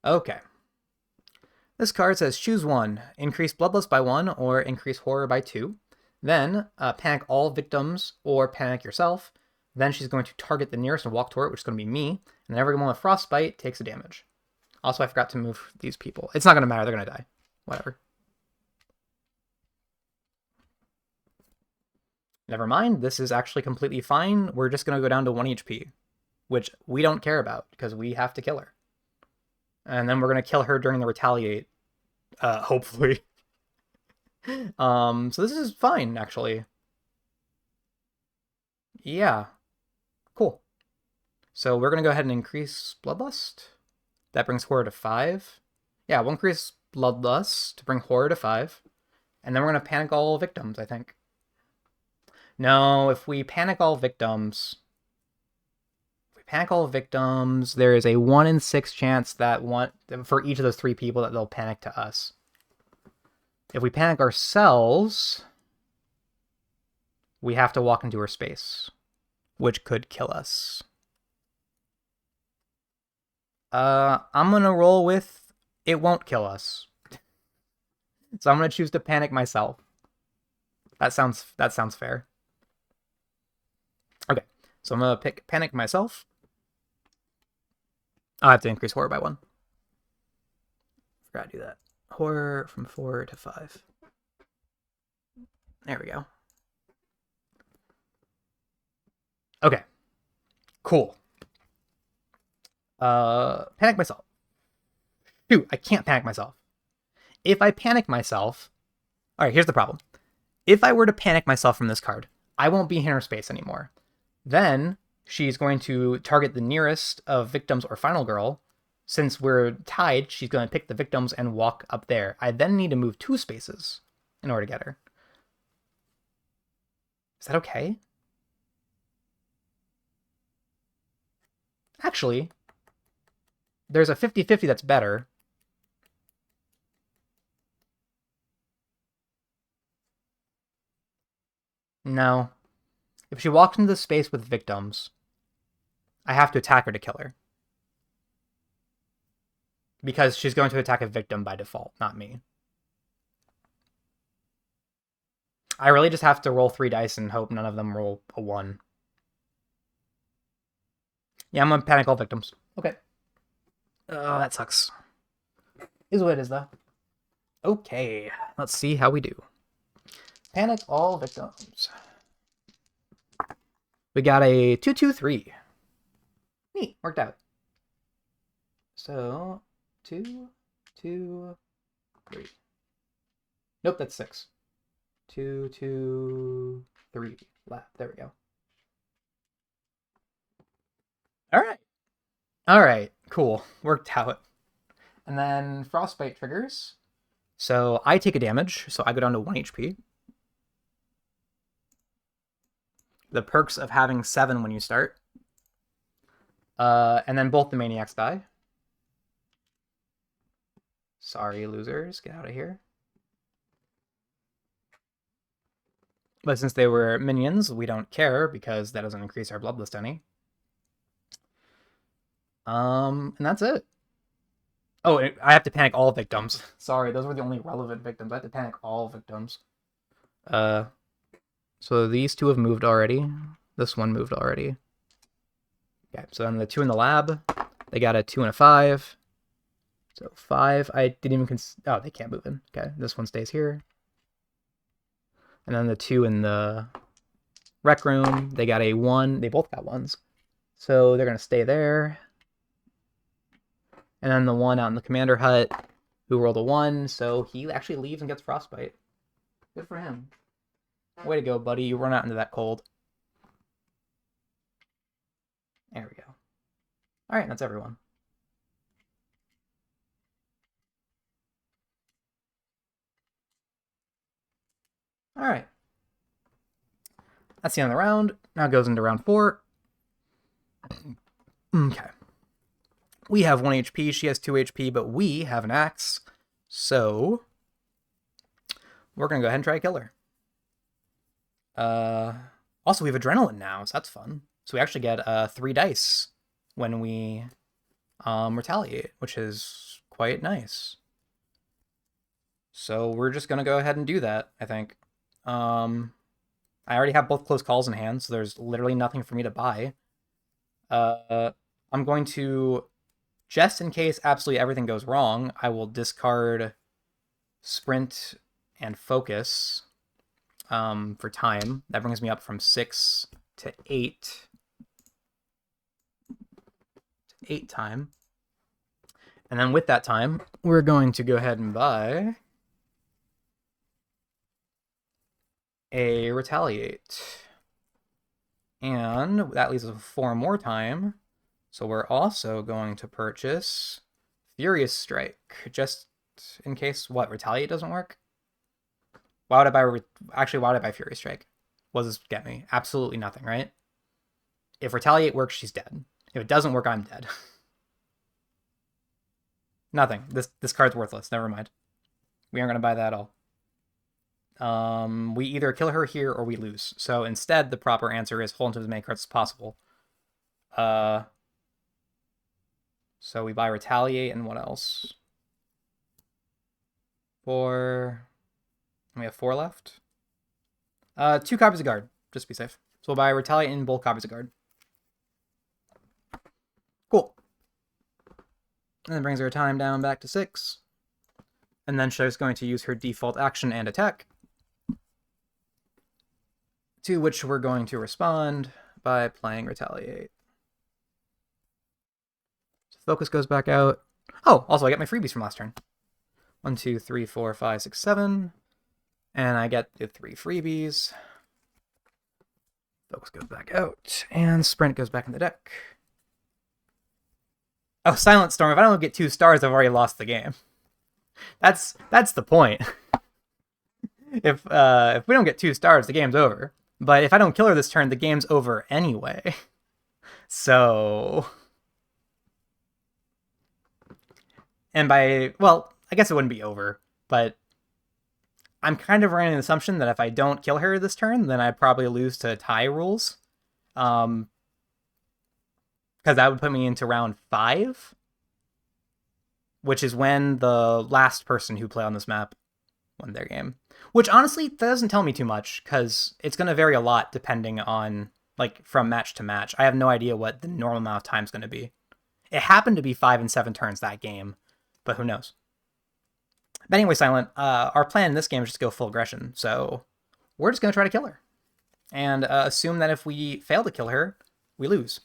Okay. This card says choose 1. Increase Bloodlust by 1 or increase Horror by 2. Then panic all victims or panic yourself. Then she's going to target the nearest and walk toward it, which is going to be me. And then everyone with Frostbite takes a damage. Also, I forgot to move these people. It's not going to matter. They're going to die. Whatever. Never mind. This is actually completely fine. We're just going to go down to 1 HP, which we don't care about because we have to kill her. And then we're going to kill her during the Retaliate, hopefully. So this is fine, actually. Yeah. Cool. So we're going to go ahead and increase Bloodlust. That brings Horror to 5. Yeah, we'll increase Bloodlust to bring Horror to 5. And then we're going to panic all victims, I think. No, if we panic all victims... there is a 1 in 6 chance that for each of those 3 people that they'll panic to us. If we panic ourselves, we have to walk into her space, which could kill us. I'm gonna roll with it won't kill us. So I'm gonna choose to panic myself. That sounds fair. Okay, so I'm gonna pick panic myself. I'll have to increase horror by 1. Forgot to do that. Horror from 4 to 5. There we go. Okay. Cool. Panic myself. Shoot, I can't panic myself. If I panic myself... Alright, here's the problem. If I were to panic myself from this card, I won't be in her space anymore. Then she's going to target the nearest of victims or final girl. Since we're tied, she's going to pick the victims and walk up there. I then need to move 2 spaces in order to get her. Is that okay? Actually, there's a 50-50 that's better. No. If she walks into the space with victims, I have to attack her to kill her. Because she's going to attack a victim by default, not me. I really just have to roll 3 dice and hope none of them roll a 1. Yeah, I'm gonna panic all victims. Okay. Oh, that sucks. Is what it is, though. Okay, let's see how we do. Panic all victims. We got a 2-2-3. Neat, worked out. So, 2, 2, 3. Nope, that's 6. 2, 2, 3. Left. There we go. Alright, cool. Worked out. And then Frostbite triggers. So I take a damage, so I go down to 1 HP. The perks of having 7 when you start. And then both the Maniacs die. Sorry, losers. Get out of here. But since they were minions, we don't care because that doesn't increase our Bloodlust any. And that's it. Oh, I have to panic all victims. Sorry, those were the only relevant victims. I have to panic all victims. So these 2 have moved already. This one moved already. Okay, so then the 2 in the lab, they got a 2 and a 5. So 5, I didn't even oh, they can't move in. Okay, this one stays here. And then the 2 in the rec room, they got a 1. They both got 1s. So they're going to stay there. And then the 1 out in the commander hut, who rolled a 1, so he actually leaves and gets Frostbite. Good for him. Way to go, buddy. You run out into that cold. There we go. Alright, that's everyone. Alright. That's the end of the round. Now it goes into round 4. Okay. We have 1 HP, she has 2 HP, but we have an axe. So we're going to go ahead and try to kill her. Also, we have adrenaline now, so that's fun. So we actually get 3 dice when we retaliate, which is quite nice. So we're just going to go ahead and do that, I think. I already have both close calls in hand, so there's literally nothing for me to buy. I'm going to, just in case absolutely everything goes wrong, I will discard sprint and focus for time. That brings me up from 6 to 8. 8 time. And then with that time, we're going to go ahead and buy a retaliate. And that leaves us with 4 more time. So we're also going to purchase Furious Strike, just in case, what, Retaliate doesn't work? Why would I buy, why would I buy Furious Strike? What does this get me? Absolutely nothing, right? If Retaliate works, she's dead. If it doesn't work, I'm dead. Nothing. This card's worthless. Never mind. We aren't going to buy that at all. We either kill her here or we lose. So instead, the proper answer is hold onto as many cards as possible. So we buy Retaliate and what else? 4. We have 4 left. 2 copies of guard, just to be safe. So we'll buy Retaliate and both copies of guard. Cool. And that brings our time down back to 6. And then she's going to use her default action and attack. To which we're going to respond by playing Retaliate. So focus goes back out. Oh, also I get my freebies from last turn. 1, 2, 3, 4, 5, 6, 7. And I get the 3 freebies. Focus goes back out. And Sprint goes back in the deck. Oh, Silent Storm. If I don't get 2 stars, I've already lost the game. That's the point. If we don't get 2 stars, the game's over. But if I don't kill her this turn, the game's over anyway. So... And well, I guess it wouldn't be over, but I'm kind of running an assumption that if I don't kill her this turn, then I'd probably lose to tie rules. Because that would put me into round 5, which is when the last person who played on this map won their game. Which, honestly, that doesn't tell me too much, because it's going to vary a lot depending on, like, from match to match. I have no idea what the normal amount of time is going to be. It happened to be 5 and 7 turns that game, but who knows? But anyway, Silent, our plan in this game is just to go full aggression, so we're just going to try to kill her. And assume that if we fail to kill her, we lose.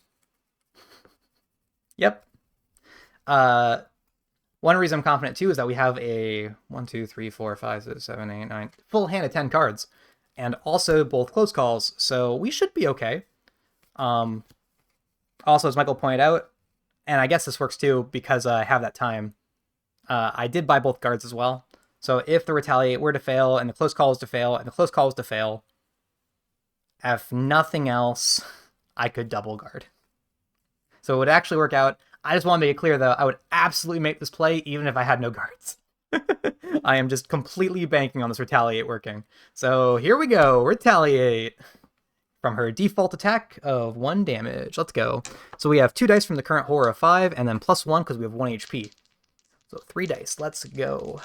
Yep. One reason I'm confident, too, is that we have a 1, 2, 3, 4, 5, 6, 7, 8, 9, full hand of 10 cards. And also both close calls, so we should be okay. Also, as Michael pointed out, and I guess this works, too, because I have that time, I did buy both guards as well. So if the Retaliate were to fail, and the close call was to fail, and the close call was to fail, if nothing else, I could double guard. So it would actually work out. I just want to make it clear, though, I would absolutely make this play even if I had no guards. I am just completely banking on this Retaliate working. So here we go, Retaliate. From her default attack of 1 damage. Let's go. So we have 2 dice from the current horror of 5, and then +1 because we have 1 HP. So 3 dice. Let's go.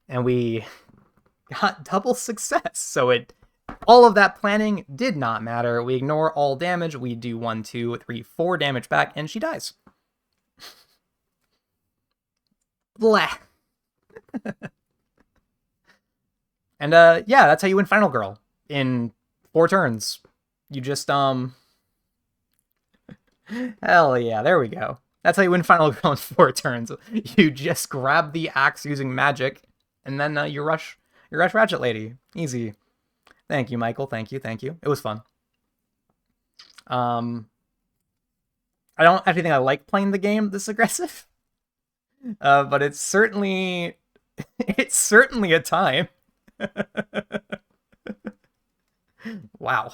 And we got double success. So all of that planning did not matter. We ignore all damage. We do 1, 2, 3, 4 damage back, and she dies. Blah. And yeah, that's how you win Final Girl in 4 turns. You just hell yeah, there we go. That's how you win Final Girl in 4 turns. You just grab the axe using magic, and then you rush Ratchet Lady. Easy. Thank you, Michael. Thank you. It was fun. I don't actually think I like playing the game this aggressive. But it's certainly a time. Wow.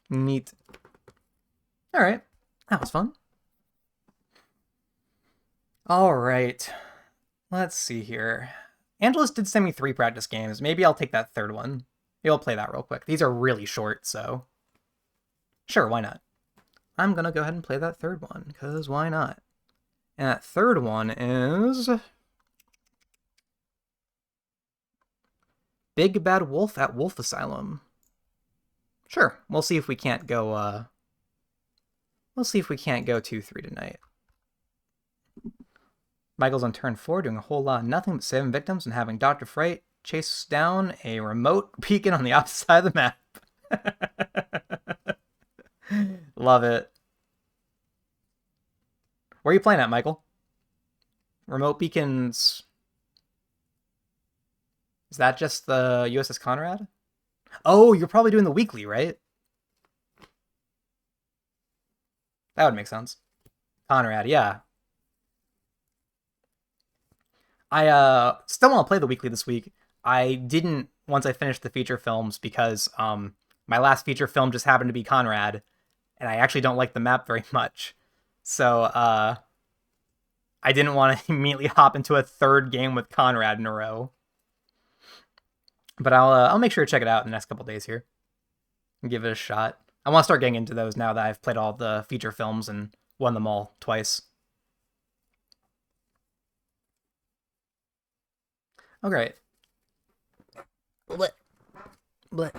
Neat. All right. That was fun. All right. Let's see here. Angelus did send me 3 practice games. Maybe I'll take that 3rd one. Maybe I'll play that real quick. These are really short, so... Sure, why not? I'm gonna go ahead and play that 3rd one, because why not? And that 3rd one is... Big Bad Wolf at Wolf Asylum. Sure, we'll see if we can't go, We'll see if we can't go 2-3 tonight. Michael's on turn 4, doing a whole lot of nothing but saving victims and having Dr. Fright chase down a remote beacon on the opposite side of the map. Love it. Where are you playing at, Michael? Remote beacons... Is that just the USS Conrad? Oh, you're probably doing the weekly, right? That would make sense. Conrad, yeah. I still want to play the weekly this week. I didn't once I finished the feature films because my last feature film just happened to be Conrad, and I actually don't like the map very much. So I didn't want to immediately hop into a third game with Conrad in a row. But I'll make sure to check it out in the next couple days here and give it a shot. I want to start getting into those now that I've played all the feature films and won them all twice. Oh great. But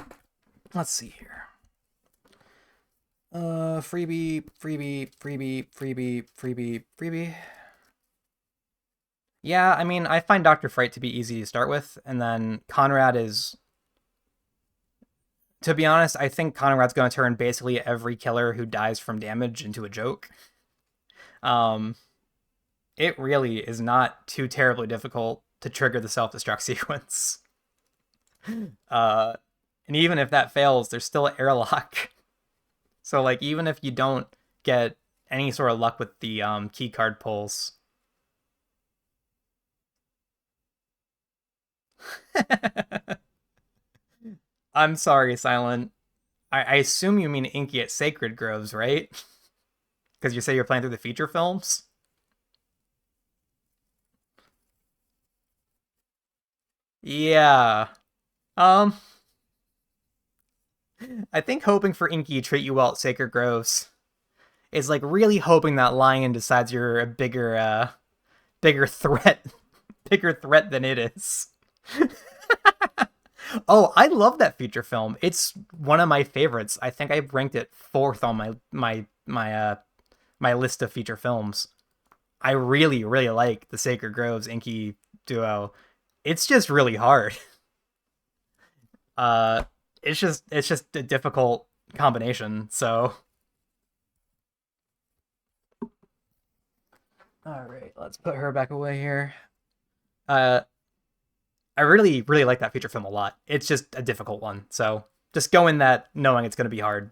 let's see here. Freebie, freebie, freebie, freebie, freebie, freebie. Yeah, I mean, I find Dr. Fright to be easy to start with, and then Conrad is, to be honest, I think Conrad's going to turn basically every killer who dies from damage into a joke. Um, it really is not too terribly difficult to trigger the self-destruct sequence. Uh, and even if that fails, there's still airlock. So like even if you don't get any sort of luck with the key card pulls. I'm sorry, Silent. I assume you mean Inky at Sacred Groves, right? Because you say you're playing through the feature films. Yeah. Um, I think hoping for Inky to treat you well at Sacred Groves is like really hoping that Lion decides you're a bigger threat, bigger threat than it is. Oh, I love that feature film. It's one of my favorites. I think I ranked it fourth on my list of feature films. I really really like the Sacred Groves Inky duo. It's just really hard. Uh, it's just a difficult combination. So, all right, let's put her back away here. Uh, I really really like that feature film a lot. It's just a difficult one. So just go in that knowing it's going to be hard,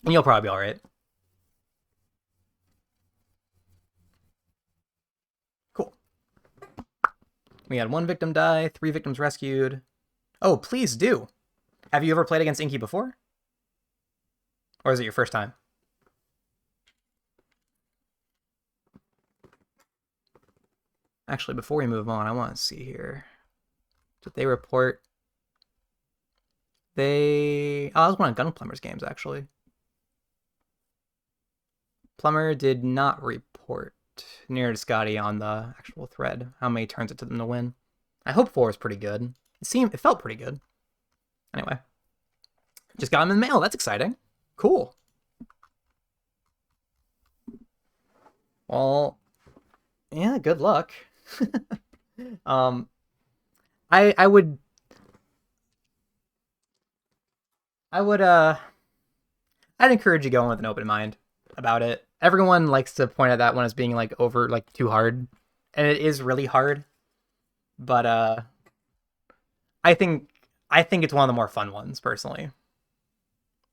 and you'll probably be all right. Cool. We had one victim die, three victims rescued. Oh, please do. Have you ever played against Inky before? Or is it your first time? Actually, before we move on, I want to see here. Did they report? Oh, that was one of Gunplumber's games, actually. Plumber did not report near to Scotty on the actual thread. How many turns it took them to win? I hope 4 is pretty good. It felt pretty good. Anyway, just got him in the mail. That's exciting. Cool. Well, yeah, good luck. um, I would I would I'd encourage you going with an open mind about it. Everyone likes to point at that one as being like over like too hard, and it is really hard. But I think I think it's one of the more fun ones personally.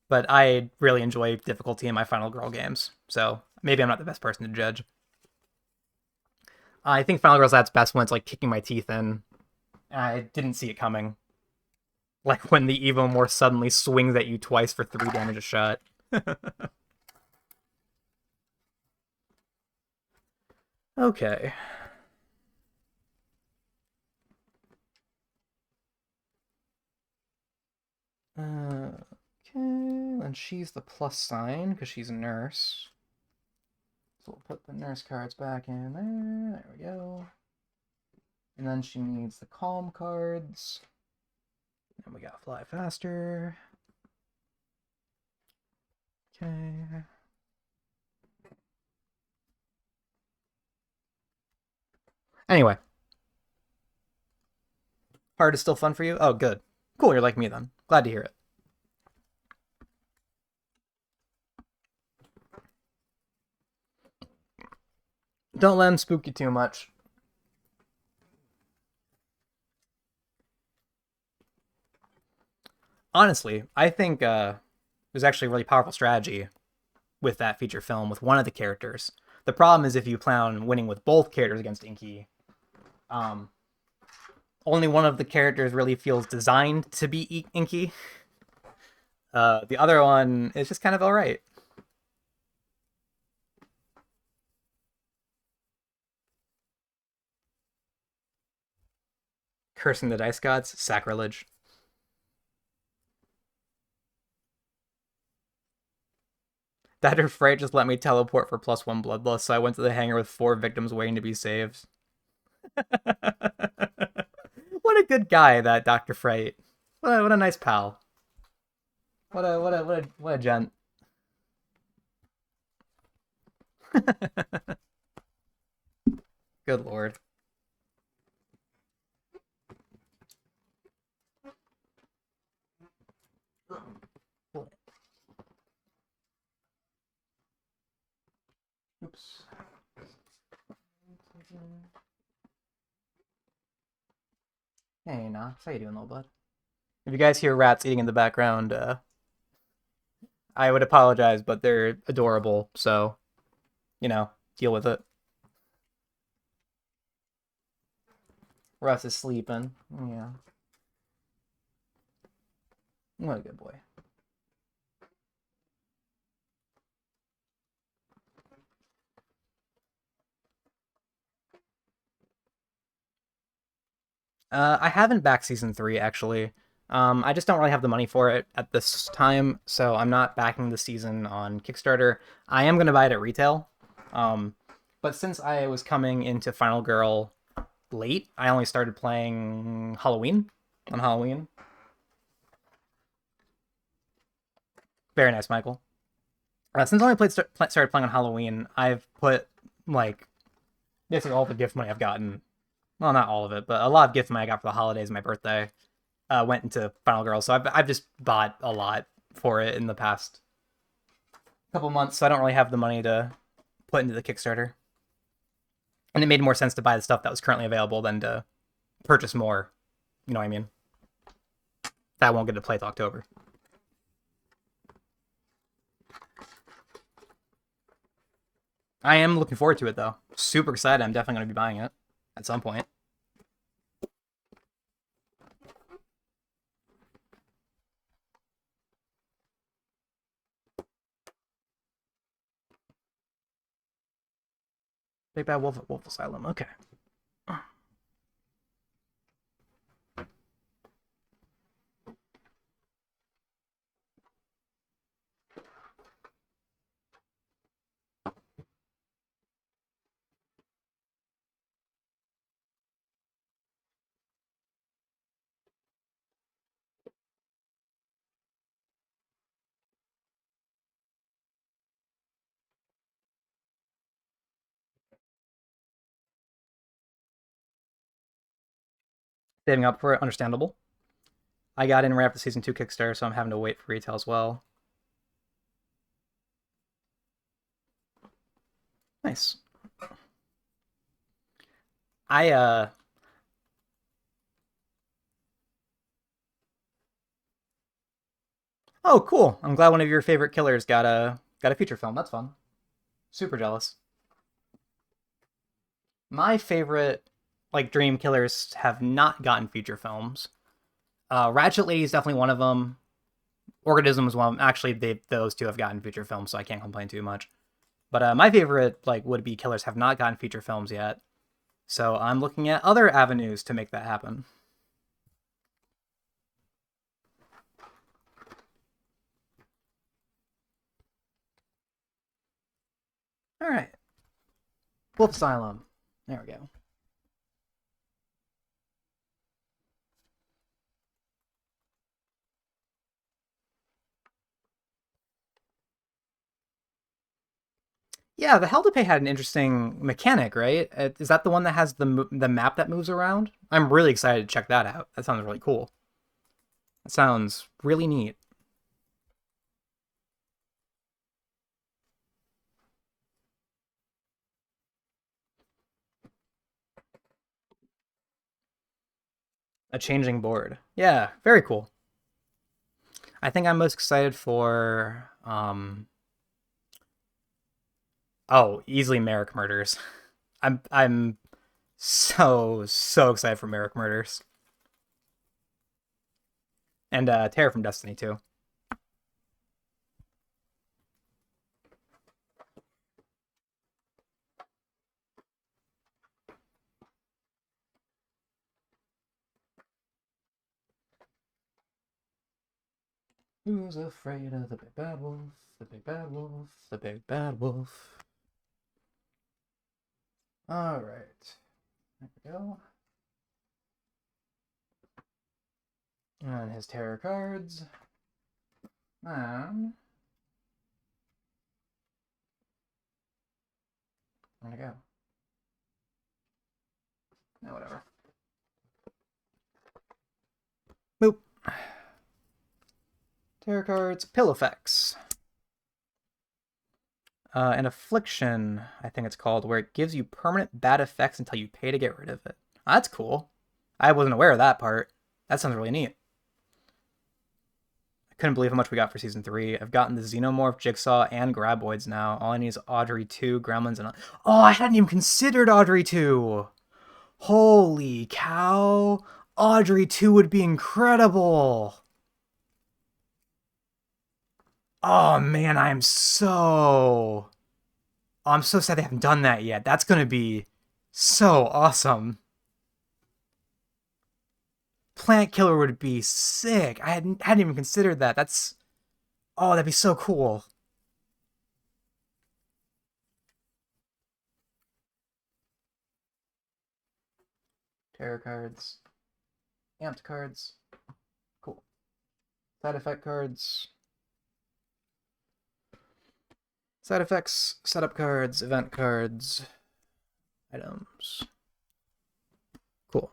But I really enjoy difficulty in my Final Girl games, so maybe I'm not the best person to judge. I think Final Girl's at its best when it's like kicking my teeth in. I didn't see it coming. Like when the Evo more suddenly swings at you twice for 3 damage a shot. Okay. Okay, and she's the plus sign because she's a nurse. So we'll put the nurse cards back in there. There we go. And then she needs the calm cards. And we got fly faster. Okay. Anyway, hard is still fun for you? Oh, good. Cool, you're like me then. Glad to hear it. Don't let him spook you too much. honestly, I think there's actually a really powerful strategy with that feature film with one of the characters. The problem is if you plan on winning with both characters against Inky, um, only one of the characters really feels designed to be Inky. The other one is just kind of alright. Cursing the dice gods, sacrilege. Dr. Fright just let me teleport for +1 bloodlust, so I went to the hangar with 4 victims waiting to be saved. What a good guy, that Dr. Fright. What a nice pal. What a gent. Good lord. Oops. Hey, Knox. How you doing, little bud? If you guys hear rats eating in the background, I would apologize, but they're adorable, so, deal with it. Russ is sleeping. Yeah. What a good boy. I haven't backed season 3 actually. I just don't really have the money for it at this time, so I'm not backing the season on Kickstarter. I am gonna buy it at retail, um, but since I was coming into Final Girl late, I only started playing Halloween on Halloween. Very nice, Michael. Since I only started playing on Halloween, I've put like basically all the gift money I've gotten. Well, not all of it, but a lot of gift money I got for the holidays and my birthday went into Final Girl. So I've just bought a lot for it in the past couple months. So I don't really have the money to put into the Kickstarter, and it made more sense to buy the stuff that was currently available than to purchase more. You know what I mean? That won't get to play till October. I am looking forward to it though. Super excited. I'm definitely going to be buying it at some point. Big Bad Wolf Asylum. Okay. Saving up for it, understandable. I got in right after season 2 Kickstarter, so I'm having to wait for retail as well. Nice. I Oh, cool. I'm glad one of your favorite killers got a feature film. That's fun. Super jealous. My favorite like dream killers have not gotten feature films. Ratchet Lady is definitely one of them. Organism is one of them. Actually, those two have gotten feature films, so I can't complain too much. But my favorite like would-be killers have not gotten feature films yet. So I'm looking at other avenues to make that happen. All right. Wolf Asylum. There we go. Yeah, the Hell to Pay had an interesting mechanic, right? Is that the one that has the map that moves around? I'm really excited to check that out. That sounds really cool. That sounds really neat. A changing board. Yeah, very cool. I think I'm most excited for easily Merrick Murders. I'm so excited for Merrick Murders. And Terror from Destiny too. Who's afraid of the big bad wolf? The big bad wolf. The big bad wolf. All right. There we go. And his terror cards. And where'd it go? No, whatever. Boop. Tarot cards, pill effects. An affliction, I think it's called, where it gives you permanent bad effects until you pay to get rid of it. That's cool. I wasn't aware of that part. That sounds really neat. I couldn't believe how much we got for Season 3. I've gotten the Xenomorph, Jigsaw, and Graboids now. All I need is Audrey 2, Gremlins, and... Oh, I hadn't even considered Audrey 2! Holy cow! Audrey 2 would be incredible! Oh man, I'm so sad they haven't done that yet. That's gonna be so awesome. Plant Killer would be sick. I hadn't even considered that. That'd be so cool. Tarot cards, amped cards, cool. Side effect cards. Side effects, setup cards, event cards, items. Cool.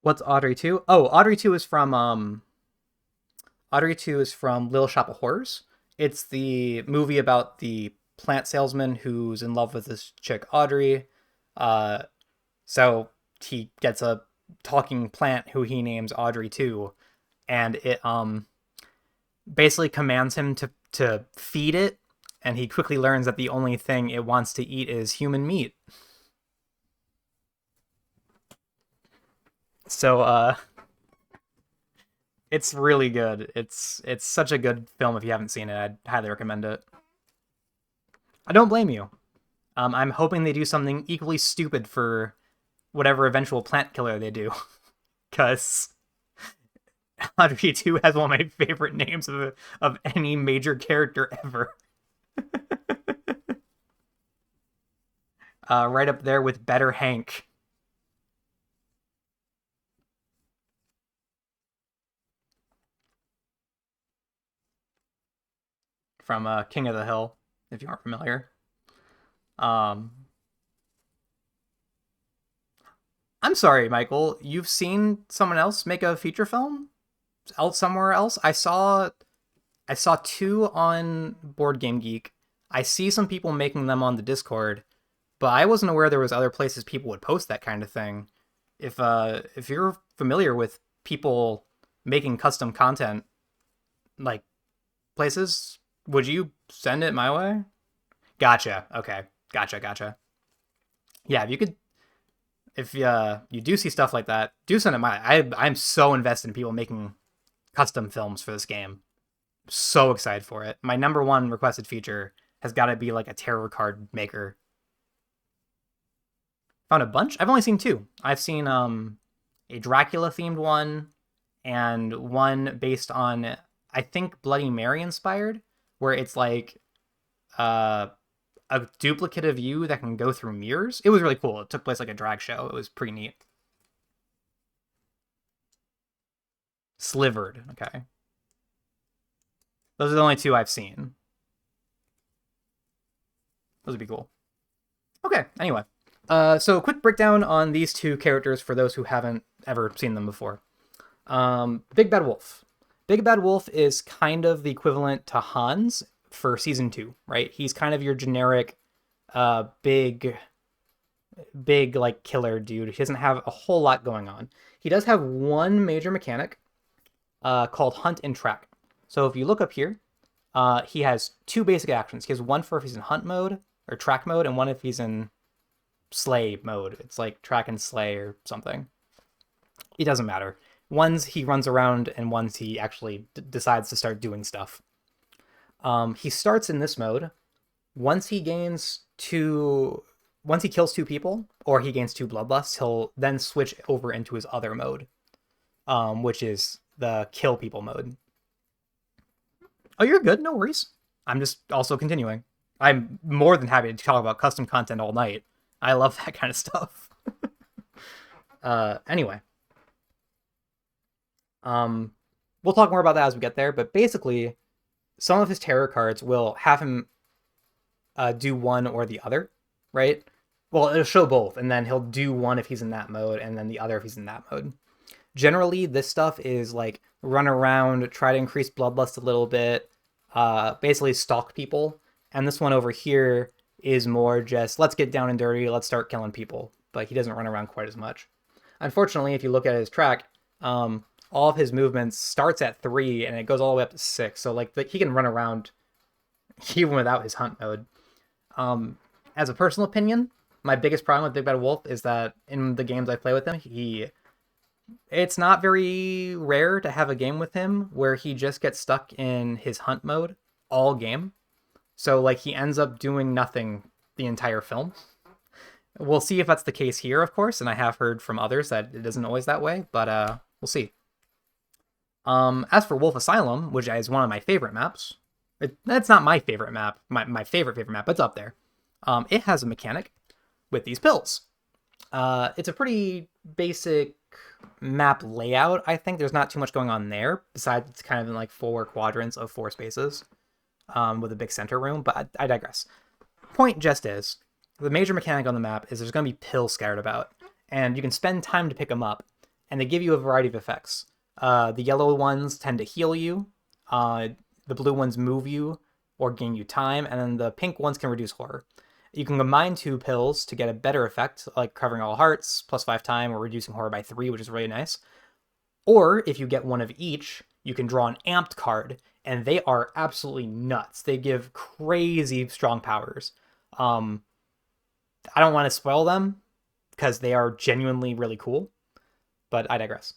What's Audrey 2? Oh, Audrey 2 is from Little Shop of Horrors. It's the movie about the plant salesman who's in love with this chick Audrey. So he gets a talking plant who he names Audrey 2, and it basically commands him to feed it, and he quickly learns that the only thing it wants to eat is human meat. So it's really good. It's such a good film. If you haven't seen it, I'd highly recommend it. I don't blame you. I'm hoping they do something equally stupid for whatever eventual plant killer they do, because Audrey 2 has one of my favorite names of any major character ever. Right up there with Better Hank. From King of the Hill, if you aren't familiar. I'm sorry, Michael. You've seen someone else make a feature film out somewhere else? I saw two on Board Game Geek. I see some people making them on the Discord, but I wasn't aware there was other places people would post that kind of thing. If you're familiar with people making custom content, like places, would you send it my way? Gotcha. Okay. Gotcha. Yeah, if you do see stuff like that, do send it my. I'm so invested in people making custom films for this game. So excited for it. My number one requested feature has got to be like a tarot card maker. Found a bunch. I've only seen two. I've seen a Dracula themed one and one based on, I think, Bloody Mary inspired, where it's like a duplicate of you that can go through mirrors. It was really cool. It took place like a drag show. It was pretty neat. Slivered. Okay. Those are the only two I've seen. Those would be cool. Okay, anyway. So a quick breakdown on these two characters for those who haven't ever seen them before. Big Bad Wolf. Big Bad Wolf is kind of the equivalent to Hans for Season 2, right? He's kind of your generic big like killer dude. He doesn't have a whole lot going on. He does have one major mechanic called Hunt and Track. So if you look up here, he has two basic actions. He has one for if he's in Hunt mode or Track mode, and one if he's in Slay mode. It's like Track and Slay or something. It doesn't matter. One's he runs around, and one's he actually decides to start doing stuff. He starts in this mode. Once he kills two people, or he gains two bloodlusts, he'll then switch over into his other mode, which is the kill people mode. Oh, you're good. No worries. I'm just also continuing. I'm more than happy to talk about custom content all night. I love that kind of stuff. Anyway. We'll talk more about that as we get there, but basically, some of his terror cards will have him do one or the other, right? Well, it'll show both, and then he'll do one if he's in that mode, and then the other if he's in that mode. Generally, this stuff is like run around, try to increase bloodlust a little bit, basically stalk people. And this one over here is more just, let's get down and dirty, let's start killing people. But he doesn't run around quite as much. Unfortunately, if you look at his track, all of his movements starts at 3, and it goes all the way up to 6. So like he can run around even without his hunt mode. As a personal opinion, my biggest problem with Big Bad Wolf is that in the games I play with him, it's not very rare to have a game with him where he just gets stuck in his hunt mode all game. So like he ends up doing nothing the entire film. We'll see if that's the case here, of course, and I have heard from others that it isn't always that way, but we'll see. As for Wolf Asylum, which is one of my favorite maps, that's not my favorite map, my favorite map, it's up there. It has a mechanic with these pills. It's a pretty basic map layout, I think. There's not too much going on there, besides it's kind of in like 4 quadrants of 4 spaces with a big center room, but I digress. Point just is, the major mechanic on the map is there's going to be pills scattered about, and you can spend time to pick them up, and they give you a variety of effects. The yellow ones tend to heal you, the blue ones move you or gain you time, and then the pink ones can reduce horror. You can combine 2 pills to get a better effect, like covering all hearts, +5 time, or reducing horror by 3, which is really nice. Or if you get one of each, you can draw an amped card, and they are absolutely nuts. They give crazy strong powers. I don't want to spoil them, because they are genuinely really cool, but I digress.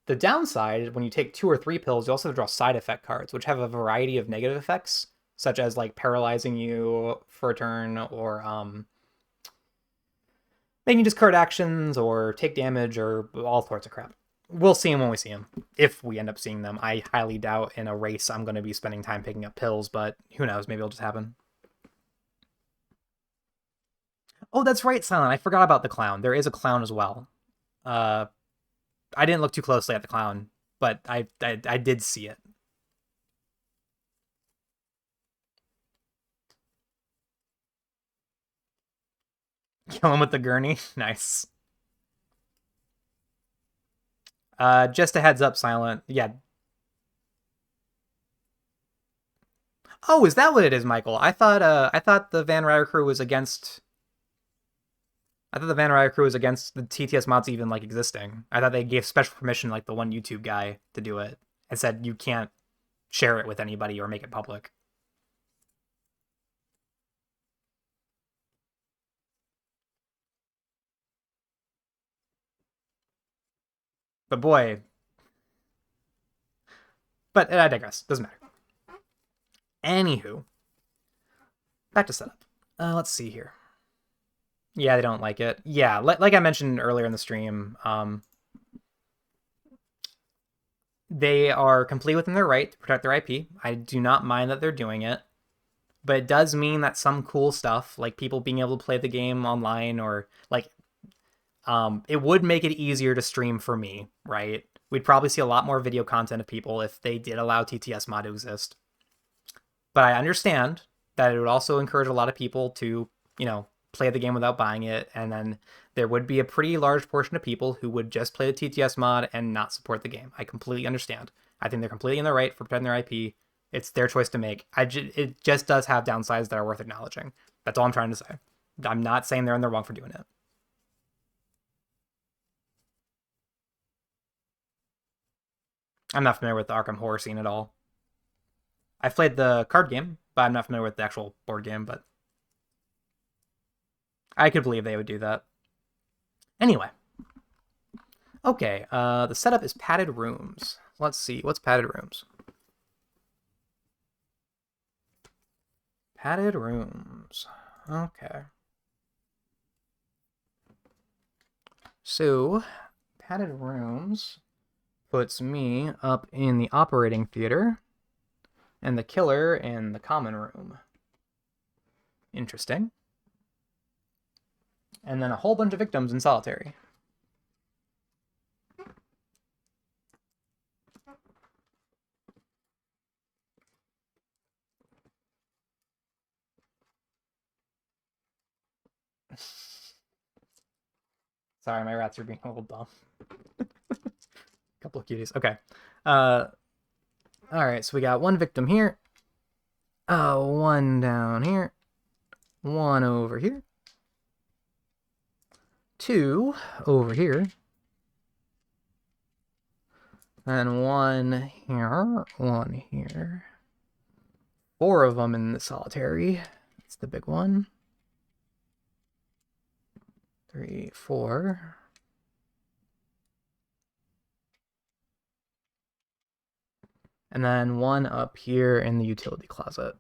The downside, when you take 2 or 3 pills, you also have to draw side effect cards, which have a variety of negative effects, such as like paralyzing you for a turn, or making you discard actions, or take damage, or all sorts of crap. We'll see them when we see them, if we end up seeing them. I highly doubt in a race I'm going to be spending time picking up pills, but who knows, maybe it'll just happen. Oh, that's right, Silent, I forgot about the clown. There is a clown as well. I didn't look too closely at the clown, but I did see it. Kill him with the gurney. Nice. Just a heads up, Silent. Yeah. Oh, is that what it is, Michael? I thought the Van Ryder crew was against. I thought the Van Ryder crew was against the TTS mods even like existing. I thought they gave special permission, like the one YouTube guy, to do it, and said you can't share it with anybody or make it public. But boy. But I digress. Doesn't matter. Anywho. Back to setup. Let's see here. Yeah, they don't like it. Yeah, like I mentioned earlier in the stream, they are completely within their right to protect their IP. I do not mind that they're doing it. But it does mean that some cool stuff, like people being able to play the game online, or like it would make it easier to stream for me, right? We'd probably see a lot more video content of people if they did allow TTS mod to exist. But I understand that it would also encourage a lot of people to, play the game without buying it, and then there would be a pretty large portion of people who would just play the TTS mod and not support the game. I completely understand. I think they're completely in the right for protecting their IP. It's their choice to make. It just does have downsides that are worth acknowledging. That's all I'm trying to say. I'm not saying they're in the wrong for doing it. I'm not familiar with the Arkham horror scene at all. I've played the card game, but I'm not familiar with the actual board game, but I could believe they would do that. Anyway. Okay, the setup is padded rooms. Let's see, what's padded rooms? Padded rooms. Okay. So, padded rooms puts me up in the operating theater and the killer in the common room. Interesting. And then a whole bunch of victims in solitary. Sorry, my rats are being a little dumb. Couple of cuties. Okay. Alright, so we got one victim here. One down here. One over here. Two over here. And one here. One here. 4 of them in the solitary. That's the big one. 3, 4. And then 1 up here in the utility closet.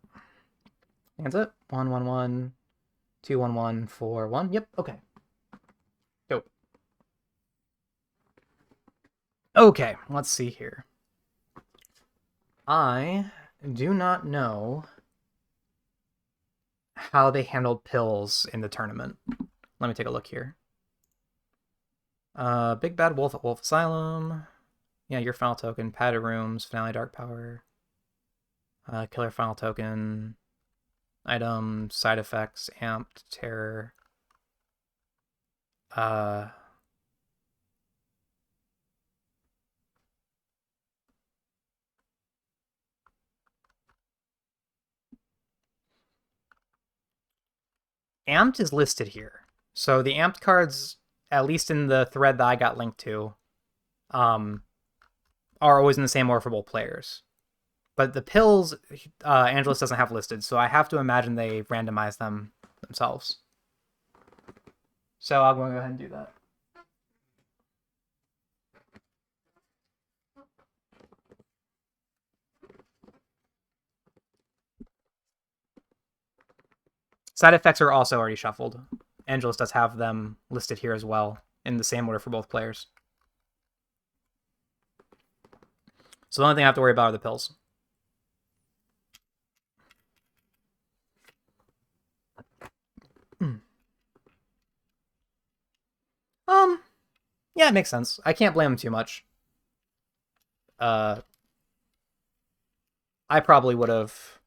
That's it. 1, 1, 1, 2, 1, 1, 4, 1. Yep, okay. Dope. Okay, let's see here. I do not know how they handled pills in the tournament. Let me take a look here. Big Bad Wolf at Wolf Asylum. Yeah, your final token. Padded Rooms. Finale Dark Power. Killer final token. Item. Side effects. Amped. Terror. Amped is listed here. So the amped cards, at least in the thread that I got linked to, are always in the same order for both players. But the pills, Angelus doesn't have listed, so I have to imagine they randomize them themselves. So I'm going to go ahead and do that. Side effects are also already shuffled. Angelus does have them listed here as well, in the same order for both players. So the only thing I have to worry about are the pills. Yeah, it makes sense. I can't blame him too much. I probably would have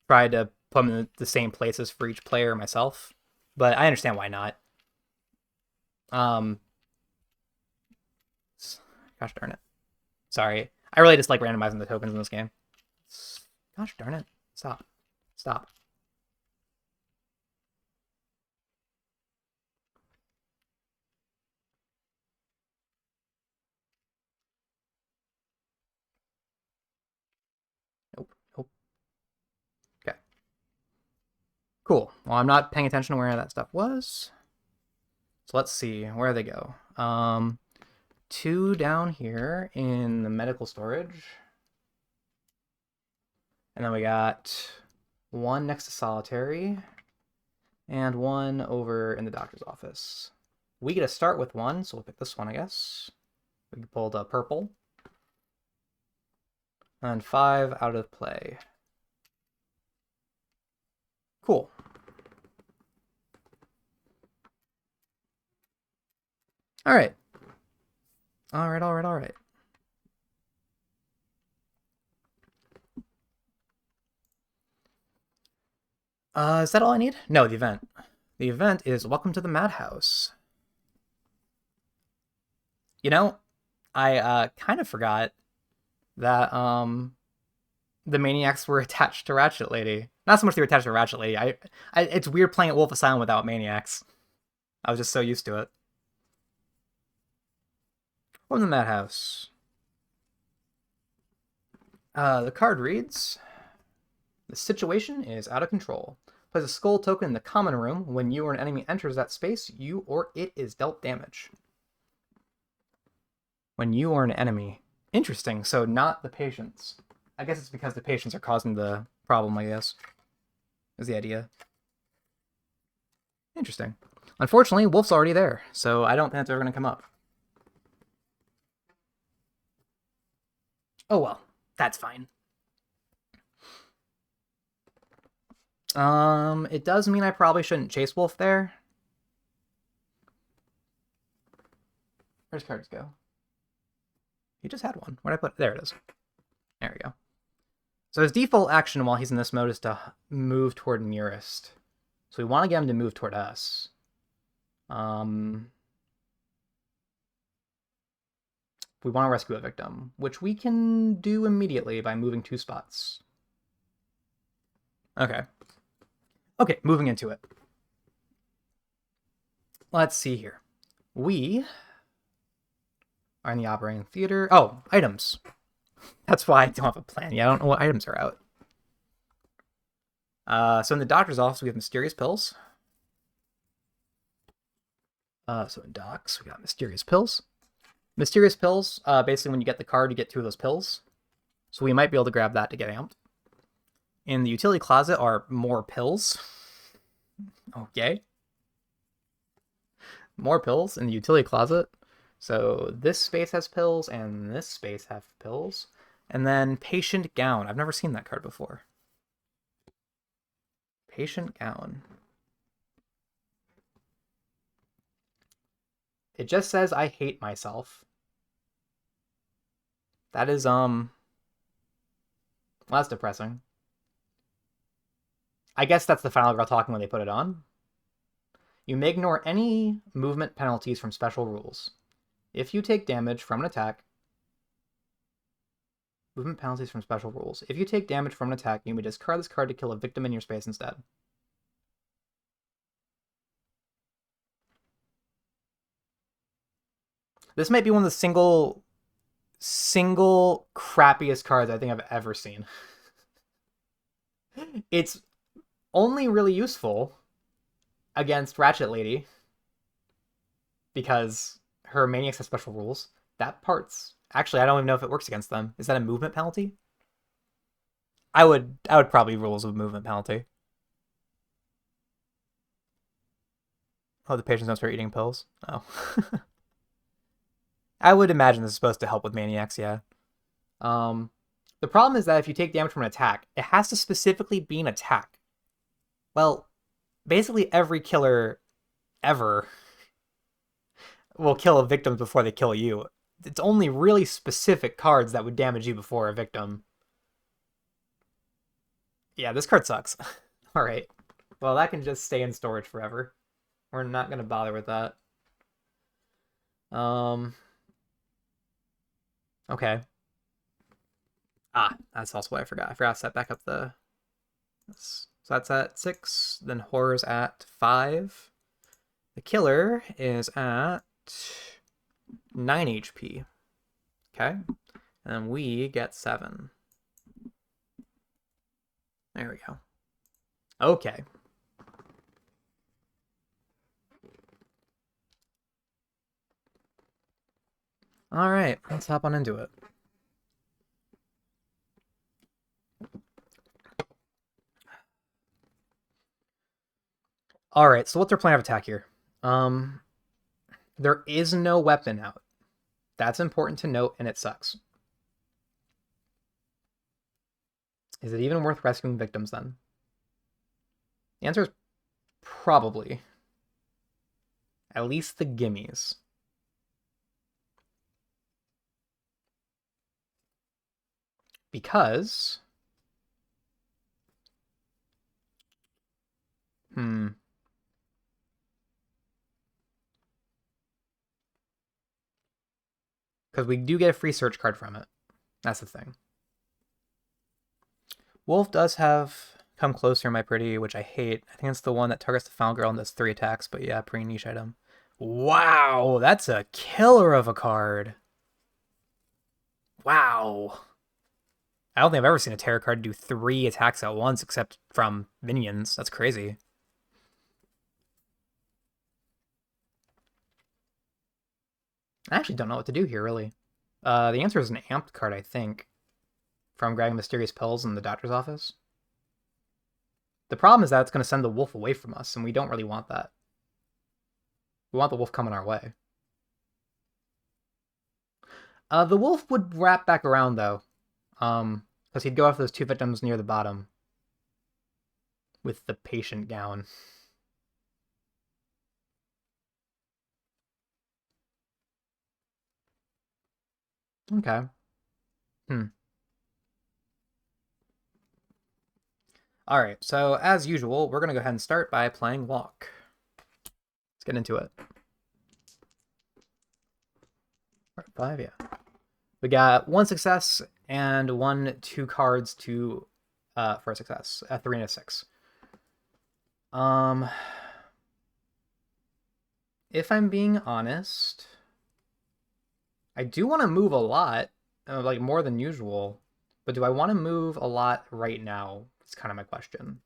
tried to put them in the same places for each player myself, but I understand why not. Gosh darn it. Sorry. I really just like randomizing the tokens in this game. Gosh darn it. Stop. Stop. Nope. Nope. Okay. Cool. Well, I'm not paying attention to where that stuff was. So let's see. Where they go? 2 down here in the medical storage. And then we got 1 next to solitary. And 1 over in the doctor's office. We get to start with 1, so we'll pick this one, I guess. We can pull the purple. And 5 out of play. Cool. Alright. Alright. Is that all I need? No, the event. The event is Welcome to the Madhouse. You know, I kind of forgot that the Maniacs were attached to Ratchet Lady. Not so much they were attached to Ratchet Lady. It's weird playing at Wolf Asylum without Maniacs. I was just so used to it. From the Madhouse. The card reads, the situation is out of control. Place a skull token in the common room. When you or an enemy enters that space, you or it is dealt damage. When you or an enemy. Interesting, so not the patients. I guess it's because the patients are causing the problem, I guess. Is the idea. Interesting. Unfortunately, Wolf's already there, so I don't think that's ever going to come up. Oh well, that's fine. It does mean I probably shouldn't chase Wolf there. Where's cards go? He just had one. Where'd I put it? There it is. There we go. So his default action while he's in this mode is to move toward nearest. So we want to get him to move toward us. We want to rescue a victim, which we can do immediately by moving 2 spots. Okay. Okay, moving into it. Let's see here. We are in the operating theater. Oh, items. That's why I don't have a plan. Yeah, I don't know what items are out. So in the doctor's office, we have mysterious pills. So in docs, we got mysterious pills. Mysterious pills, basically when you get the card, you get 2 of those pills. So we might be able to grab that to get amped. In the utility closet are more pills. Okay. More pills in the utility closet. So this space has pills, and this space has pills. And then Patient Gown. I've never seen that card before. Patient Gown. It just says, I hate myself. That is, well, that's depressing. I guess that's the final girl talking when they put it on. You may ignore any movement penalties from special rules. If you take damage from an attack, movement penalties from special rules. If you take damage from an attack, you may discard this card to kill a victim in your space instead. This might be one of the single crappiest cards I think I've ever seen. It's only really useful against Ratchet Lady because her Maniacs have special rules. That part's... Actually, I don't even know if it works against them. Is that a movement penalty? I would probably rules with movement penalty. Oh, the patients don't start eating pills? Oh. I would imagine this is supposed to help with Maniacs, yeah. The problem is that if you take damage from an attack, it has to specifically be an attack. Well, basically every killer ever will kill a victim before they kill you. It's only really specific cards that would damage you before a victim. Yeah, this card sucks. Alright. Well, that can just stay in storage forever. We're not going to bother with that. Okay. Ah, that's also what I forgot. I forgot to set back up the... So that's at 6. Then Horror's at 5. The Killer is at 9 HP. Okay. And we get 7. There we go. Okay. All right, let's hop on into it. All right, so what's our plan of attack here? There is no weapon out. That's important to note, and it sucks. Is it even worth rescuing victims then? The answer is probably. At least the gimmies. Because... Because we do get a free search card from it. That's the thing. Wolf does have Come Closer, My Pretty, which I hate. I think it's the one that targets the final girl and does 3 attacks, but yeah, pretty niche item. Wow, that's a killer of a card. Wow. I don't think I've ever seen a tarot card do 3 attacks at once, except from minions. That's crazy. I actually don't know what to do here, really. The answer is an amped card, I think, from grabbing mysterious pills in the doctor's office. The problem is that it's going to send the wolf away from us, and we don't really want that. We want the wolf coming our way. The wolf would wrap back around, though, because he'd go after those 2 victims near the bottom with the patient gown. Okay. All right, so as usual, we're going to go ahead and start by playing Walk. Let's get into it. Part 5, yeah. We got 1 success and 2 cards to for a success, a 3 and a 6. If I'm being honest, I do want to move a lot, like more than usual, but do I want to move a lot right now? It's kind of my question.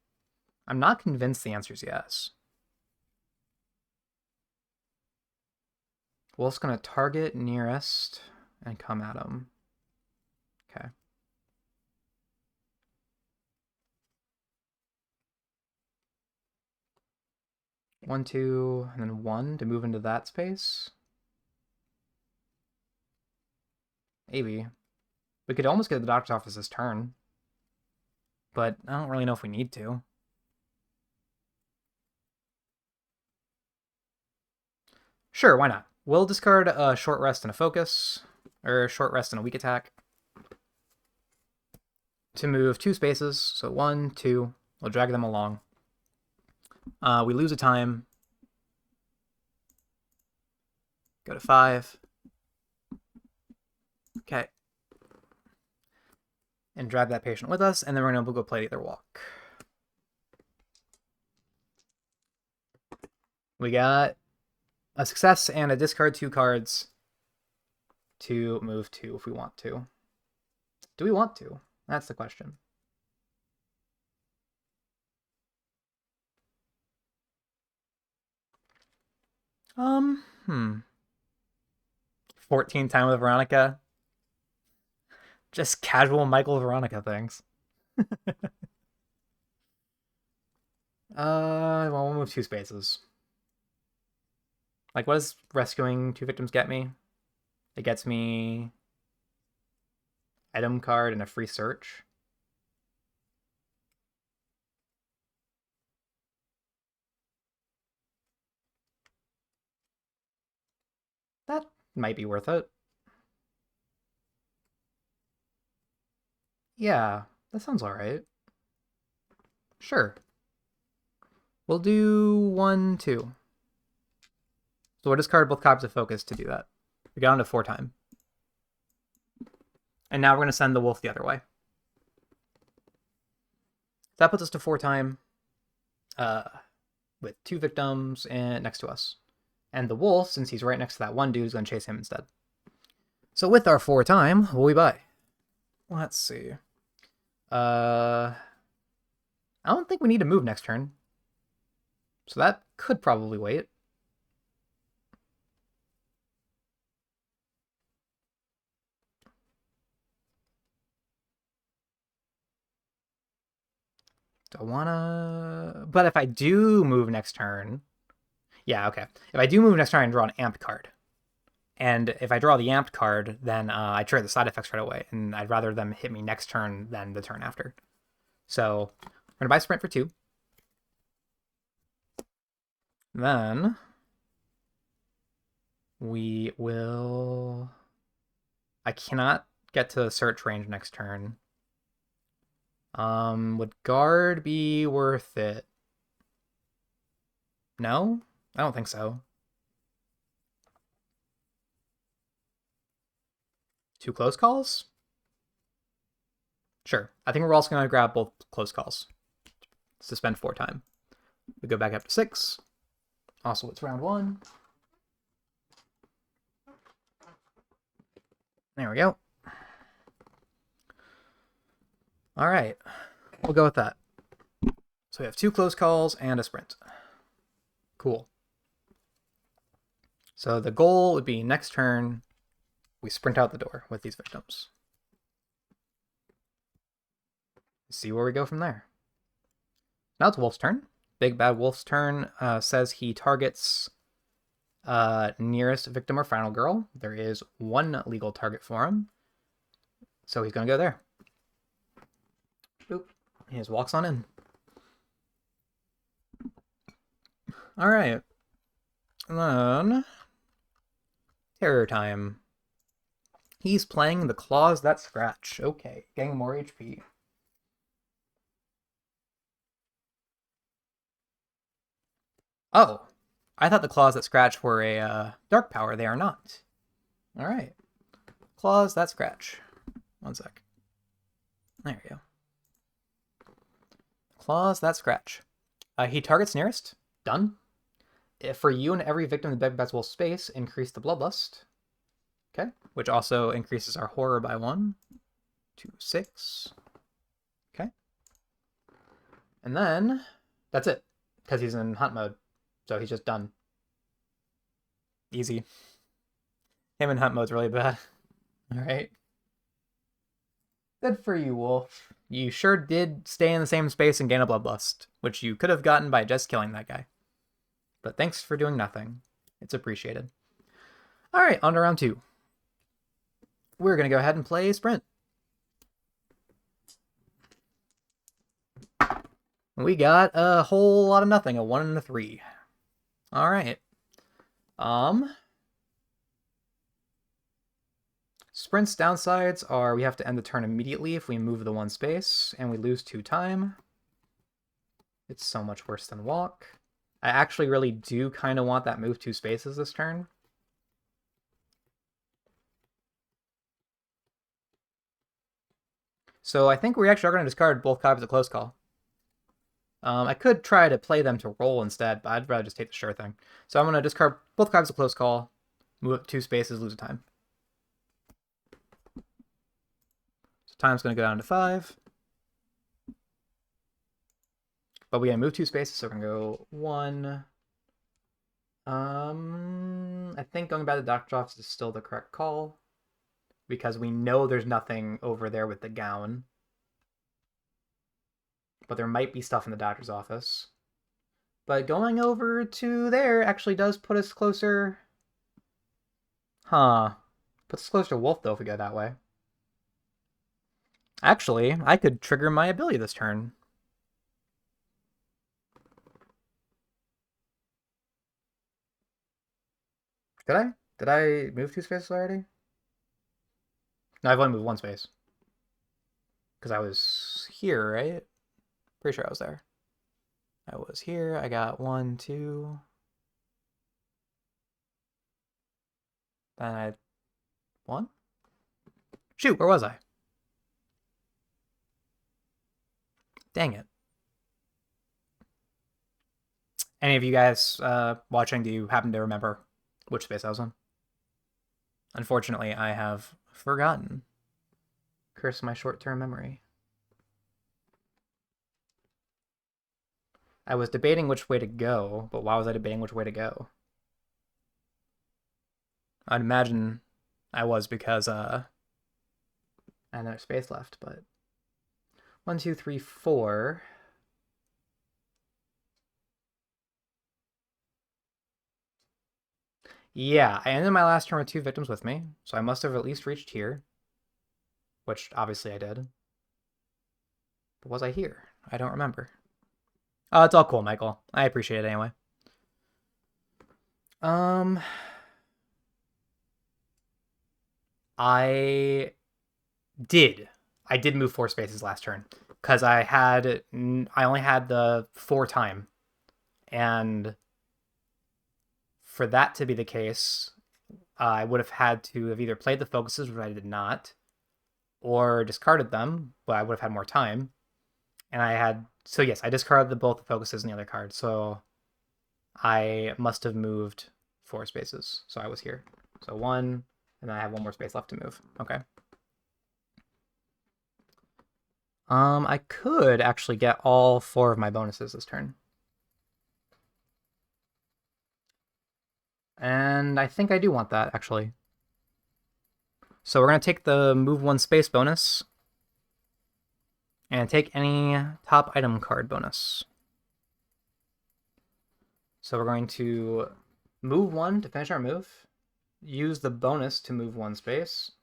I'm not convinced the answer is yes. Wolf's going to target nearest and come at him. Okay. One, 2, and then 1 to move into that space. Maybe. We could almost get the doctor's office this turn. But I don't really know if we need to. Sure, why not? We'll discard a short rest and a focus, or a short rest and a weak attack, to move 2 spaces. So 1, 2. We'll drag them along. We lose a time. Go to 5. Okay. And drag that patient with us, and then we're going to go play the other Walk. We got a success and a discard 2 cards to move 2 if we want to. Do we want to? That's the question. Hmm. 14 time with Veronica. Just casual Michael Veronica things. Well, we'll move 2 spaces. Like, what does rescuing 2 victims get me? It gets me item card and a free search. That might be worth it. Yeah, that sounds alright. Sure. We'll do 1, 2. So we'll discard both copies of focus to do that. We got on to 4 time. And now we're going to send the wolf the other way. That puts us to 4 time with 2 victims and next to us. And the wolf, since he's right next to that one dude, is going to chase him instead. So with our 4 time, what will we buy? Let's see. I don't think we need to move next turn. So that could probably wait. Do I wanna... But if I do move next turn... Yeah, okay. If I do move next turn, I draw an amped card. And if I draw the amped card, then I trigger the side effects right away. And I'd rather them hit me next turn than the turn after. So I'm going to buy Sprint for 2. Then we will... I cannot get to search range next turn. Would guard be worth it? No? I don't think so. 2 close calls? Sure. I think we're also going to grab both close calls. Suspend 4 time. We go back up to 6. Also, it's round 1. There we go. All right. We'll go with that. So we have 2 close calls and a sprint. Cool. So the goal would be next turn, we sprint out the door with these victims. See where we go from there. Now it's Wolf's turn. Big Bad Wolf's turn says he targets nearest victim or final girl. There is 1 legal target for him. So he's going to go there. Boop. He just walks on in. All right. And then terror time. He's playing the Claws That Scratch. Okay, getting more HP. Oh, I thought the Claws That Scratch were a dark power. They are not. All right. Claws That Scratch. 1 sec. There we go. Claws That Scratch. He targets nearest. Done. For you and every victim in the Big Bad Wolf space, increase the Bloodlust. Okay. Which also increases our horror by 1. 2, 6. Okay. And then that's it. Because he's in hunt mode. So he's just done. Easy. Him in hunt mode's really bad. Alright. Good for you, Wolf. You sure did stay in the same space and gain a Bloodlust, which you could have gotten by just killing that guy. But thanks for doing nothing. It's appreciated. Alright, on to round 2. We're going to go ahead and play Sprint. We got a whole lot of nothing, a 1 and a 3. Alright. Sprint's downsides are we have to end the turn immediately if we move the 1 space, and we lose 2 time. It's so much worse than walk. I actually really do kind of want that move 2 spaces this turn. So I think we actually are going to discard both copies of Close Call. I could try to play them to roll instead, but I'd rather just take the sure thing. So I'm going to discard both copies of Close Call, move up 2 spaces, lose a time. So time's going to go down to 5. But we gotta move 2 spaces, so we're gonna go 1. I think going back to the doctor's office is still the correct call. Because we know there's nothing over there with the gown. But there might be stuff in the doctor's office. But going over to there actually does put us closer. Huh. Puts us closer to Wolf, though, if we go that way. Actually, I could trigger my ability this turn. Did I? Did I move 2 spaces already? No, I've only moved 1 space. Because I was here, right? Pretty sure I was there. I was here. I got 1, 2. Then I... 1? Shoot, where was I? Dang it. Any of you guys watching, do you happen to remember which space I was on? Unfortunately, I have forgotten. Curse my short-term memory. I was debating which way to go, but why was I debating which way to go? I'd imagine I was because I had another space left, but 1, 2, 3, 4. Yeah, I ended my last turn with 2 victims with me, so I must have at least reached here. Which, obviously, I did. But was I here? I don't remember. Oh, it's all cool, Michael. I appreciate it anyway. I did move 4 spaces last turn. Because I only had the 4 time. And for that to be the case, I would have had to have either played the focuses, which I did not, or discarded them, but I would have had more time. And I had, so yes, I discarded both the focuses and the other card. So I must have moved 4 spaces. So I was here. So 1, and then I have 1 more space left to move. Okay. I could actually get all 4 of my bonuses this turn. And I think I do want that, actually. So we're going to take the move 1 space bonus and take any top item card bonus. So we're going to move 1 to finish our move, use the bonus to move 1 space,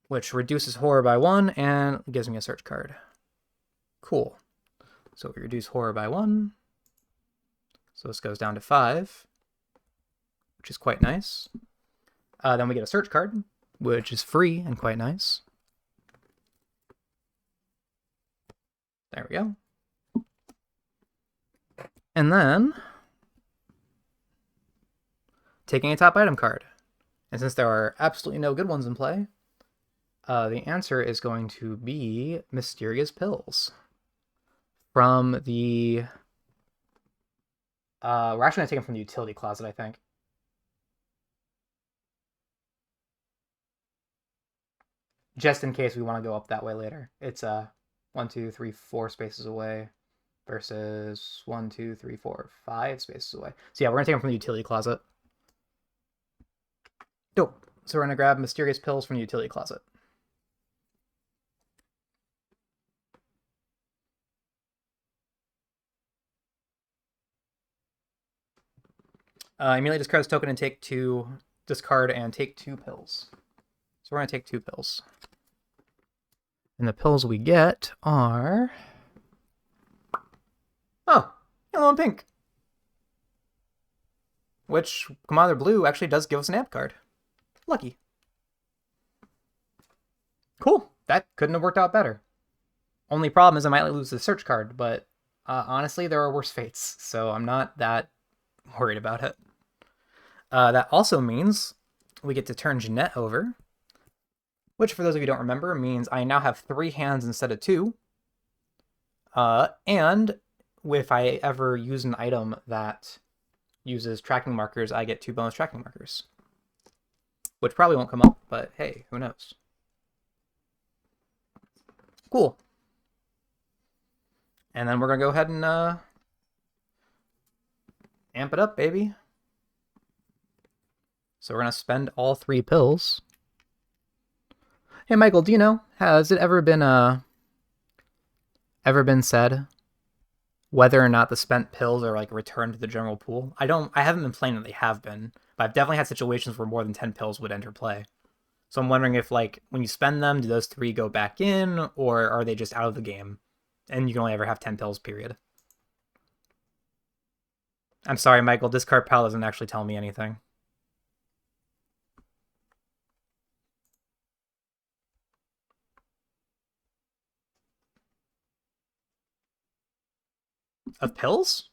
which reduces horror by 1 and gives me a search card. Cool. So we reduce horror by 1. So this goes down to 5, which is quite nice. Then we get a search card, which is free and quite nice. There we go. And then taking a top item card. And since there are absolutely no good ones in play, the answer is going to be Mysterious Pills. From the... we're actually going to take them from the utility closet, I think. Just in case we want to go up that way later. It's 1, 2, 3, 4 spaces away versus 1, 2, 3, 4, 5 spaces away. So yeah, we're going to take them from the utility closet. Dope. So we're going to grab Mysterious Pills from the utility closet. Immediately discard this token and take 2, discard and take 2 pills. So we're going to take 2 pills. And the pills we get are... Oh, yellow and pink. Which, Commander Blue actually does give us an amp card. Lucky. Cool. That couldn't have worked out better. Only problem is I might lose the search card, but honestly, there are worse fates, so I'm not that worried about it. That also means we get to turn Jeanette over, which, for those of you who don't remember, means I now have 3 hands instead of 2. And if I ever use an item that uses tracking markers, I get 2 bonus tracking markers. Which probably won't come up, but hey, who knows? Cool. And then we're going to go ahead and amp it up, baby. So we're going to spend all 3 pills. Hey, Michael, do you know, has it ever been said whether or not the spent pills are like returned to the general pool? I haven't been playing that they have been, but I've definitely had situations where more than 10 pills would enter play. So I'm wondering if, like, when you spend them, do those 3 go back in, or are they just out of the game and you can only ever have 10 pills, period? I'm sorry, Michael, discard pile doesn't actually tell me anything. Of pills?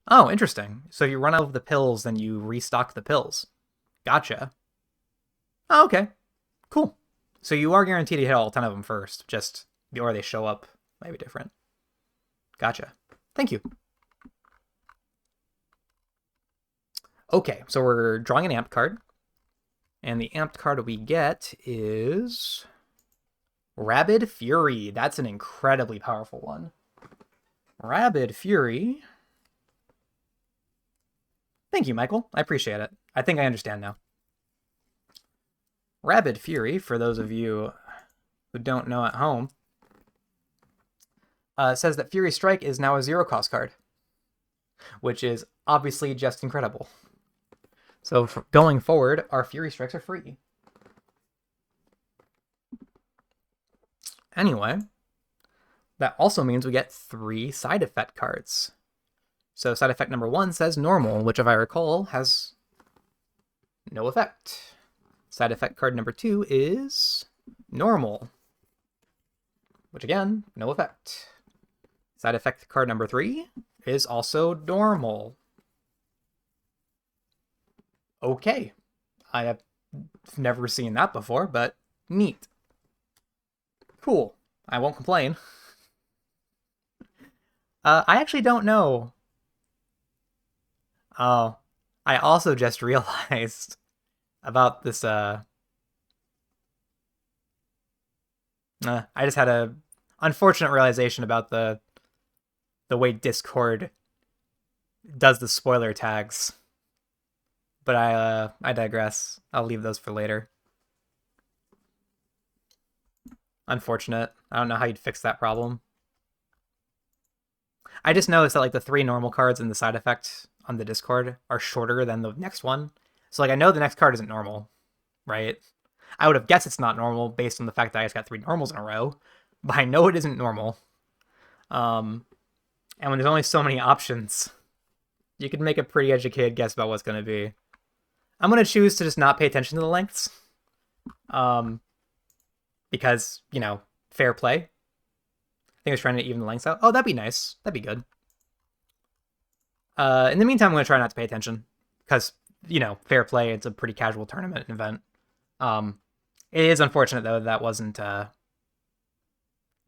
Oh, interesting. So if you run out of the pills, then you restock the pills. Gotcha. Oh, okay. Cool. So you are guaranteed to hit all 10 of them first, just, or they show up maybe different. Gotcha. Thank you. Okay, so we're drawing an amp card. And the amped card we get is Rabid Fury. That's an incredibly powerful one. Rabid Fury. Thank you, Michael. I appreciate it. I think I understand now. Rabid Fury, for those of you who don't know at home, says that Fury Strike is now a 0-cost card, which is obviously just incredible. So going forward, our Fury Strikes are free. Anyway, that also means we get 3 side effect cards. So side effect number 1 says normal, which, if I recall, has no effect. Side effect card number 2 is normal, which, again, no effect. Side effect card number 3 is also normal. Okay. I have never seen that before, but neat. Cool. I won't complain. I actually don't know. Oh, I also just realized about this, I just had a unfortunate realization about the way Discord does the spoiler tags. But I digress. I'll leave those for later. Unfortunate. I don't know how you'd fix that problem. I just noticed that like the 3 normal cards in the side effect on the Discord are shorter than the next one. So like I know the next card isn't normal, right? I would have guessed it's not normal based on the fact that I just got 3 normals in a row, but I know it isn't normal. And when there's only so many options, you can make a pretty educated guess about what's going to be. I'm going to choose to just not pay attention to the lengths. Because, you know, fair play. I think I was trying to even the lengths out. Oh, that'd be nice. That'd be good. In the meantime, I'm going to try not to pay attention. Because, you know, fair play, it's a pretty casual tournament event. It is unfortunate, though, that wasn't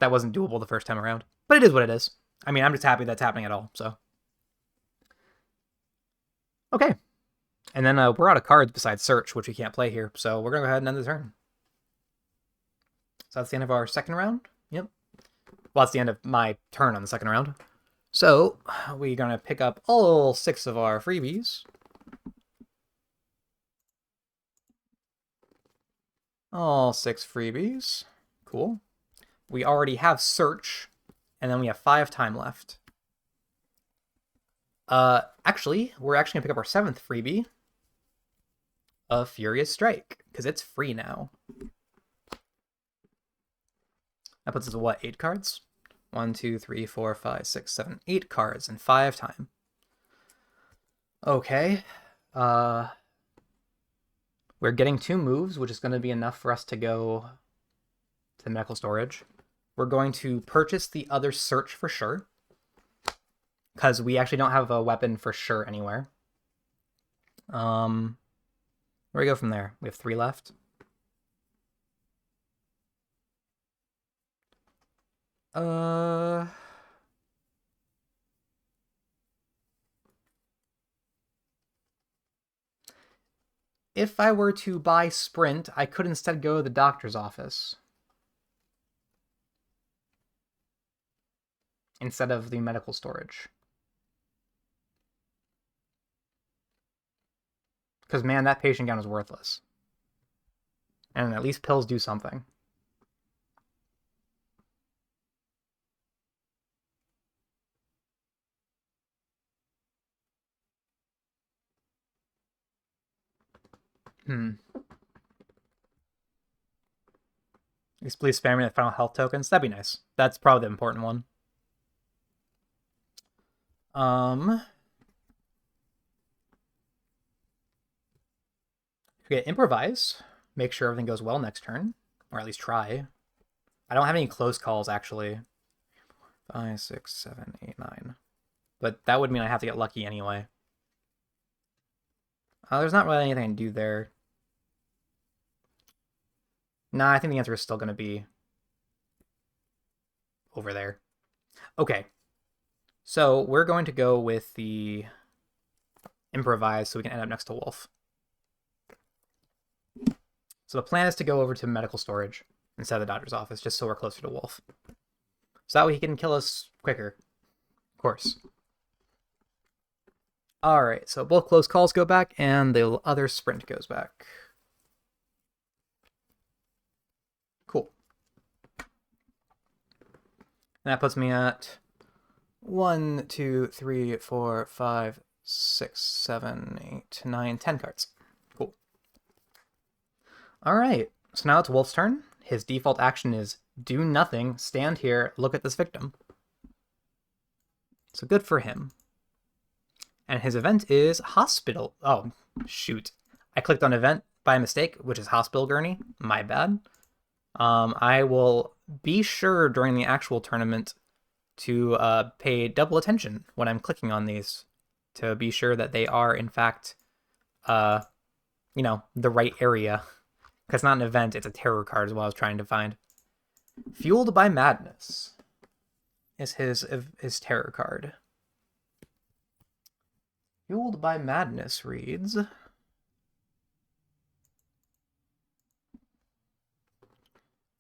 doable the first time around. But it is what it is. I mean, I'm just happy that's happening at all, so. Okay. And then we're out of cards besides Search, which we can't play here. So we're going to go ahead and end the turn. So that's the end of our second round. Yep. Well, that's the end of my turn on the second round. So we're going to pick up all 6 of our freebies. All 6 freebies. Cool. We already have Search, and then we have 5 time left. Actually, we're actually going to pick up our 7th freebie of Furious Strike, because it's free now. That puts us at what, 8 cards? 1, 2, 3, 4, 5, 6, 7, 8 cards in 5 time. Okay. We're getting 2 moves, which is going to be enough for us to go to the medical storage. We're going to purchase the other Search for sure, because we actually don't have a weapon for sure anywhere. Where do we go from there? We have 3 left. If I were to buy Sprint, I could instead go to the doctor's office instead of the medical storage. Because, man, that patient gown is worthless. And at least pills do something. At least please spam me the final health tokens. That'd be nice. That's probably the important one. We get Improvise. Make sure everything goes well next turn. Or at least try. I don't have any close calls, actually. 5, 6, 7, 8, 9. But that would mean I have to get lucky anyway. There's not really anything I can do there. Nah, I think the answer is still going to be over there. Okay. So we're going to go with the Improvise so we can end up next to Wolf. So the plan is to go over to medical storage instead of the doctor's office, just so we're closer to Wolf. So that way he can kill us quicker. Of course. Alright, so both close calls go back, and the other Sprint goes back. Cool. And that puts me at 1, 2, 3, 4, 5, 6, 7, 8, 9, 10 cards. Cool. Alright, so now it's Wolf's turn. His default action is do nothing, stand here, look at this victim. So good for him. And his event is Hospital. Oh, shoot. I clicked on event by mistake, which is Hospital Gurney. My bad. I will be sure during the actual tournament to pay double attention when I'm clicking on these to be sure that they are, in fact, you know, the right area. Because it's not an event, it's a terror card is what I was trying to find. Fueled by Madness is his terror card. Fueled by Madness reads...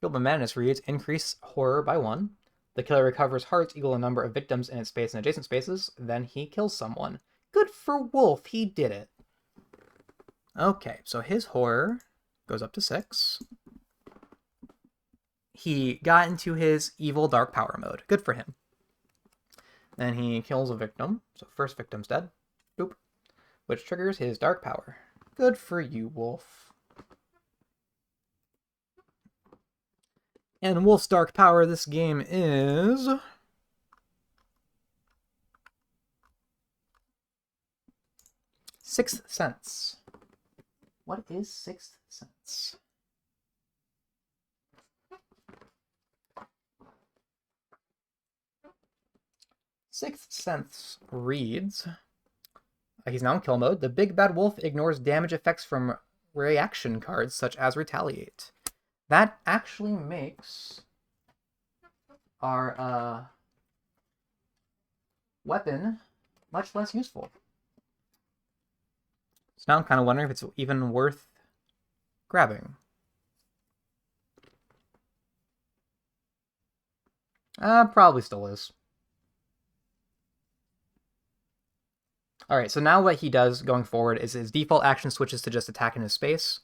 Fueled by Madness reads, increase horror by 1. The killer recovers hearts equal to number of victims in its space and adjacent spaces. Then he kills someone. Good for Wolf, he did it. Okay, so his horror goes up to 6. He got into his evil dark power mode. Good for him. Then he kills a victim. So first victim's dead. Boop. Which triggers his dark power. Good for you, Wolf. And Wolf's dark power this game is... Sixth Sense. What is Sixth Sense? Sixth Sense reads... He's now in kill mode. The big bad wolf ignores damage effects from reaction cards such as Retaliate. That actually makes our weapon much less useful. So now I'm kind of wondering if it's even worth grabbing. Probably still is. Alright, so now what he does going forward is his default action switches to just attack in his space,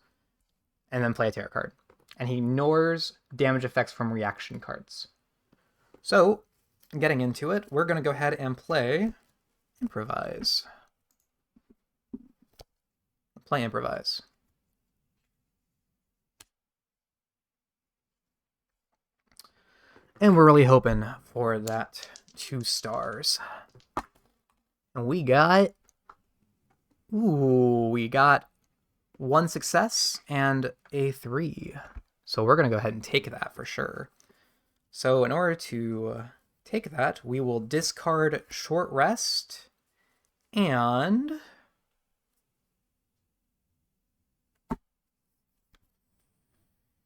and then play a terror card. And he ignores damage effects from reaction cards. So, getting into it, we're going to go ahead and play Improvise. Play Improvise. And we're really hoping for that 2 stars. And we got... Ooh, we got 1 success and a 3. So we're going to go ahead and take that for sure. So in order to take that, we will discard Short Rest and...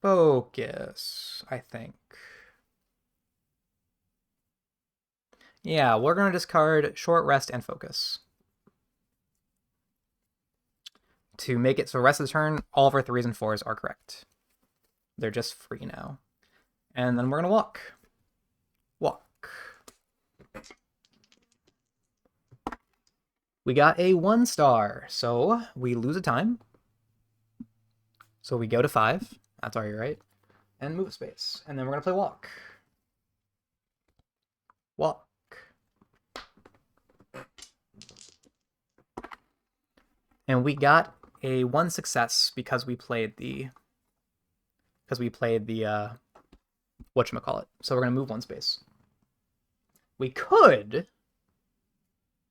Focus, I think. Yeah, we're going to discard Short Rest and Focus. To make it so the rest of the turn, all of our 3s and 4s are correct. They're just free now. And then we're going to walk. Walk. We got a 1 star, so we lose a time. So we go to 5. That's already right. And move a space. And then we're going to play walk. Walk. And we got a 1 success because we played the whatchamacallit. So we're going to move 1 space. We could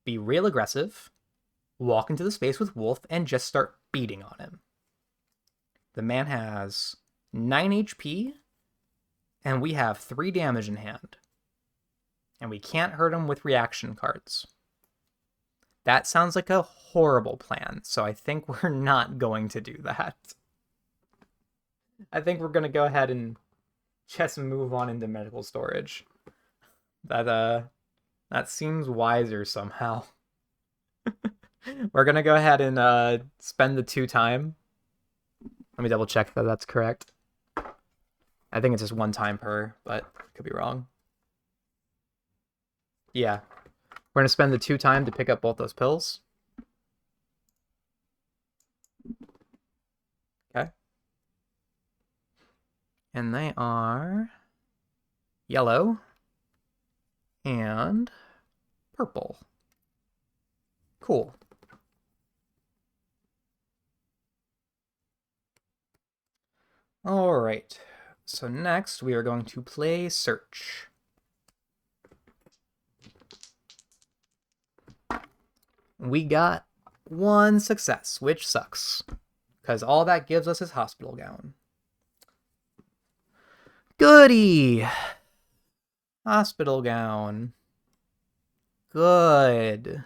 be real aggressive, walk into the space with Wolf, and just start beating on him. The man has 9 HP, and we have 3 damage in hand. And we can't hurt him with reaction cards. That sounds like a horrible plan, so I think we're not going to do that. I think we're going to go ahead and just move on into medical storage. That seems wiser somehow. We're going to go ahead and spend the 2 time. Let me double check that that's correct. I think it's just 1 time per, but could be wrong. Yeah. We're going to spend the 2 time to pick up both those pills. Okay. And they are yellow and purple. Cool. All right. So next we are going to play Search. We got 1 success, which sucks, because all that gives us is Hospital Gown. Goody! Hospital Gown. Good.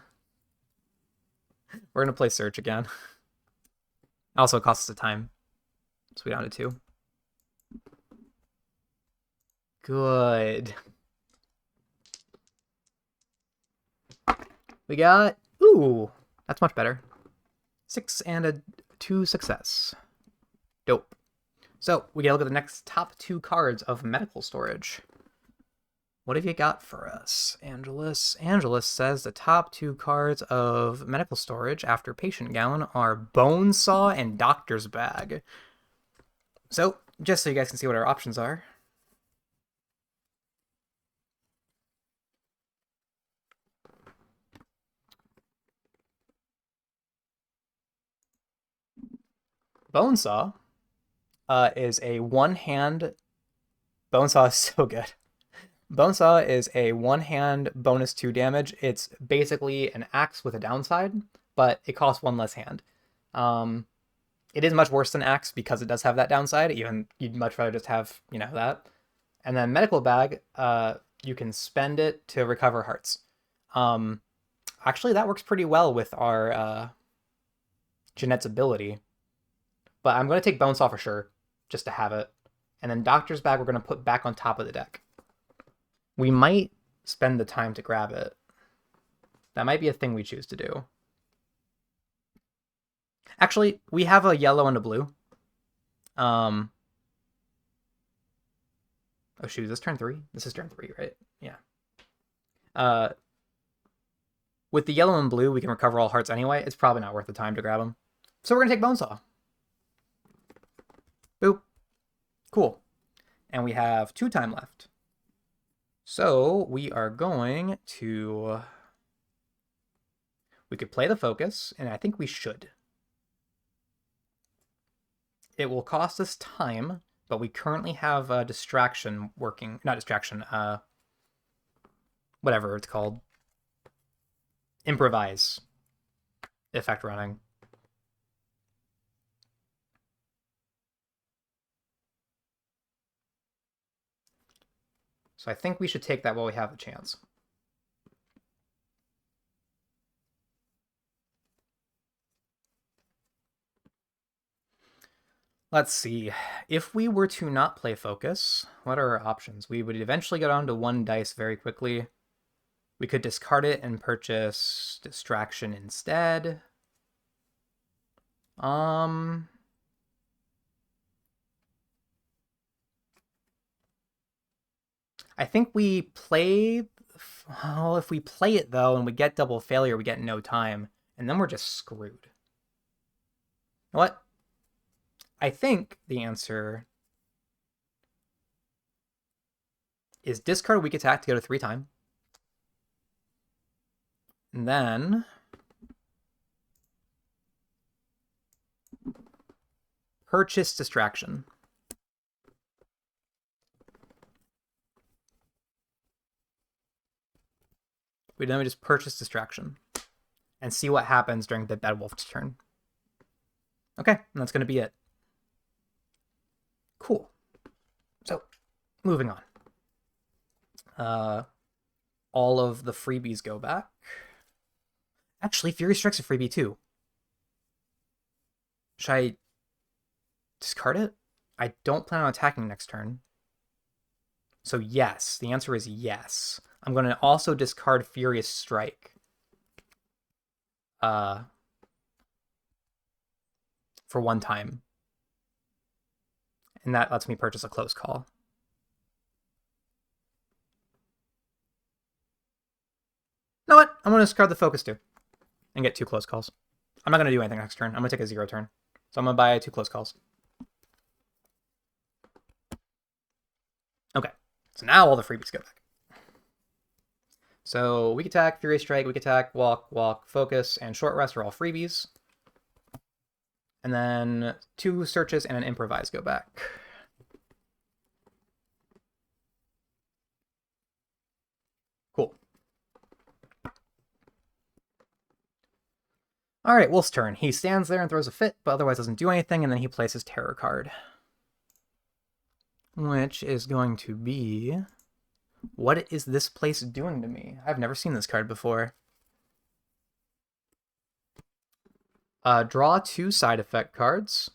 We're going to play Search again. Also, it costs us a time, so we down to 2. Good. We got... Ooh, that's much better. 6 and a 2 success. Dope. So, we gotta look at the next top 2 cards of medical storage. What have you got for us, Angelus? Angelus says the top 2 cards of medical storage after patient gown are Bone Saw and Doctor's Bag. So, just so you guys can see what our options are. Bone Saw is a one-hand... Bone Saw is so good. Bone Saw is a one-hand bonus 2 damage. It's basically an axe with a downside, but it costs 1 less hand. It is much worse than axe because it does have that downside. Even you'd much rather just have, that. And then Medical Bag, you can spend it to recover hearts. Actually, that works pretty well with our Jeanette's ability. But I'm going to take Bone Saw for sure, just to have it. And then Doctor's Bag we're going to put back on top of the deck. We might spend the time to grab it. That might be a thing we choose to do. Actually, we have a yellow and a blue. Oh shoot, is this turn 3? This is turn 3, right? Yeah. With the yellow and blue, we can recover all hearts anyway. It's probably not worth the time to grab them. So we're going to take Bone Saw. Boop. Cool. And we have 2 time left. So we are going to... We could play the focus, and I think we should. It will cost us time, but we currently have a distraction working. Not distraction, whatever it's called. Improvise effect running. So I think we should take that while we have the chance. Let's see. If we were to not play focus, what are our options? We would eventually go down to 1 dice very quickly. We could discard it and purchase distraction instead. I think we play... Well, if we play it, though, and we get double failure, we get no time. And then we're just screwed. What? I think the answer is discard weak attack to go to 3 time. And then... purchase distraction. We just purchase distraction and see what happens during the Bad Wolf's turn. Okay, and that's going to be it. Cool. So, moving on. All of the freebies go back. Actually, Fury Strike's a freebie too. Should I discard it? I don't plan on attacking next turn. So yes, the answer is yes. I'm going to also discard Furious Strike. For 1 time. And that lets me purchase a close call. You know what? I'm going to discard the focus too. And get 2 close calls. I'm not going to do anything next turn. I'm going to take a 0 turn. So I'm going to buy 2 close calls. Okay. So now all the freebies go back. So weak attack, Furious Strike, weak attack, walk, focus, and short rest are all freebies. And then 2 searches and an improvise go back. Cool. All right, Wolf's turn. He stands there and throws a fit, but otherwise doesn't do anything, and then he plays his terror card. Which is going to be... What is this place doing to me? I've never seen this card before. Draw 2 side effect cards.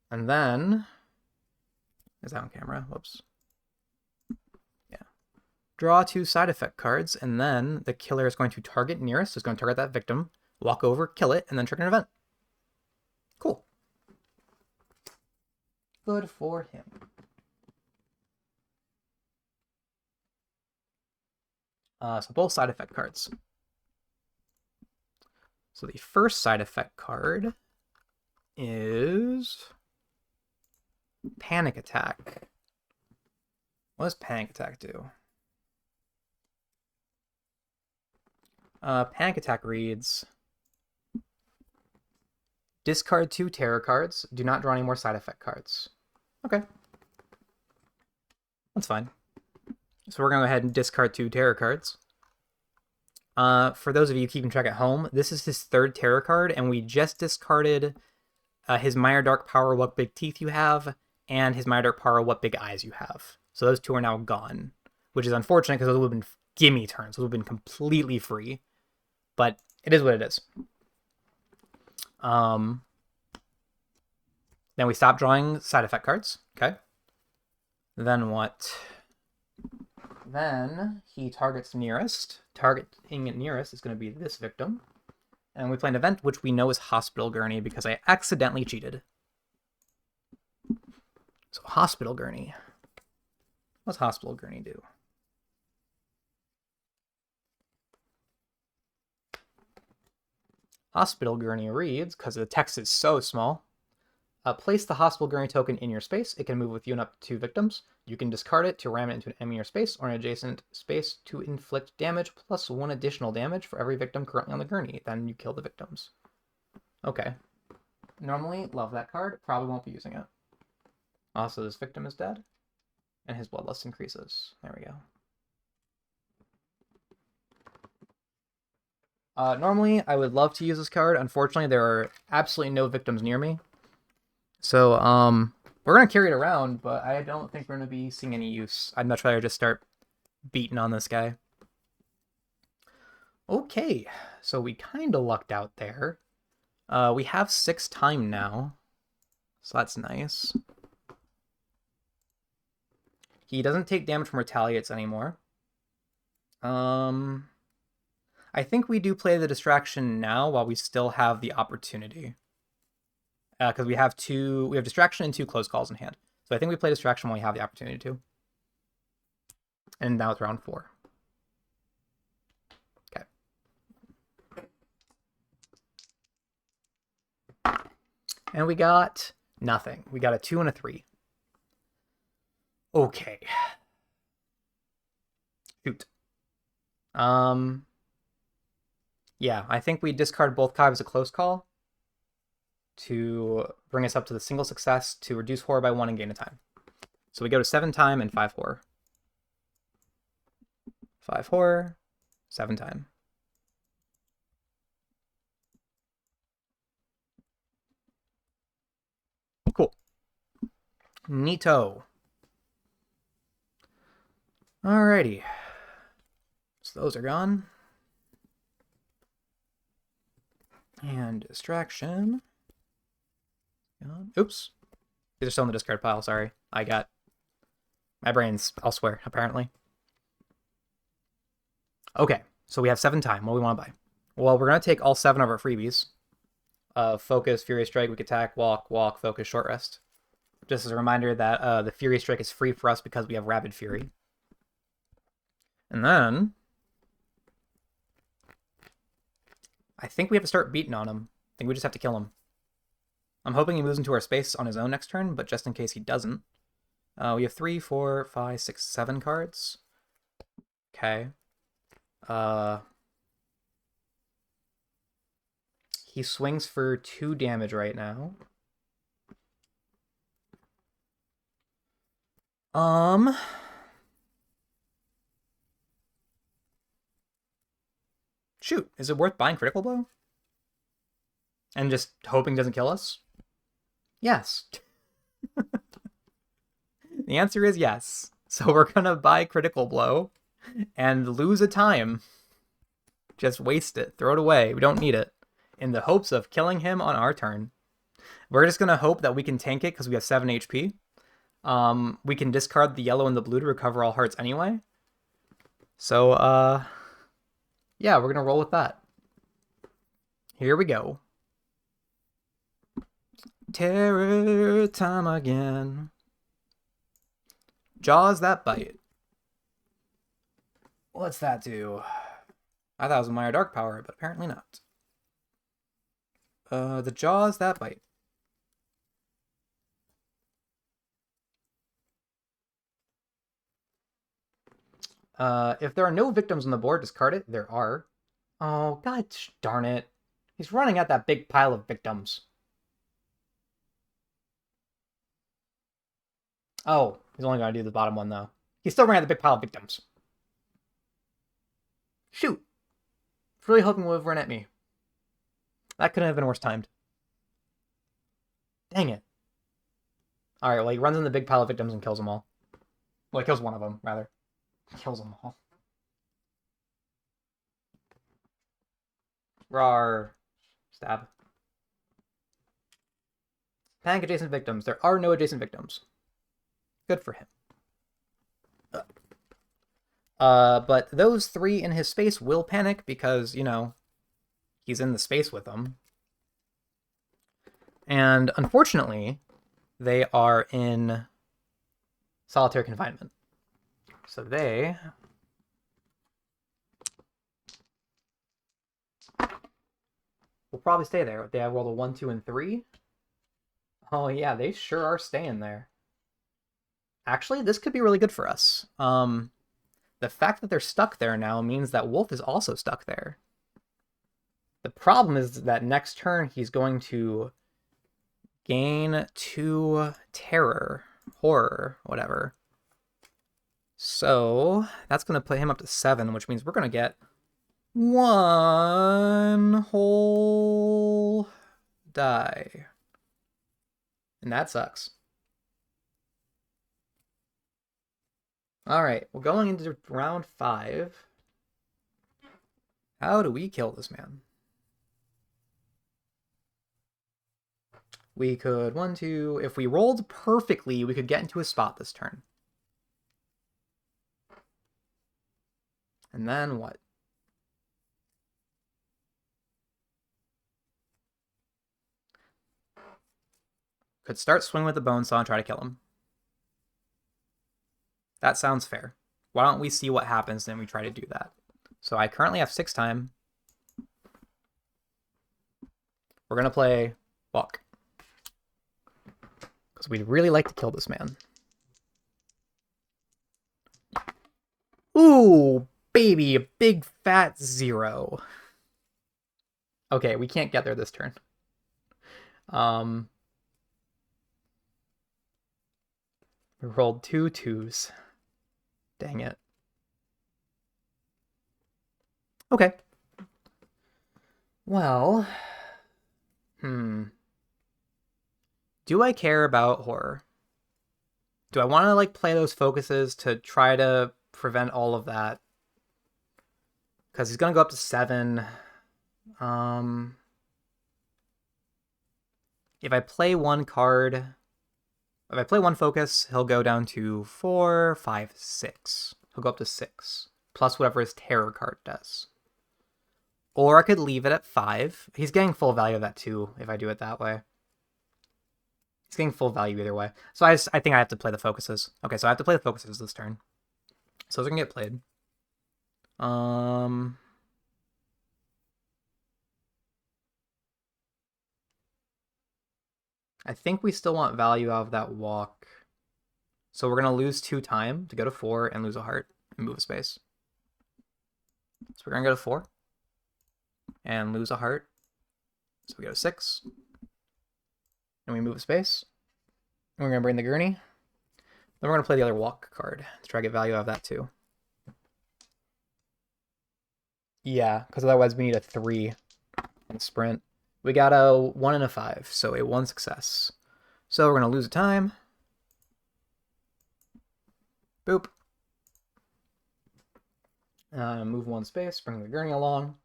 And then... Is that on camera? Whoops. draw 2 side effect cards, and then the killer is going to target nearest, so it's going to target that victim, walk over, kill it, and then trigger an event. Cool. Good for him. So both side effect cards. So the first side effect card is Panic Attack. What does Panic Attack do? Panic Attack reads, discard 2 terror cards. Do not draw any more side effect cards. Okay. That's fine. So we're going to go ahead and discard 2 terror cards. For those of you keeping track at home, this is his 3rd terror card, and we just discarded his Mire Dark Power, What Big Teeth You Have, and his Mire Dark Power, What Big Eyes You Have. So those 2 are now gone, which is unfortunate because those would have been gimme turns. Those would have been completely free, but it is what it is. Then we stop drawing side effect cards. Okay. Then what? Then he targets nearest. Targeting nearest is going to be this victim. And we play an event which we know is Hospital Gurney because I accidentally cheated. So Hospital Gurney. What's Hospital Gurney do? Hospital Gurney reads, because the text is so small, place the Hospital Gurney token in your space. It can move with you and up to 2 victims. You can discard it to ram it into an enemy in your space or an adjacent space to inflict damage plus 1 additional damage for every victim currently on the gurney. Then you kill the victims. Okay. Normally, love that card. Probably won't be using it. Also, this victim is dead. And his bloodlust increases. There we go. Normally, I would love to use this card. Unfortunately, there are absolutely no victims near me. So, we're going to carry it around, but I don't think we're going to be seeing any use. I'd much rather just start beating on this guy. Okay, so we kind of lucked out there. We have 6 time now, so that's nice. He doesn't take damage from retaliates anymore. I think we do play the distraction now while we still have the opportunity. Because we have distraction and 2 close calls in hand. So I think we play distraction when we have the opportunity to. And now it's round 4. Okay. And we got nothing. We got a 2 and a 3. Okay. Shoot. Yeah, I think we discard both Kai as a close call to bring us up to the single success to reduce horror by 1 and gain a time. So we go to 7 time and 5 horror. 5 horror, 7 time. Cool. Neato. Alrighty. So those are gone. And distraction. Oops. These are still in the discard pile, sorry. My brain's elsewhere, apparently. Okay, so we have 7 time. What do we want to buy? Well, we're going to take all 7 of our freebies. Focus, Furious Strike, Weak Attack, Walk, Focus, Short Rest. Just as a reminder that the Furious Strike is free for us because we have Rabid Fury. And then I think we have to start beating on him. I think we just have to kill him. I'm hoping he moves into our space on his own next turn, but just in case he doesn't. We have 3, 4, 5, 6, 7 cards. Okay. He swings for 2 damage right now. Shoot, is it worth buying Critical Blow? And just hoping it doesn't kill us? Yes. The answer is yes. So we're gonna buy Critical Blow and lose a time. Just waste it. Throw it away. We don't need it. In the hopes of killing him on our turn. We're just gonna hope that we can tank it because we have 7 HP. We can discard the yellow and the blue to recover all hearts anyway. So, yeah, we're gonna roll with that. Here we go. Terror time again. Jaws that bite. What's that do? I thought it was a Mire Dark power, but apparently not. The Jaws that bite. If there are no victims on the board, discard it. There are. Oh, god darn it. He's running at that big pile of victims. Oh, he's only going to do the bottom one, though. He's still running at the big pile of victims. Shoot. Really hoping he would have run at me. That couldn't have been worse timed. Dang it. Alright, well, he runs in the big pile of victims and kills them all. Well, he kills one of them, rather. He kills them all. Rawr. Stab. Panic adjacent victims. There are no adjacent victims. Good for him. But those three in his space will panic because, you know, he's in the space with them. And unfortunately, they are in solitary confinement. So they will probably stay there. They have rolled a 1, 2, and 3. Oh yeah, they sure are staying there. Actually, this could be really good for us. The fact that they're stuck there now means that Wolf is also stuck there. The problem is that next turn he's going to gain 2 terror, horror, whatever. So that's going to put him up to 7, which means we're going to get 1 whole die. And that sucks. Alright, we're going into round 5. How do we kill this man? We could, 1, 2... If we rolled perfectly, we could get into a spot this turn. And then what? Could start swinging with the bone saw and try to kill him. That sounds fair. Why don't we see what happens, then we try to do that. So I currently have 6 time. We're going to play Walk. Because we'd really like to kill this man. Ooh, baby, a big fat 0. Okay, we can't get there this turn. We rolled 2 2s. Dang it. Okay. Well, do I care about horror? Do I want to like play those focuses to try to prevent all of that? Because he's gonna go up to 7. If I play one card, if I play one focus, he'll go down to 4, 5, 6. He'll go up to 6, plus whatever his terror card does. Or I could leave it at 5. He's getting full value of that too, if I do it that way. He's getting full value either way. So I think I have to play the focuses. Okay, so I have to play the focuses this turn. So those are gonna get played. I think we still want value out of that walk. So we're gonna lose 2 time to go to 4 and lose a heart and move a space. So we're gonna go to 4 and lose a heart. So we go to 6. And we move a space. And we're gonna bring the gurney. Then we're gonna play the other walk card to try to get value out of that too. Yeah, because otherwise we need a 3 on sprint. We got a 1 and a 5, so a 1 success. So we're gonna lose a time. Boop. Move 1 space, bring the gurney along.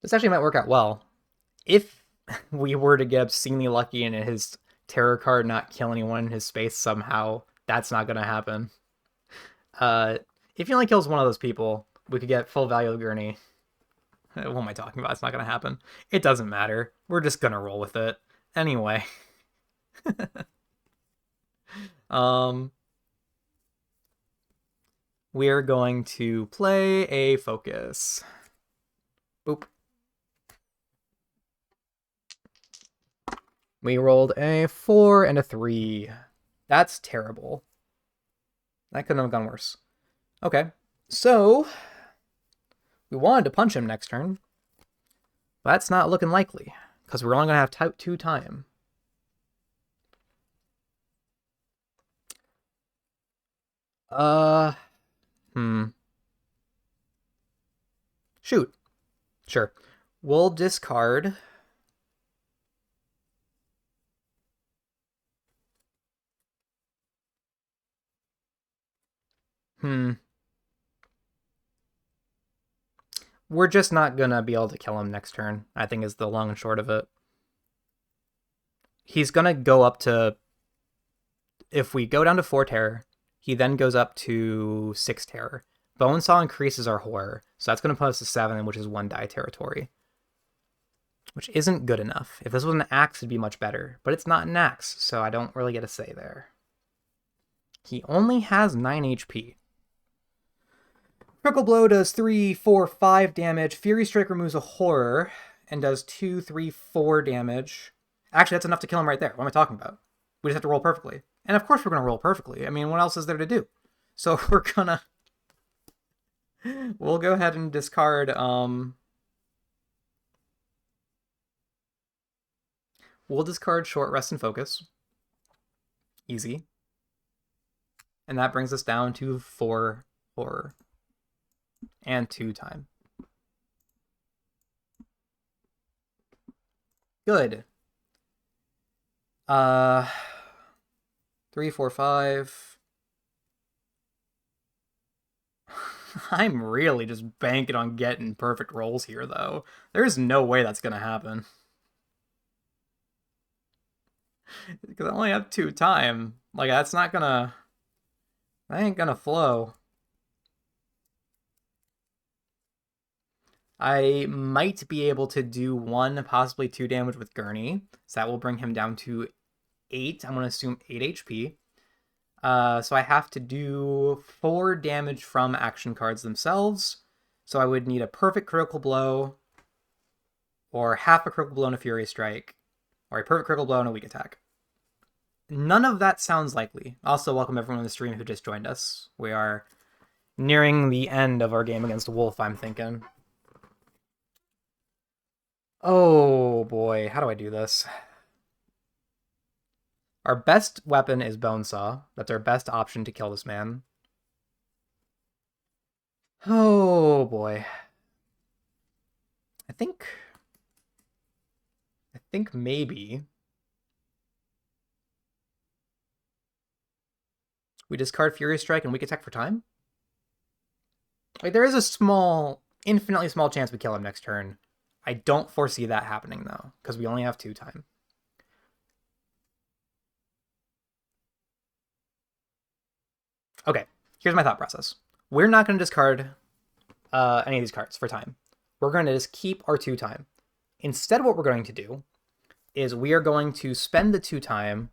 This actually might work out well. If we were to get obscenely lucky and his terror card not kill anyone in his space somehow. That's not gonna happen. If he only kills one of those people, we could get full value of Gurney. What am I talking about? It's not gonna happen. It doesn't matter. We're just gonna roll with it. Anyway. We're going to play a focus. Boop. We rolled a 4 and a 3. That's terrible. That couldn't have gone worse. Okay, so we wanted to punch him next turn. But that's not looking likely, because we're only going to have 2 time. Shoot. Sure. We'll discard. We're just not gonna be able to kill him next turn, I think is the long and short of it. He's gonna go up to... If we go down to 4 terror, he then goes up to 6 terror. Bonesaw increases our horror, so that's gonna put us to 7, which is 1 die territory. Which isn't good enough. If this was an axe, it'd be much better. But it's not an axe, so I don't really get a say there. He only has 9 HP. Critical Blow does 3, 4, 5 damage. Fury Strike removes a horror and does 2, 3, 4 damage. Actually, that's enough to kill him right there. What am I talking about? We just have to roll perfectly. And of course we're going to roll perfectly. I mean, what else is there to do? So we're gonna... We'll go ahead and discard... We'll discard Short Rest and Focus. Easy. And that brings us down to 4 horror. And 2 time. Good. 3, 4, 5. I'm really just banking on getting perfect rolls here, though. There's no way that's gonna happen. Because I only have 2 time. Like, that's not gonna... That ain't gonna flow. I might be able to do 1, possibly 2 damage with Gurney. So that will bring him down to 8. I'm going to assume 8 HP. So I have to do 4 damage from action cards themselves. So I would need a perfect critical blow, or half a critical blow and a Fury Strike, or a perfect critical blow and a weak attack. None of that sounds likely. Also, welcome everyone on the stream who just joined us. We are nearing the end of our game against Wolf, I'm thinking. Oh boy, how do I do this? Our best weapon is Bonesaw. That's our best option to kill this man. Oh boy. I think maybe we discard Fury Strike and weak attack for time? Like, there is a small, infinitely small chance we kill him next turn. I don't foresee that happening, though, because we only have 2 time. Okay, here's my thought process. We're not going to discard any of these cards for time. We're going to just keep our 2 time. Instead, what we're going to do is we are going to spend the 2 time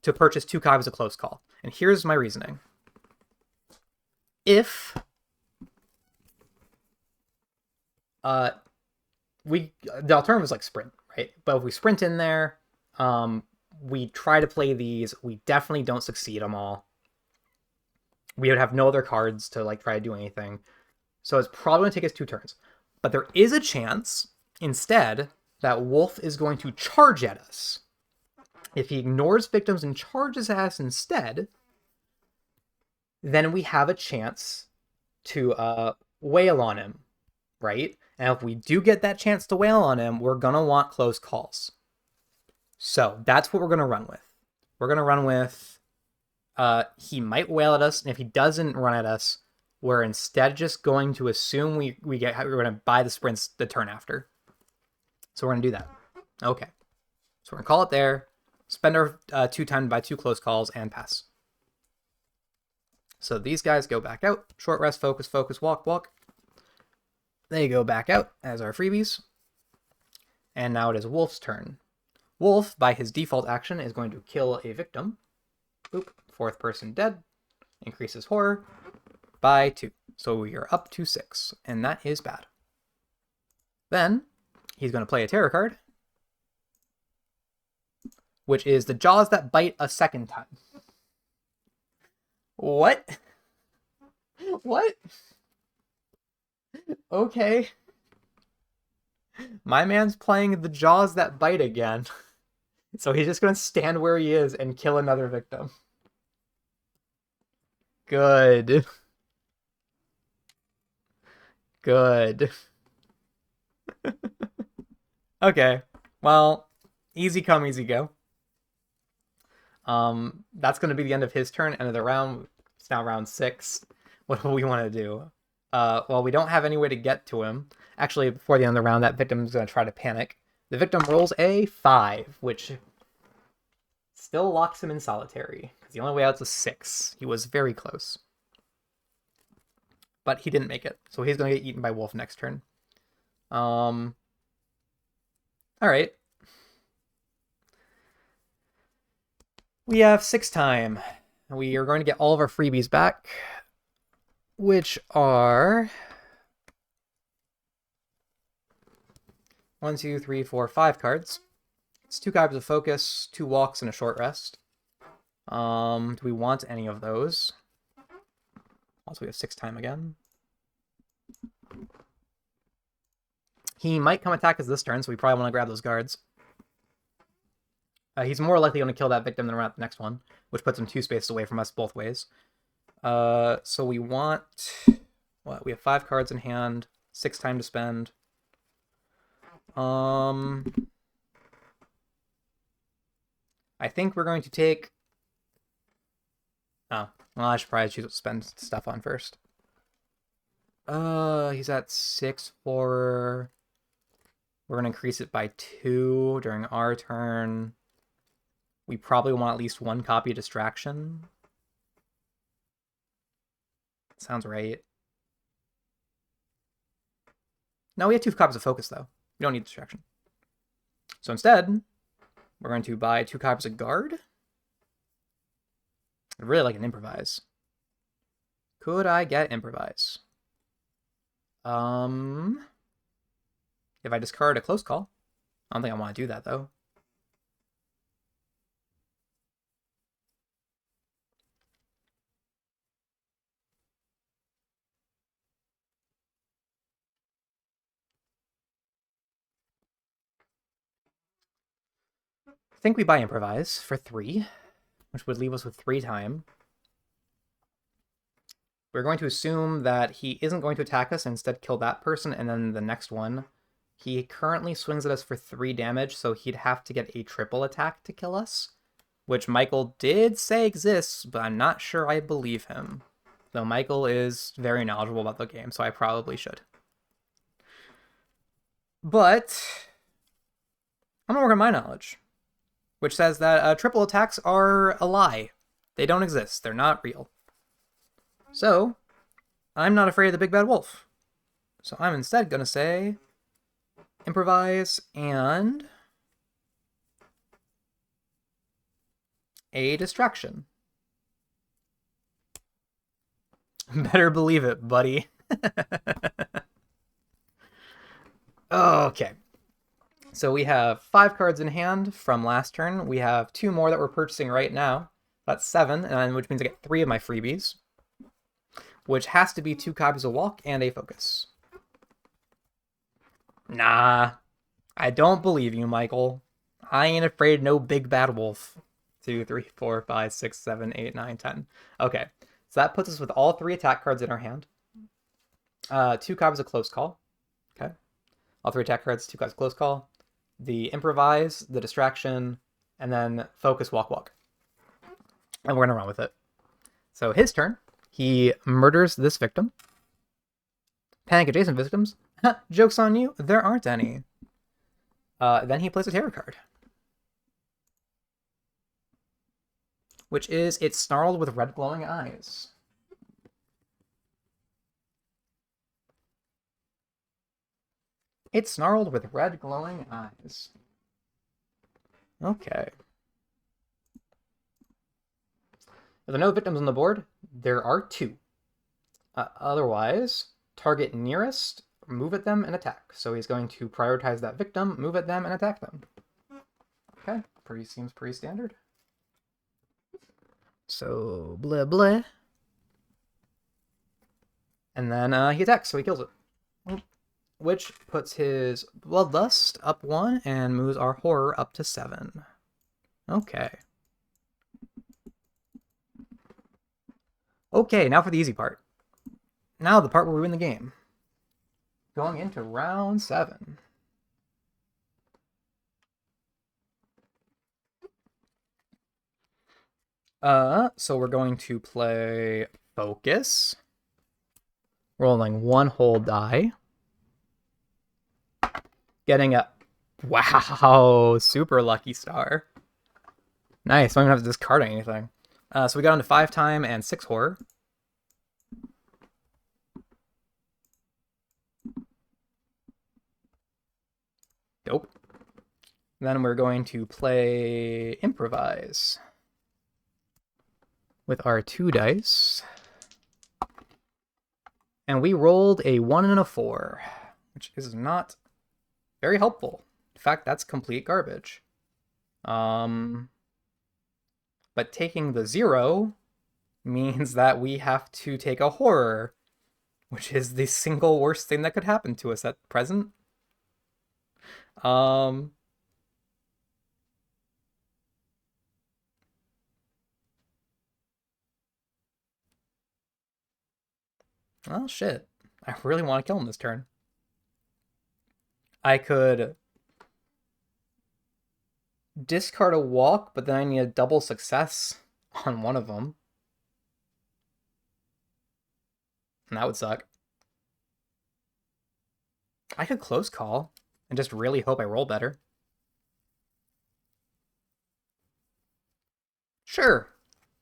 to purchase 2 copies of Close Call. And here's my reasoning. If the alternative is like sprint, right? But if we sprint in there, we try to play these, we definitely don't succeed them all. We would have no other cards to like try to do anything. So it's probably going to take us 2 turns. But there is a chance, instead, that Wolf is going to charge at us. If he ignores victims and charges at us instead, then we have a chance to wail on him, right? And if we do get that chance to wail on him, we're going to want close calls. So that's what we're going to run with. We're going to run with, he might wail at us, and if he doesn't run at us, we're instead just going to assume we're going to buy the sprints the turn after. So we're going to do that. Okay. So we're going to call it there, spend our 2 time to buy 2 close calls, and pass. So these guys go back out. Short rest, focus, focus, walk, walk. They go back out as our freebies. And now it is Wolf's turn. Wolf, by his default action, is going to kill a victim. Boop. 4th person dead. Increases horror by 2. So we are up to 6. And that is bad. Then he's going to play a terror card, which is the Jaws that bite a second time. What? What? Okay. My man's playing the Jaws that bite again. So he's just going to stand where he is and kill another victim. Good. Good. Okay. Well, easy come, easy go. That's going to be the end of his turn, end of the round. It's now round 6. What do we want to do? Well, we don't have any way to get to him. Actually, before the end of the round, that victim's going to try to panic. The victim rolls a 5, which still locks him in solitary. Because the only way out is a 6. He was very close. But he didn't make it, so he's going to get eaten by Wolf next turn. Alright. We have 6 time. We are going to get all of our freebies back, which are 1, 2, 3, 4, 5 cards. It's 2 copies of focus, 2 walks, and a short rest. Do we want any of those? Also, we have 6 time again. He might come attack us this turn, so we probably want to grab those guards. He's more likely going to kill that victim than the next one, which puts him 2 spaces away from us both ways. So we want... What? We have 5 cards in hand, 6 time to spend. I think we're going to take... Oh, well, I should probably choose to spend stuff on first. He's at 6 for... We're going to increase it by 2 during our turn. We probably want at least 1 copy of Distraction. Sounds right. No, we have 2 copies of Focus, though. We don't need Distraction. So instead, we're going to buy 2 copies of Guard. I'd really like an Improvise. Could I get Improvise? If I discard a Close Call. I don't think I want to do that, though. I think we buy Improvise for 3, which would leave us with 3 time. We're going to assume that he isn't going to attack us and instead kill that person, and then the next one. He currently swings at us for 3 damage, so he'd have to get a triple attack to kill us, which Michael did say exists, but I'm not sure I believe him. Though Michael is very knowledgeable about the game, so I probably should. But I'm going to work on my knowledge, which says that triple attacks are a lie. They don't exist. They're not real. So, I'm not afraid of the big bad wolf. So I'm instead going to say Improvise and a Distraction. Better believe it, buddy. Okay. So we have 5 cards in hand from last turn. We have 2 more that we're purchasing right now. That's 7, and which means I get 3 of my freebies, which has to be 2 copies of Walk and a Focus. Nah, I don't believe you, Michael. I ain't afraid of no big bad wolf. 2, 3, 4, 5, 6, 7, 8, 9, 10. Okay, so that puts us with all 3 attack cards in our hand. 2 copies of Close Call. Okay, all 3 attack cards, 2 copies of Close Call. The Improvise, the Distraction, and then Focus, Walk, Walk. And we're going to run with it. So his turn. He murders this victim. Panic adjacent victims. Joke's on you, there aren't any. Then he plays a terror card. which is it's snarled with red glowing eyes. It's snarled with red glowing eyes. Okay. If there are no victims on the board, there are 2. Otherwise, target nearest, move at them, and attack. So he's going to prioritize that victim, move at them, and attack them. Okay, seems pretty standard. So, blah, blah. And then he attacks, so he kills it. Which puts his Bloodlust up 1 and moves our Horror up to 7. Okay. Okay, now for the easy part. Now the part where we win the game. Going into round 7. So we're going to play Focus. Rolling 1 whole die. Getting a... Wow, super lucky star. Nice, I don't even have to discard anything. So we got into 5 time and 6 horror. Dope. Then we're going to play Improvise with our 2 dice. And we rolled a 1 and a 4, which is not very helpful. In fact, that's complete garbage. But taking the 0 means that we have to take a horror, which is the single worst thing that could happen to us at present. Oh shit. I really want to kill him this turn. I could discard a walk, but then I need a double success on one of them. And that would suck. I could close call and just really hope I roll better. Sure.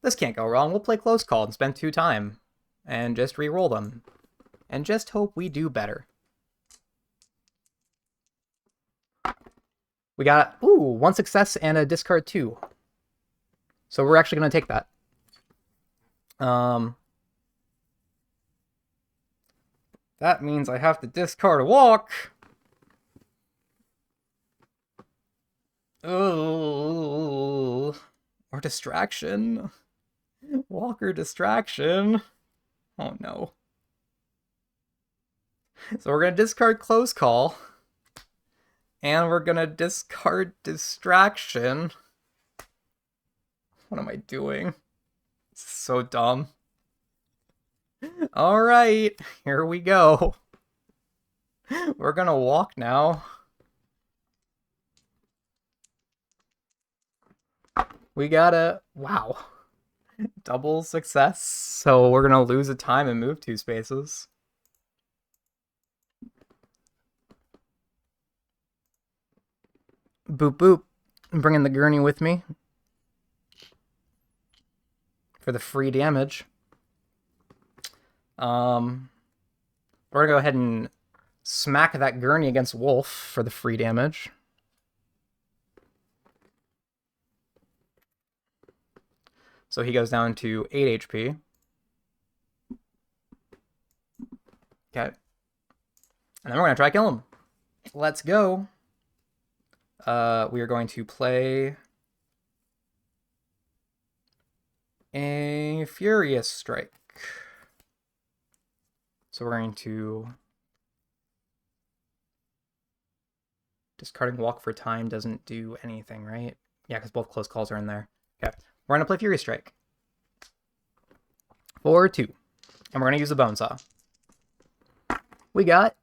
This can't go wrong. We'll play close call and spend 2 time and just re-roll them. And just hope we do better. We got, 1 success and a discard 2. So we're actually going to take that. That means I have to discard a walk. Oh, or distraction. Walker distraction. Oh no. So we're going to discard close call. And we're going to discard distraction. What am I doing? This is so dumb. All right, here we go. We're going to walk now. We got a... Wow. Double success. So we're going to lose a time and move 2 spaces. Boop boop. I'm bringing the gurney with me for the free damage. We're gonna go ahead and smack that gurney against Wolf for the free damage. So he goes down to 8 HP. Okay. And then we're gonna try to kill him. Let's go. We are going to play a Furious Strike. So we're going to... Discarding Walk for time doesn't do anything, right? Yeah, because both close calls are in there. Okay. We're going to play Furious Strike. For 2. And we're going to use the Bone Saw. We got...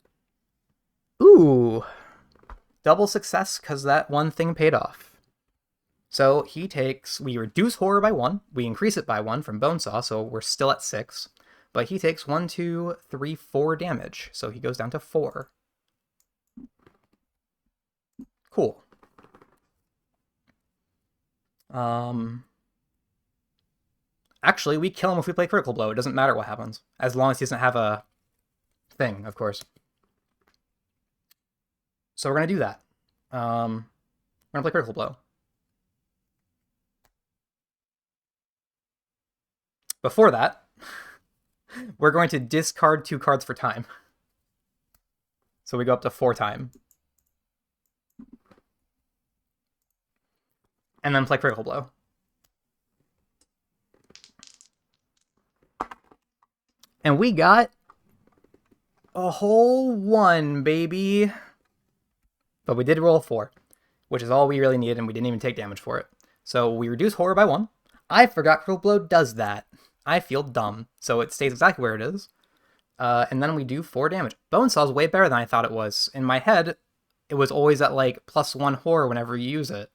Ooh! Double success because that one thing paid off. So he takes... We reduce Horror by 1. We increase it by 1 from Bone Saw, so we're still at 6. But he takes 1, 2, 3, 4 damage. So he goes down to 4. Cool. Actually, we kill him if we play Critical Blow. It doesn't matter what happens. As long as he doesn't have a thing, of course. So we're going to do that. We're going to play Critical Blow. Before that, we're going to discard 2 cards for time. So we go up to 4 time. And then play Critical Blow. And we got a whole 1, baby. But we did roll a 4, which is all we really needed, and we didn't even take damage for it. So we reduce horror by 1. I forgot Critical Blow does that. I feel dumb. So it stays exactly where it is. And then we do 4 damage. Bonesaw is way better than I thought it was. In my head, it was always at like +1 horror whenever you use it.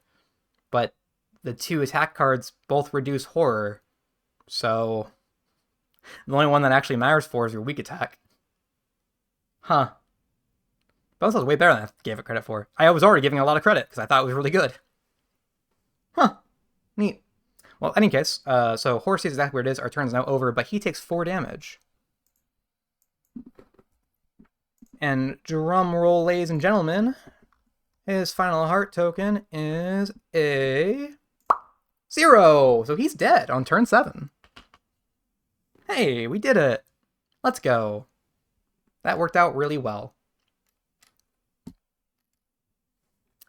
But the 2 attack cards both reduce horror. So the only one that actually matters for is your weak attack. Huh. Bonesaw is way better than I gave it credit for. I was already giving it a lot of credit because I thought it was really good. Huh. Neat. Well, in any case, so horror stays exactly where it is. Our turn is now over, but he takes 4 damage. And drum roll, ladies and gentlemen, his final heart token is a 0. So he's dead on turn 7. Hey, we did it. Let's go. That worked out really well.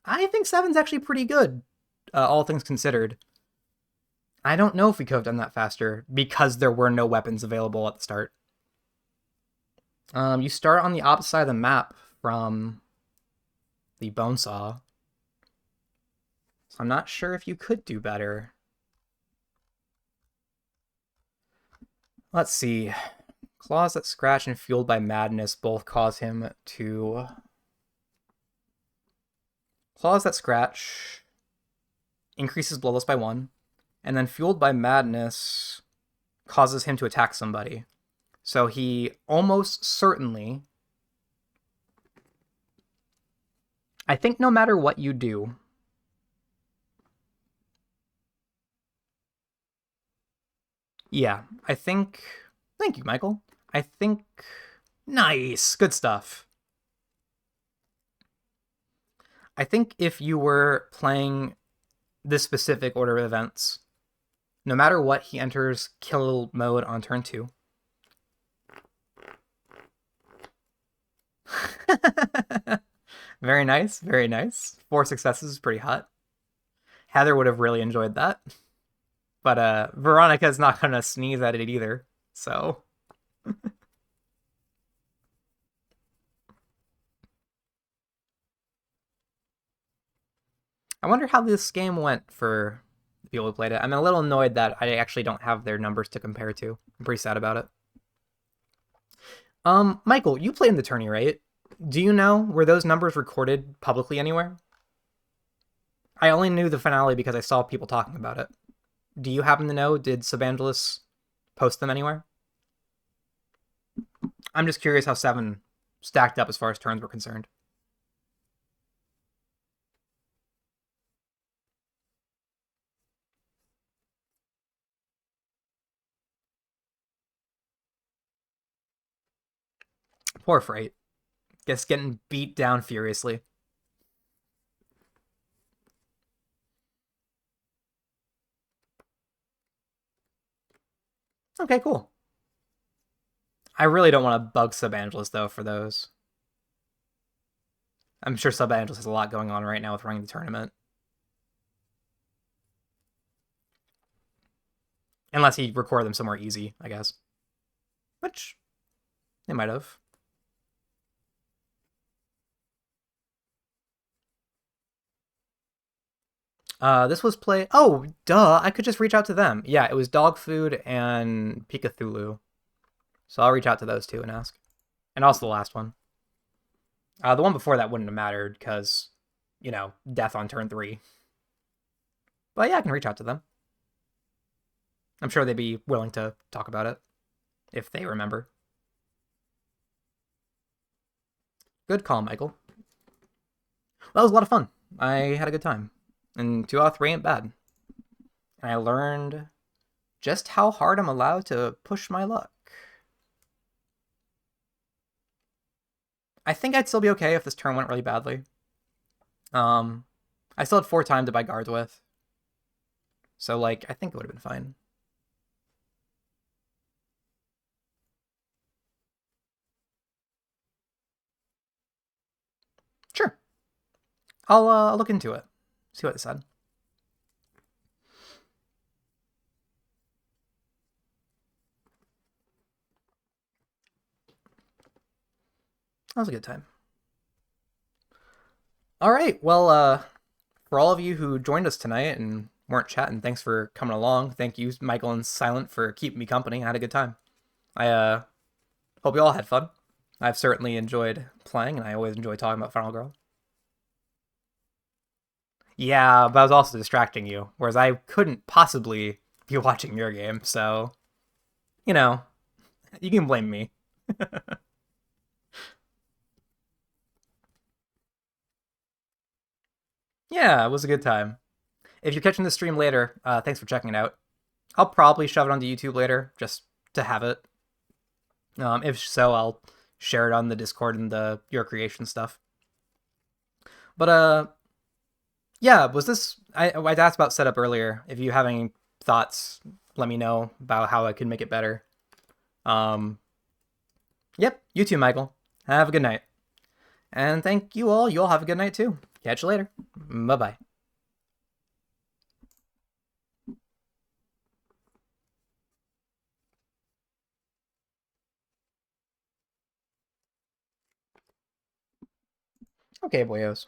I think 7's actually pretty good, all things considered. I don't know if we could have done that faster because there were no weapons available at the start. You start on the opposite side of the map from the Bonesaw. So I'm not sure if you could do better. Let's see. Claws that scratch and fueled by madness both cause him to... Claws that scratch increases bloodless by 1. And then fueled by madness causes him to attack somebody. So he almost certainly... I think no matter what you do... Yeah, I think... Thank you, Michael. I think... Nice! Good stuff. I think if you were playing this specific order of events, no matter what, he enters kill mode on turn 2. Very nice, very nice. 4 successes is pretty hot. Heather would have really enjoyed that. But Veronica's not gonna sneeze at it either, so... I wonder how this game went for the people who played it. I'm a little annoyed that I actually don't have their numbers to compare to. I'm pretty sad about it. Michael, you played in the tourney, right? Do you know, were those numbers recorded publicly anywhere? I only knew the finale because I saw people talking about it. Do you happen to know, did Subangelis post them anywhere? I'm just curious how 7 stacked up as far as turns were concerned. Poor Freight. Just getting beat down furiously. Okay, cool. I really don't want to bug Subangelis, though, for those. I'm sure Subangelis has a lot going on right now with running the tournament. Unless he recorded them somewhere easy, I guess. Which, they might have. This was play... Oh, duh, I could just reach out to them. Yeah, it was Dog Food and Pikathulu. So I'll reach out to those two and ask. And also the last one. The one before that wouldn't have mattered because, you know, death on turn 3. But yeah, I can reach out to them. I'm sure they'd be willing to talk about it if they remember. Good call, Michael. Well, that was a lot of fun. I had a good time. And 2 out of 3 ain't bad. And I learned just how hard I'm allowed to push my luck. I think I'd still be okay if this turn went really badly. I still had 4 time to buy guards with. So, like, I think it would have been fine. Sure. I'll look into it. See what they said. That was a good time. All right. Well, for all of you who joined us tonight and weren't chatting, thanks for coming along. Thank you, Michael and Silent, for keeping me company. I had a good time. I hope you all had fun. I've certainly enjoyed playing, and I always enjoy talking about Final Girl. Yeah, but I was also distracting you, whereas I couldn't possibly be watching your game, so, you know, you can blame me. Yeah, it was a good time. If you're catching the stream later, thanks for checking it out. I'll probably shove it onto YouTube later, just to have it. If so, I'll share it on the Discord and the Your Creation stuff. But yeah, was this? I'd asked about setup earlier. If you have any thoughts, let me know about how I can make it better. Um, yep, you too, Michael. Have a good night, and thank you all. You all have a good night too. Catch you later. Bye bye. Okay, boyos.